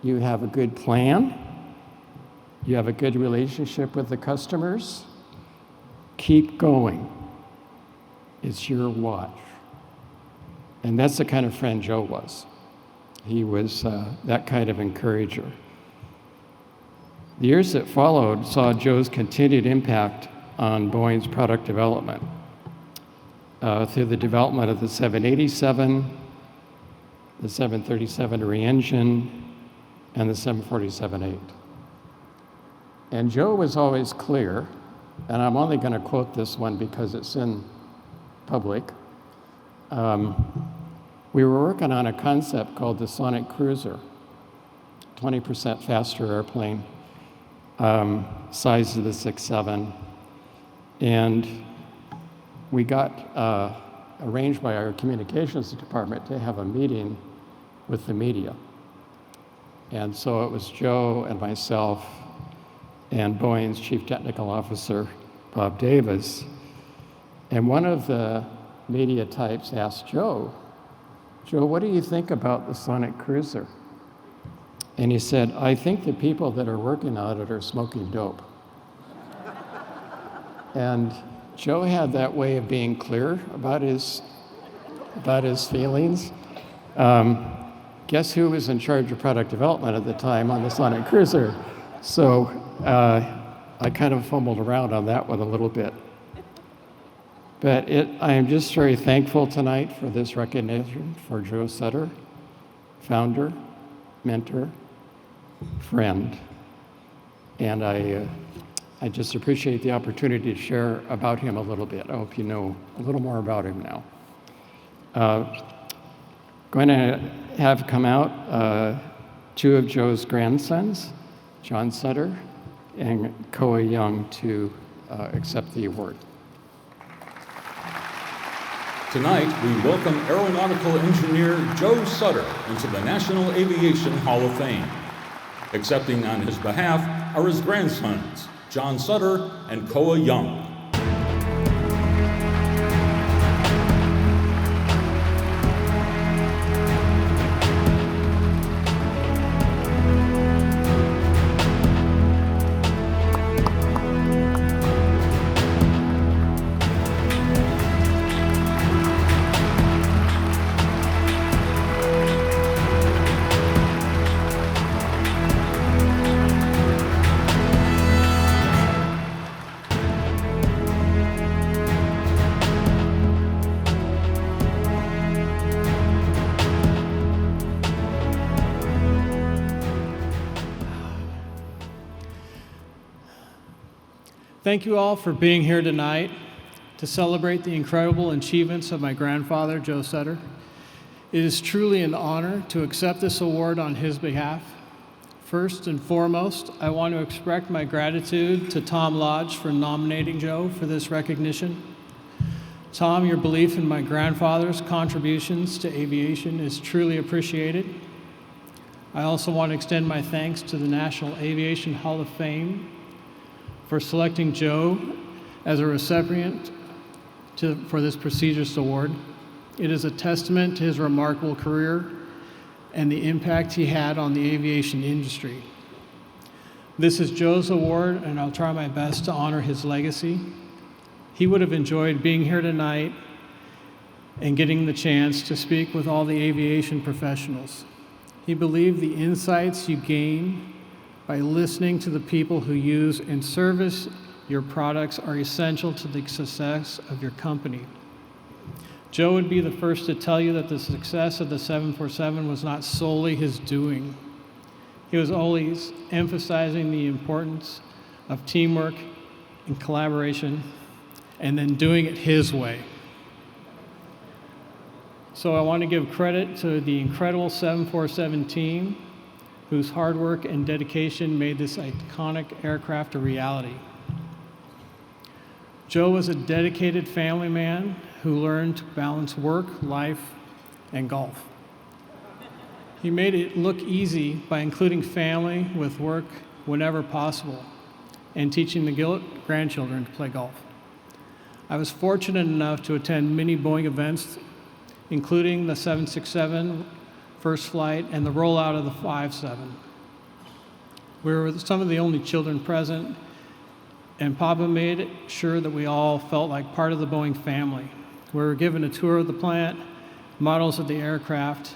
you have a good plan, you have a good relationship with the customers. Keep going. It's your watch." And that's the kind of friend Joe was. He was that kind of encourager. The years that followed saw Joe's continued impact on Boeing's product development through the development of the 787, the 737 re-engine, and the 747-8. And Joe was always clear, and I'm only going to quote this one because it's in public. We were working on a concept called the Sonic Cruiser, 20% faster airplane, size of the 6.7, and we got arranged by our communications department to have a meeting with the media. And so it was Joe and myself and Boeing's Chief Technical Officer, Bob Davis. And one of the media types asked Joe, what do you think about the Sonic Cruiser? And he said, I think the people that are working on it are smoking dope. And Joe had that way of being clear about his feelings. Guess who was in charge of product development at the time on the Sonic Cruiser? So I kind of fumbled around on that one a little bit. But I am just very thankful tonight for this recognition for Joe Sutter, founder, mentor, friend. And I just appreciate the opportunity to share about him a little bit. I hope you know a little more about him now. Going to have come out two of Joe's grandsons, John Sutter and Koa Young, to accept the award. Tonight, we welcome aeronautical engineer Joe Sutter into the National Aviation Hall of Fame. Accepting on his behalf are his grandsons, John Sutter and Koa Young. Thank you all for being here tonight to celebrate the incredible achievements of my grandfather, Joe Sutter. It is truly an honor to accept this award on his behalf. First and foremost, I want to express my gratitude to Tom Lodge for nominating Joe for this recognition. Tom, your belief in my grandfather's contributions to aviation is truly appreciated. I also want to extend my thanks to the National Aviation Hall of Fame for selecting Joe as a recipient for this prestigious award. It is a testament to his remarkable career and the impact he had on the aviation industry. This is Joe's award, and I'll try my best to honor his legacy. He would have enjoyed being here tonight and getting the chance to speak with all the aviation professionals. He believed the insights you gain by listening to the people who use and service your products are essential to the success of your company. Joe would be the first to tell you that the success of the 747 was not solely his doing. He was always emphasizing the importance of teamwork and collaboration, and then doing it his way. So I want to give credit to the incredible 747 team, whose hard work and dedication made this iconic aircraft a reality. Joe was a dedicated family man who learned to balance work, life, and golf. He made it look easy by including family with work whenever possible and teaching the grandchildren to play golf. I was fortunate enough to attend many Boeing events, including the 767 first flight and the rollout of the 5.7. We were some of the only children present, and Papa made sure that we all felt like part of the Boeing family. We were given a tour of the plant, models of the aircraft.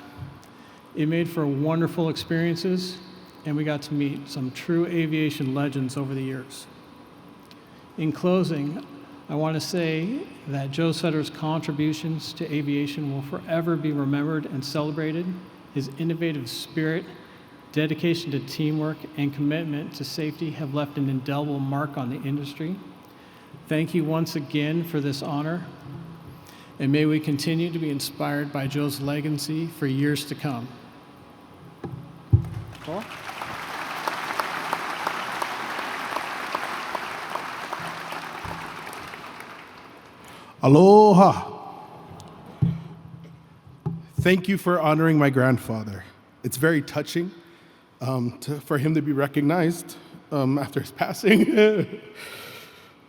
It made for wonderful experiences, and we got to meet some true aviation legends over the years. In closing, I want to say that Joe Sutter's contributions to aviation will forever be remembered and celebrated. His innovative spirit, dedication to teamwork, and commitment to safety have left an indelible mark on the industry. Thank you once again for this honor, and may we continue to be inspired by Joe's legacy for years to come. Paul? Aloha. Thank you for honoring my grandfather. It's very touching for him to be recognized after his passing.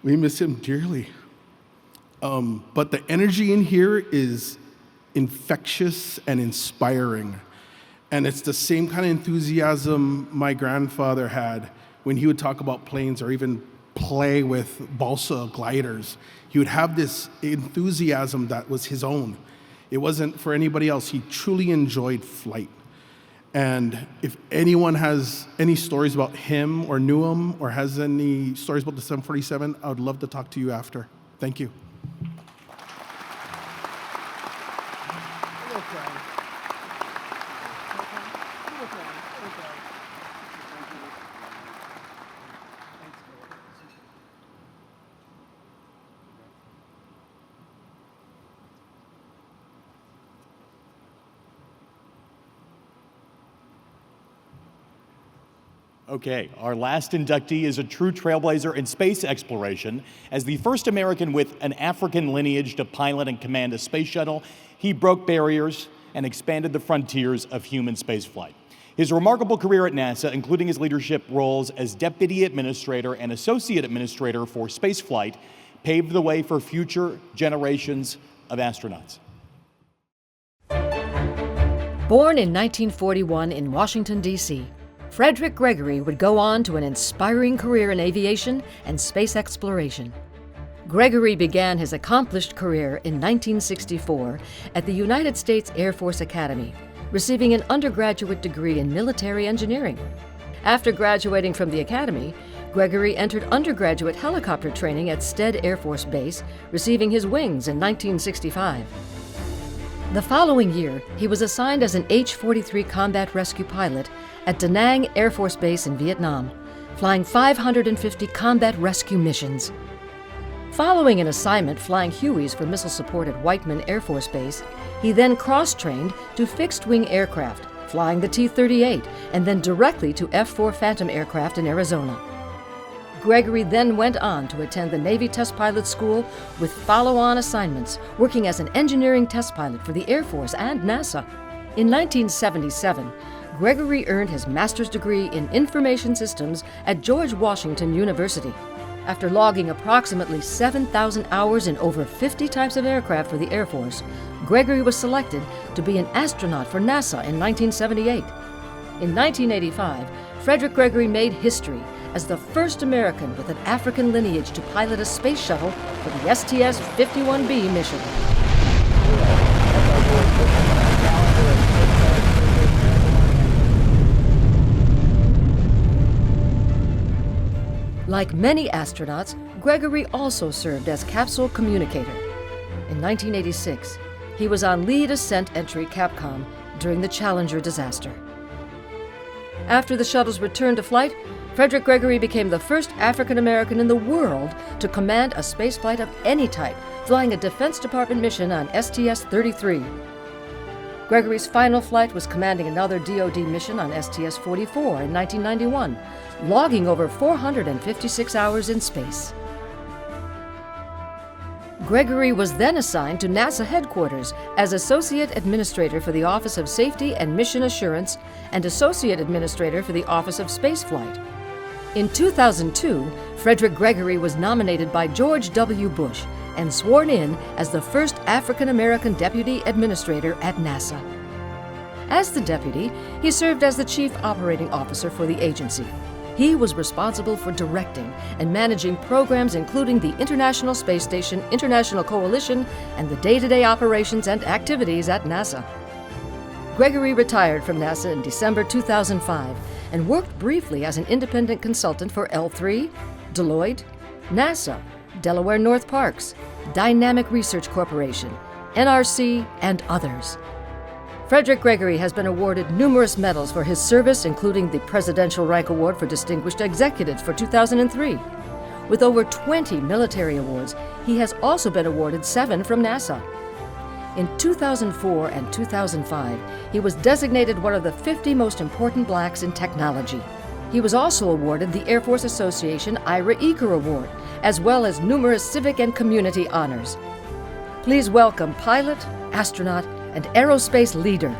We miss him dearly. But the energy in here is infectious and inspiring. And it's the same kind of enthusiasm my grandfather had when he would talk about planes or even play with balsa gliders. He would have this enthusiasm that was his own. It wasn't for anybody else. He truly enjoyed flight. And if anyone has any stories about him or knew him or has any stories about the 747, I would love to talk to you after. Thank you. Okay, our last inductee is a true trailblazer in space exploration. As the first American with an African lineage to pilot and command a space shuttle, he broke barriers and expanded the frontiers of human spaceflight. His remarkable career at NASA, including his leadership roles as Deputy Administrator and Associate Administrator for Spaceflight, paved the way for future generations of astronauts. Born in 1941 in Washington, D.C., Frederick Gregory would go on to an inspiring career in aviation and space exploration. Gregory began his accomplished career in 1964 at the United States Air Force Academy, receiving an undergraduate degree in military engineering. After graduating from the academy, Gregory entered undergraduate helicopter training at Stead Air Force Base, receiving his wings in 1965. The following year, he was assigned as an H-43 combat rescue pilot at Da Nang Air Force Base in Vietnam, flying 550 combat rescue missions. Following an assignment flying Hueys for missile support at Whiteman Air Force Base, he then cross-trained to fixed-wing aircraft, flying the T-38, and then directly to F-4 Phantom aircraft in Arizona. Gregory then went on to attend the Navy Test Pilot School with follow-on assignments, working as an engineering test pilot for the Air Force and NASA. In 1977, Gregory earned his master's degree in information systems at George Washington University. After logging approximately 7,000 hours in over 50 types of aircraft for the Air Force, Gregory was selected to be an astronaut for NASA in 1978. In 1985, Frederick Gregory made history as the first American with an African lineage to pilot a space shuttle for the STS-51B mission. Like many astronauts, Gregory also served as capsule communicator. In 1986, he was on lead ascent entry Capcom during the Challenger disaster. After the shuttle's return to flight, Frederick Gregory became the first African American in the world to command a spaceflight of any type, flying a Defense Department mission on STS-33. Gregory's final flight was commanding another DoD mission on STS-44 in 1991, logging over 456 hours in space. Gregory was then assigned to NASA headquarters as Associate Administrator for the Office of Safety and Mission Assurance and Associate Administrator for the Office of Spaceflight. In 2002, Frederick Gregory was nominated by George W. Bush and sworn in as the first African-American Deputy Administrator at NASA. As the deputy, he served as the Chief Operating Officer for the agency. He was responsible for directing and managing programs including the International Space Station, International Coalition, and the day-to-day operations and activities at NASA. Gregory retired from NASA in December 2005 and worked briefly as an independent consultant for L3, Deloitte, NASA, Delaware North Parks, Dynamic Research Corporation, NRC, and others. Frederick Gregory has been awarded numerous medals for his service, including the Presidential Rank Award for Distinguished Executives for 2003. With over 20 military awards, he has also been awarded 7 from NASA. In 2004 and 2005, he was designated one of the 50 most important blacks in technology. He was also awarded the Air Force Association Ira Eaker Award, as well as numerous civic and community honors. Please welcome pilot, astronaut, and aerospace leader,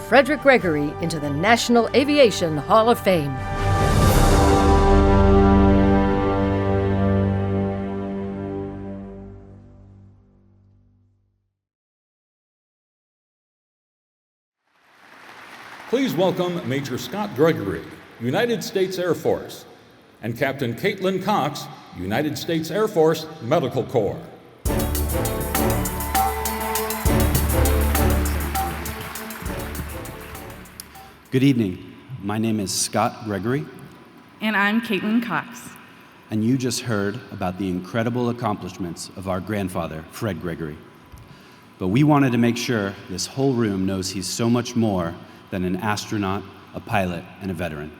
Frederick Gregory, into the National Aviation Hall of Fame. Please welcome Major Scott Gregory, United States Air Force, and Captain Caitlin Cox, United States Air Force Medical Corps. Good evening. My name is Scott Gregory. And I'm Caitlin Cox. And you just heard about the incredible accomplishments of our grandfather, Fred Gregory. But we wanted to make sure this whole room knows he's so much more than an astronaut, a pilot, and a veteran.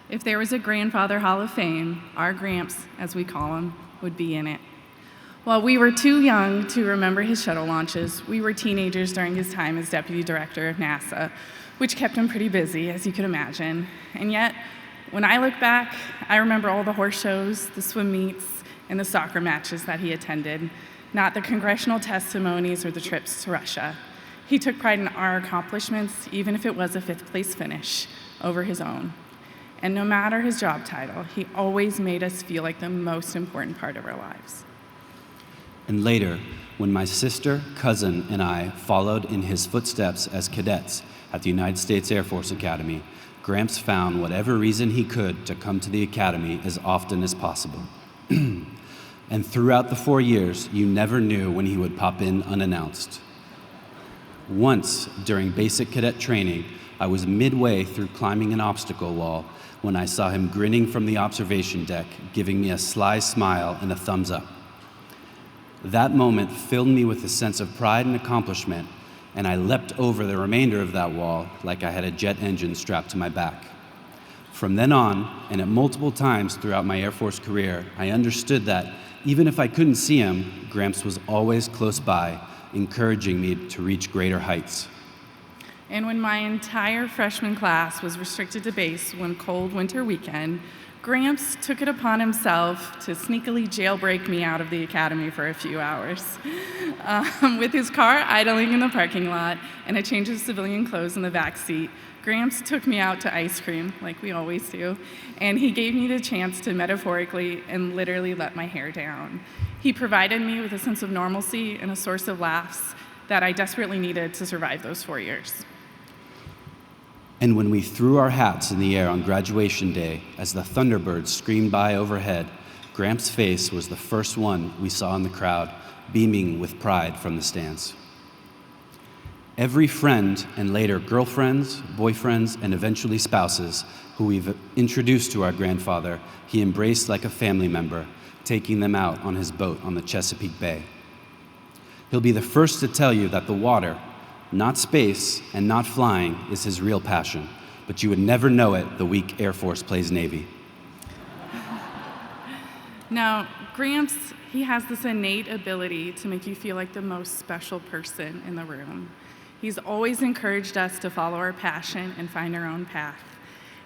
If there was a Grandfather Hall of Fame, our Gramps, as we call him, would be in it. While we were too young to remember his shuttle launches, we were teenagers during his time as Deputy Director of NASA, which kept him pretty busy, as you could imagine. And yet, when I look back, I remember all the horse shows, the swim meets, and the soccer matches that he attended, not the congressional testimonies or the trips to Russia. He took pride in our accomplishments, even if it was a 5th place finish over his own. And no matter his job title, he always made us feel like the most important part of our lives. And later, when my sister, cousin, and I followed in his footsteps as cadets at the United States Air Force Academy, Gramps found whatever reason he could to come to the Academy as often as possible. And throughout the 4 years, you never knew when he would pop in unannounced. Once, during basic cadet training, I was midway through climbing an obstacle wall when I saw him grinning from the observation deck, giving me a sly smile and a thumbs up. That moment filled me with a sense of pride and accomplishment, and I leapt over the remainder of that wall like I had a jet engine strapped to my back. From then on, and at multiple times throughout my Air Force career, I understood that even if I couldn't see him, Gramps was always close by, encouraging me to reach greater heights. And when my entire freshman class was restricted to base one cold winter weekend, Gramps took it upon himself to sneakily jailbreak me out of the academy for a few hours. With his car idling in the parking lot and a change of civilian clothes in the back seat, Gramps took me out to ice cream, like we always do, and he gave me the chance to metaphorically and literally let my hair down. He provided me with a sense of normalcy and a source of laughs that I desperately needed to survive those 4 years. And when we threw our hats in the air on graduation day as the Thunderbirds screamed by overhead, Gramps' face was the first one we saw in the crowd, beaming with pride from the stands. Every friend and later girlfriends, boyfriends, and eventually spouses who we've introduced to our grandfather, he embraced like a family member, taking them out on his boat on the Chesapeake Bay. He'll be the first to tell you that the water, not space and not flying, is his real passion, but you would never know it the week Air Force plays Navy. Now, Gramps, he has this innate ability to make you feel like the most special person in the room. He's always encouraged us to follow our passion and find our own path.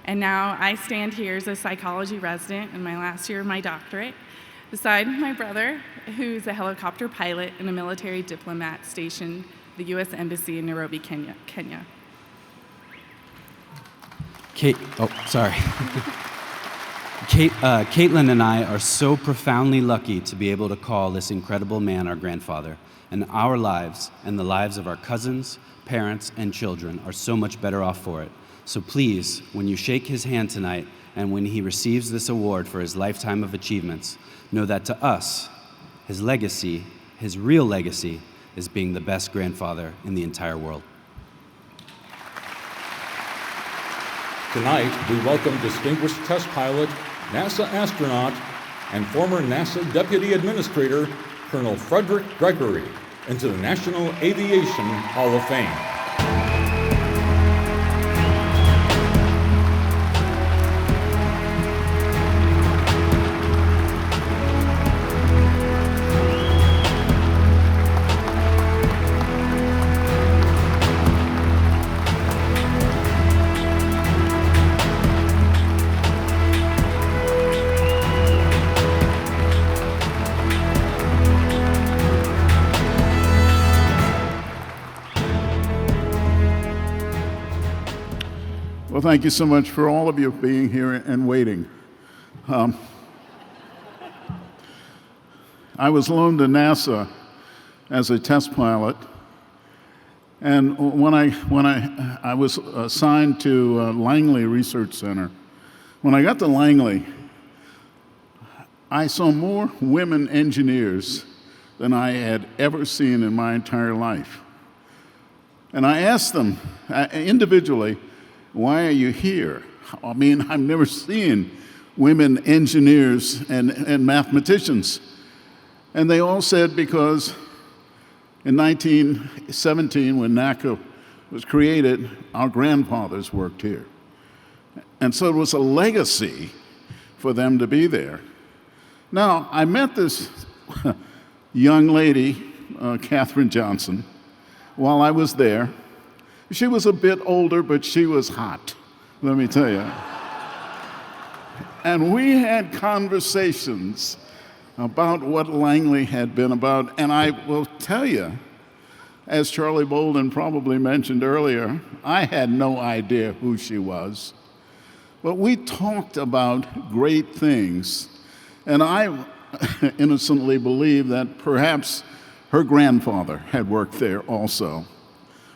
And now I stand here as a psychology resident in my last year of my doctorate, beside my brother, who's a helicopter pilot and a military diplomat stationed at the U.S. Embassy in Nairobi, Kenya. Caitlin and I are so profoundly lucky to be able to call this incredible man our grandfather, and our lives and the lives of our cousins, parents, and children are so much better off for it. So please, when you shake his hand tonight and when he receives this award for his lifetime of achievements, know that to us, his legacy, his real legacy, is being the best grandfather in the entire world. Tonight, we welcome distinguished test pilot, NASA astronaut, and former NASA Deputy Administrator, Colonel Frederick Gregory, into the National Aviation Hall of Fame. Well, thank you so much for all of you being here and waiting. I was loaned to NASA as a test pilot, and when I was assigned to Langley Research Center, when I got to Langley, I saw more women engineers than I had ever seen in my entire life. And I asked them individually, why are you here? I mean, I've never seen women engineers and mathematicians. And they all said because in 1917, when NACA was created, our grandfathers worked here. And so it was a legacy for them to be there. Now, I met this young lady, Katherine Johnson, while I was there. She was a bit older, but she was hot, let me tell you. And we had conversations about what Langley had been about. And I will tell you, as Charlie Bolden probably mentioned earlier, I had no idea who she was. But we talked about great things. And I innocently believed that perhaps her grandfather had worked there also.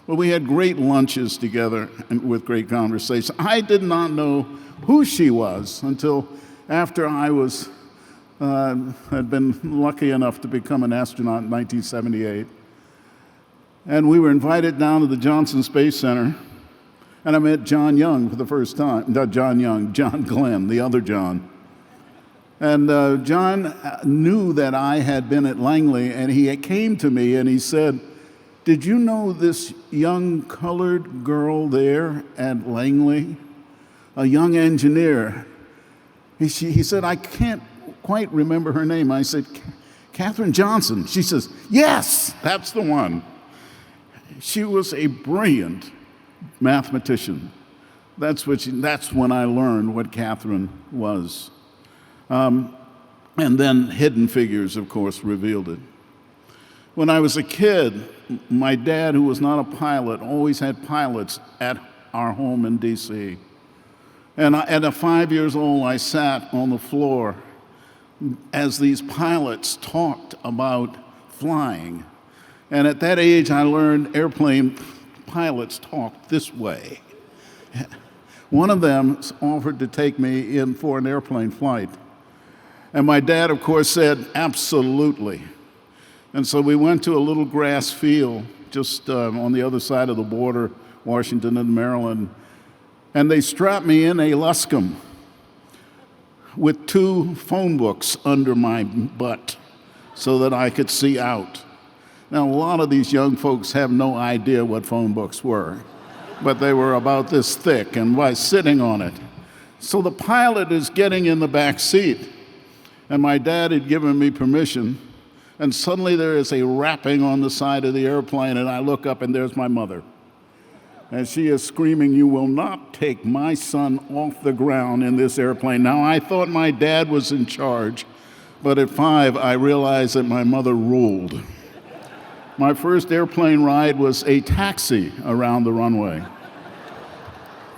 Well, we had great lunches together and with great conversation. I did not know who she was until after I had been lucky enough to become an astronaut in 1978. And we were invited down to the Johnson Space Center, and I met John Young for the first time. Not John Young, John Glenn, the other John. And John knew that I had been at Langley, and he came to me and he said, did you know this young colored girl there at Langley? A young engineer. He said, I can't quite remember her name. I said, Katherine Johnson. She says, yes, that's the one. She was a brilliant mathematician. That's when I learned what Katherine was. And then Hidden Figures, of course, revealed it. When I was a kid, my dad, who was not a pilot, always had pilots at our home in D.C. And at 5 years old, I sat on the floor as these pilots talked about flying. And at that age, I learned airplane pilots talked this way. One of them offered to take me in for an airplane flight. And my dad, of course, said, absolutely. And so we went to a little grass field just on the other side of the border, Washington and Maryland, and they strapped me in a Luscombe with 2 phone books under my butt so that I could see out. Now, a lot of these young folks have no idea what phone books were, but they were about this thick and by sitting on it. So the pilot is getting in the back seat, and my dad had given me permission. And suddenly there is a rapping on the side of the airplane, and I look up, and there's my mother. And she is screaming, you will not take my son off the ground in this airplane. Now, I thought my dad was in charge, but at 5, I realized that my mother ruled. My first airplane ride was a taxi around the runway.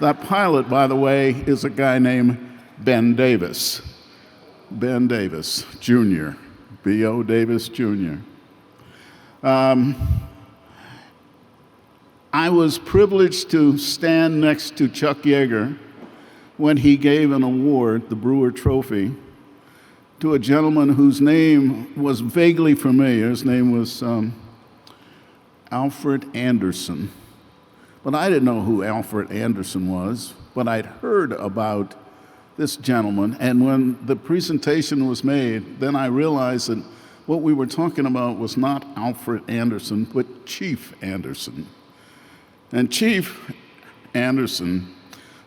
That pilot, by the way, is a guy named Ben Davis. Ben Davis, Jr., B.O. Davis, Jr. I was privileged to stand next to Chuck Yeager when he gave an award, the Brewer Trophy, to a gentleman whose name was vaguely familiar. His name was Alfred Anderson. But I didn't know who Alfred Anderson was. but I'd heard about this gentleman, and when the presentation was made, then I realized that what we were talking about was not Alfred Anderson, but Chief Anderson. And Chief Anderson,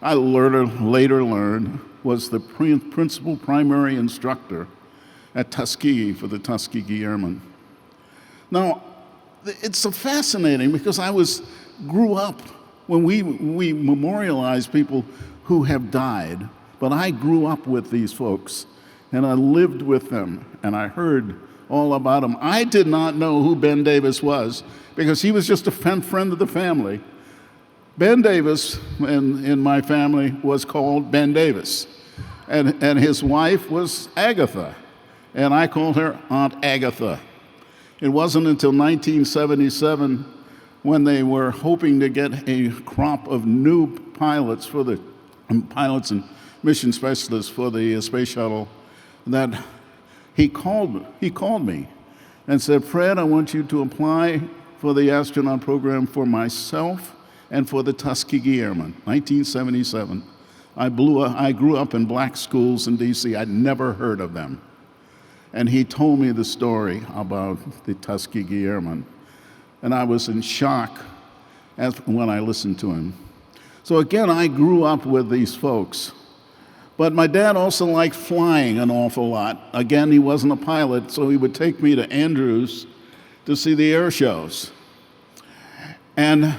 I later learned, was the principal primary instructor at Tuskegee for the Tuskegee Airmen. Now, it's so fascinating because grew up when we memorialize people who have died, but I grew up with these folks, and I lived with them, and I heard all about them. I did not know who Ben Davis was because he was just a friend of the family. Ben Davis in my family was called Ben Davis, and his wife was Agatha, and I called her Aunt Agatha. It wasn't until 1977 when they were hoping to get a crop of new pilots and mission specialists for the space shuttle that he called me and said, "Fred, I want you to apply for the astronaut program for myself and for the Tuskegee Airmen." 1977. I grew up in black schools in D.C. I'd never heard of them. And he told me the story about the Tuskegee Airmen. And I was in shock when I listened to him. So again, I grew up with these folks. But my dad also liked flying an awful lot. Again, he wasn't a pilot, so he would take me to Andrews to see the air shows. And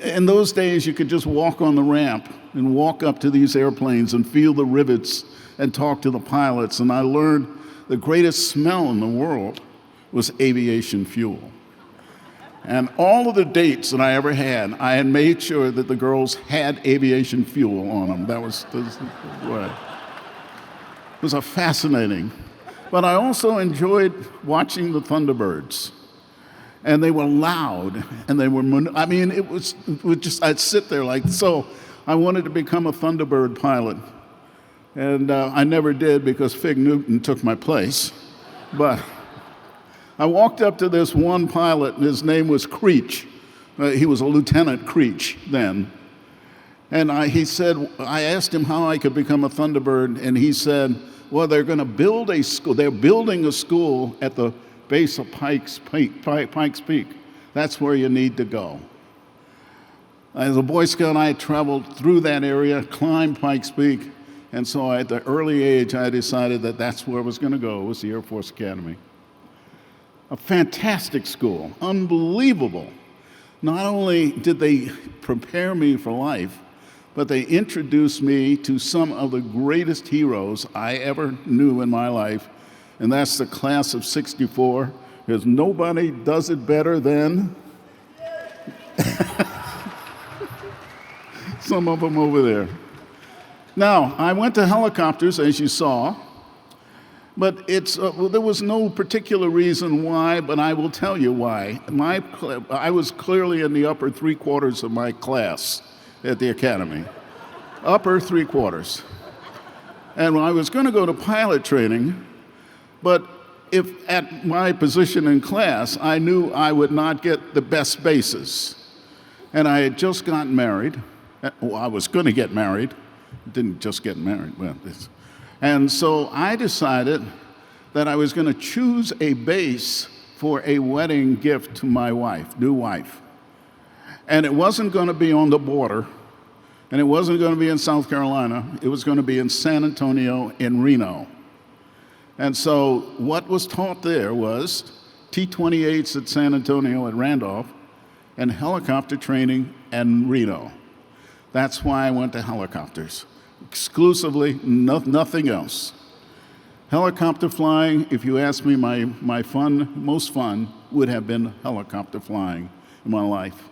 in those days, you could just walk on the ramp and walk up to these airplanes and feel the rivets and talk to the pilots. And I learned the greatest smell in the world was aviation fuel. And all of the dates that I ever had, I had made sure that the girls had aviation fuel on them. That was what. It was fascinating. But I also enjoyed watching the Thunderbirds. And they were loud, and they were, it was just, I'd sit there like, so I wanted to become a Thunderbird pilot. And I never did because Fig Newton took my place. But I walked up to this one pilot, and his name was Creech. He was a Lieutenant Creech then. And I asked him how I could become a Thunderbird, and he said, well, they're going to build a school. They're building a school at the base of Pikes Peak. That's where you need to go. As a Boy Scout, I traveled through that area, climbed Pikes Peak, and so at the early age, I decided that that's where I was going to go, was the Air Force Academy. A fantastic school, unbelievable. Not only did they prepare me for life, but they introduced me to some of the greatest heroes I ever knew in my life, and that's the class of '64, because nobody does it better than some of them over there. Now, I went to helicopters, as you saw, but there was no particular reason why, but I will tell you why. I was clearly in the upper three-quarters of my class at the academy. Upper three-quarters. And I was going to go to pilot training, but if at my position in class, I knew I would not get the best bases. And I had just gotten married. Well, I was going to get married. Didn't just get married. And so I decided that I was going to choose a base for a wedding gift to my wife, new wife. And it wasn't going to be on the border, and it wasn't going to be in South Carolina. It was going to be in San Antonio and Reno. And so what was taught there was T-28s at San Antonio at Randolph and helicopter training in Reno. That's why I went to helicopters. Exclusively, nothing else. Helicopter flying, if you ask me, my most fun would have been helicopter flying in my life.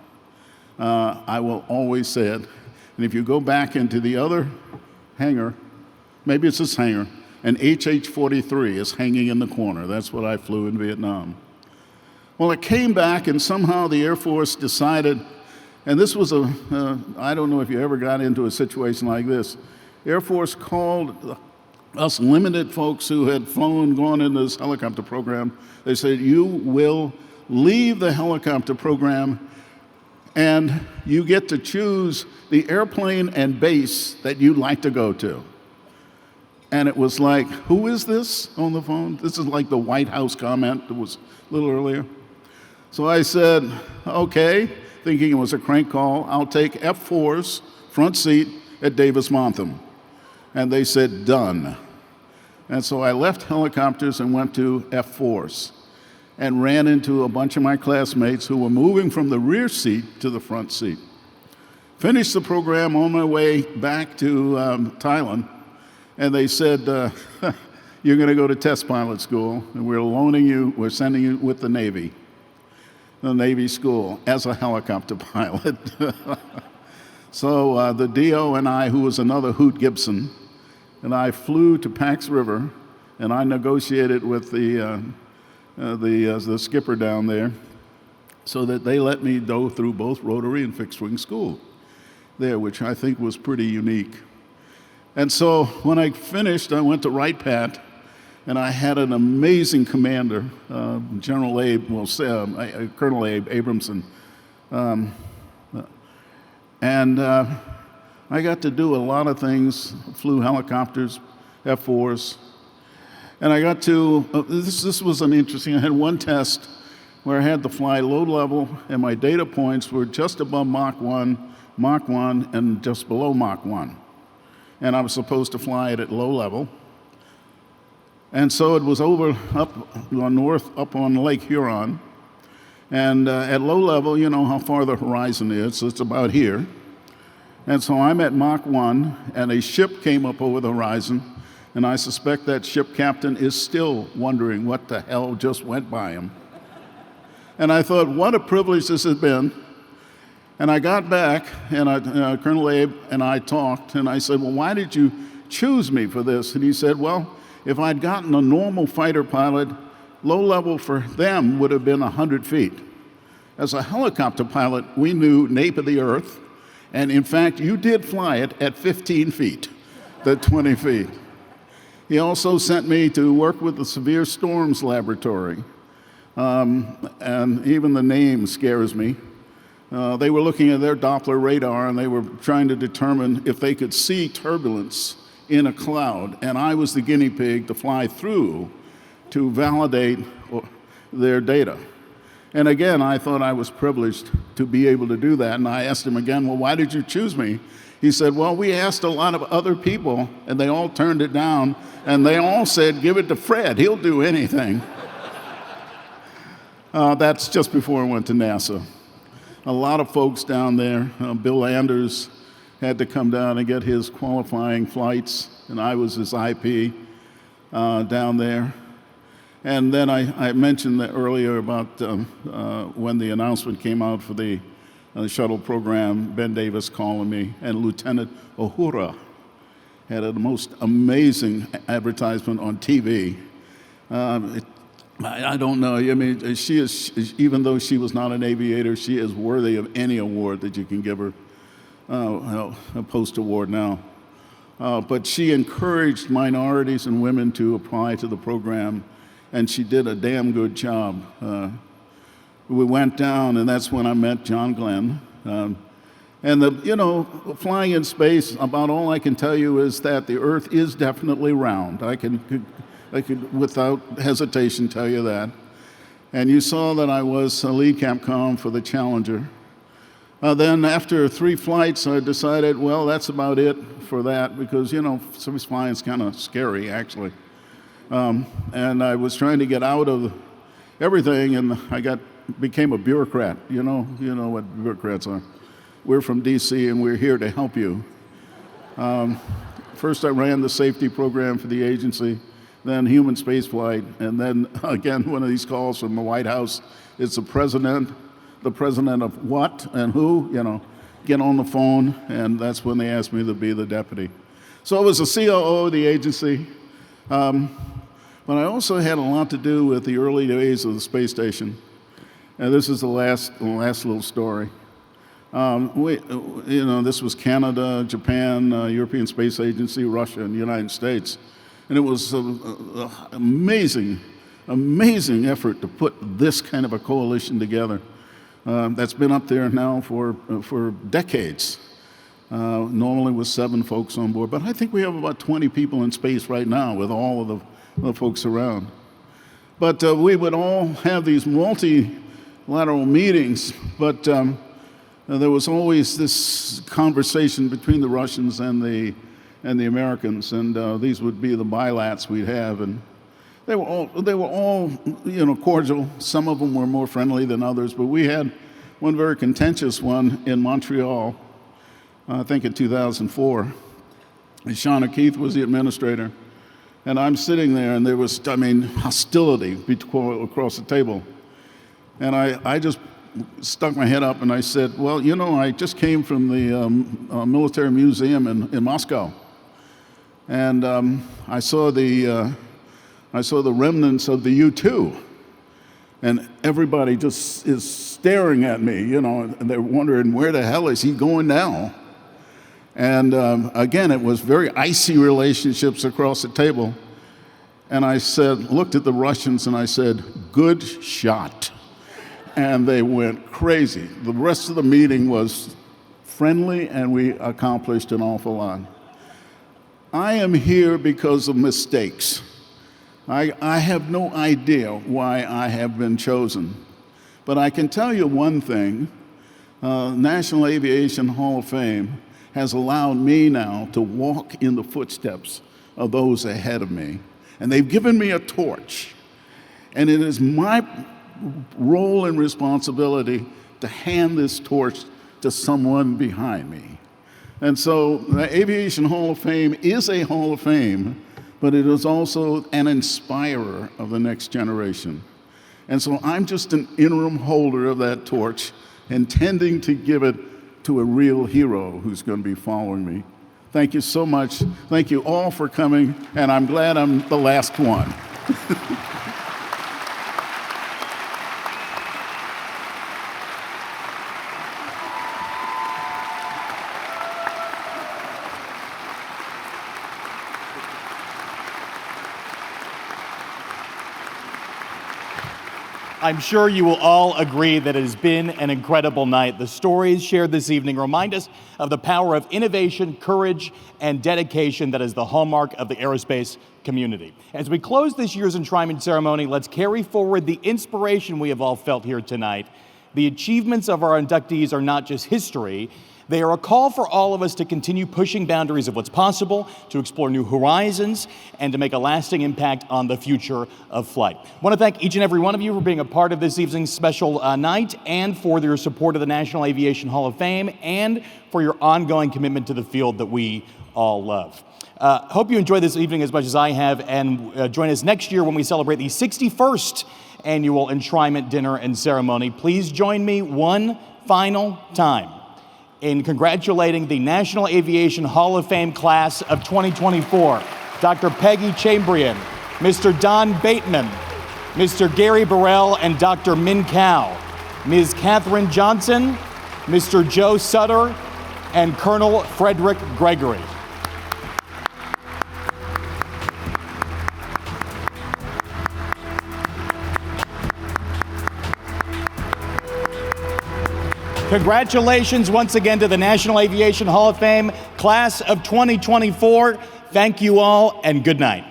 I will always say it. And if you go back into the other hangar, maybe it's this hangar, an HH-43 is hanging in the corner. That's what I flew in Vietnam. Well, it came back, and somehow the Air Force decided, and this was I don't know if you ever got into a situation like this. Air Force called us limited folks who had gone into this helicopter program. They said, you will leave the helicopter program and you get to choose the airplane and base that you'd like to go to. And it was like, who is this on the phone? This is like the White House comment that was a little earlier. So I said, okay, thinking it was a crank call, I'll take F4's front seat at Davis-Monthan. And they said, done. And so I left helicopters and went to F4's and ran into a bunch of my classmates who were moving from the rear seat to the front seat. Finished the program on my way back to Thailand, and they said, you're going to go to test pilot school, and we're sending you with the Navy school as a helicopter pilot. So the DO and I, who was another Hoot Gibson, and I flew to Pax River, and I negotiated with the skipper down there so that they let me go through both rotary and fixed wing school there, which I think was pretty unique. And so when I finished, I went to Wright Pat, and I had an amazing commander, Colonel Abe Abramson. I got to do a lot of things, flew helicopters, F4s, and I got to, this was an interesting, I had one test where I had to fly low level, and my data points were just above Mach 1, and just below Mach 1. And I was supposed to fly it at low level. And so it was up north, up on Lake Huron. And at low level, you know how far the horizon is, so it's about here. And so I'm at Mach 1, and a ship came up over the horizon, and I suspect that ship captain is still wondering what the hell just went by him. And I thought, what a privilege this has been. And I got back, and Colonel Abe and I talked, and I said, well, why did you choose me for this? And he said, well, if I'd gotten a normal fighter pilot, low level for them would have been 100 feet. As a helicopter pilot, we knew nape of the earth, and in fact, you did fly it at 15 feet, the 20 feet. He sent me to work with the Severe Storms Laboratory, and even the name scares me. They were looking at their Doppler radar, and they were trying to determine if they could see turbulence in a cloud, and I was the guinea pig to fly through to validate their data. And again, I thought I was privileged to be able to do that, and I asked him again, well, why did you choose me? He said, well, we asked a lot of other people, and they all turned it down, and they all said, give it to Fred, he'll do anything. That's just before I went to NASA. A lot of folks down there, Bill Anders had to come down and get his qualifying flights, and I was his IP down there. And then I mentioned that earlier about when the announcement came out for the shuttle program, Ben Davis calling me, and Lieutenant Uhura had the most amazing advertisement on TV. I don't know. I mean, she is, even though she was not an aviator, she is worthy of any award that you can give her, a post-award now. But she encouraged minorities and women to apply to the program, and she did a damn good job. We went down, and that's when I met John Glenn. And flying in space, about all I can tell you is that the Earth is definitely round. I could, without hesitation, tell you that. And you saw that I was a lead Capcom for the Challenger. Then after 3 flights, I decided, well, that's about it for that, because, service flying is kind of scary, actually. And I was trying to get out of everything, and I became a bureaucrat. You know what bureaucrats are. We're from DC, and we're here to help you. First, I ran the safety program for the agency, then human spaceflight, and then, again, one of these calls from the White House. It's the president of what and who, get on the phone, and that's when they asked me to be the deputy. So I was the COO of the agency, but I also had a lot to do with the early days of the space station. And this is the last little story. This was Canada, Japan, European Space Agency, Russia, and the United States. And it was an amazing effort to put this kind of a coalition together. that's been up there now for decades. Normally with 7 folks on board, but I think we have about 20 people in space right now with all of the folks around. But we would all have these multilateral meetings, but there was always this conversation between the Russians and the Americans, and these would be the bilats we'd have, and they were all cordial. Some of them were more friendly than others, but we had one very contentious one in Montreal, I think in 2004. Shauna Keith was the administrator, and I'm sitting there, and there was, hostility across the table. And I just stuck my head up and I said, well, I just came from the military museum in Moscow, and I saw the remnants of the U-2, and everybody just is staring at me, and they're wondering, where the hell is he going now? And again, it was very icy relationships across the table. And I looked at the Russians and I said, good shot. And they went crazy. The rest of the meeting was friendly, and we accomplished an awful lot. I am here because of mistakes. I have no idea why I have been chosen. But I can tell you one thing, National Aviation Hall of Fame has allowed me now to walk in the footsteps of those ahead of me. And they've given me a torch. And it is my role and responsibility to hand this torch to someone behind me. And so the Aviation Hall of Fame is a Hall of Fame, but it is also an inspirer of the next generation. And so I'm just an interim holder of that torch, intending to give it to a real hero who's going to be following me. Thank you so much. Thank you all for coming, and I'm glad I'm the last one. I'm sure you will all agree that it has been an incredible night. The stories shared this evening remind us of the power of innovation, courage, and dedication that is the hallmark of the aerospace community. As we close this year's enshrinement ceremony, let's carry forward the inspiration we have all felt here tonight. The achievements of our inductees are not just history. They are a call for all of us to continue pushing boundaries of what's possible, to explore new horizons, and to make a lasting impact on the future of flight. I want to thank each and every one of you for being a part of this evening's special night, and for your support of the National Aviation Hall of Fame, and for your ongoing commitment to the field that we all love. Hope you enjoyed this evening as much as I have, and join us next year when we celebrate the 61st annual Enshrinement Dinner and Ceremony. Please join me one final time in congratulating the National Aviation Hall of Fame class of 2024, Dr. Peggy Chabrian, Mr. Don Bateman, Mr. Gary Burrell, and Dr. Min Cao, Ms. Katherine Johnson, Mr. Joe Sutter, and Colonel Frederick Gregory. Congratulations once again to the National Aviation Hall of Fame class of 2024. Thank you all, and good night.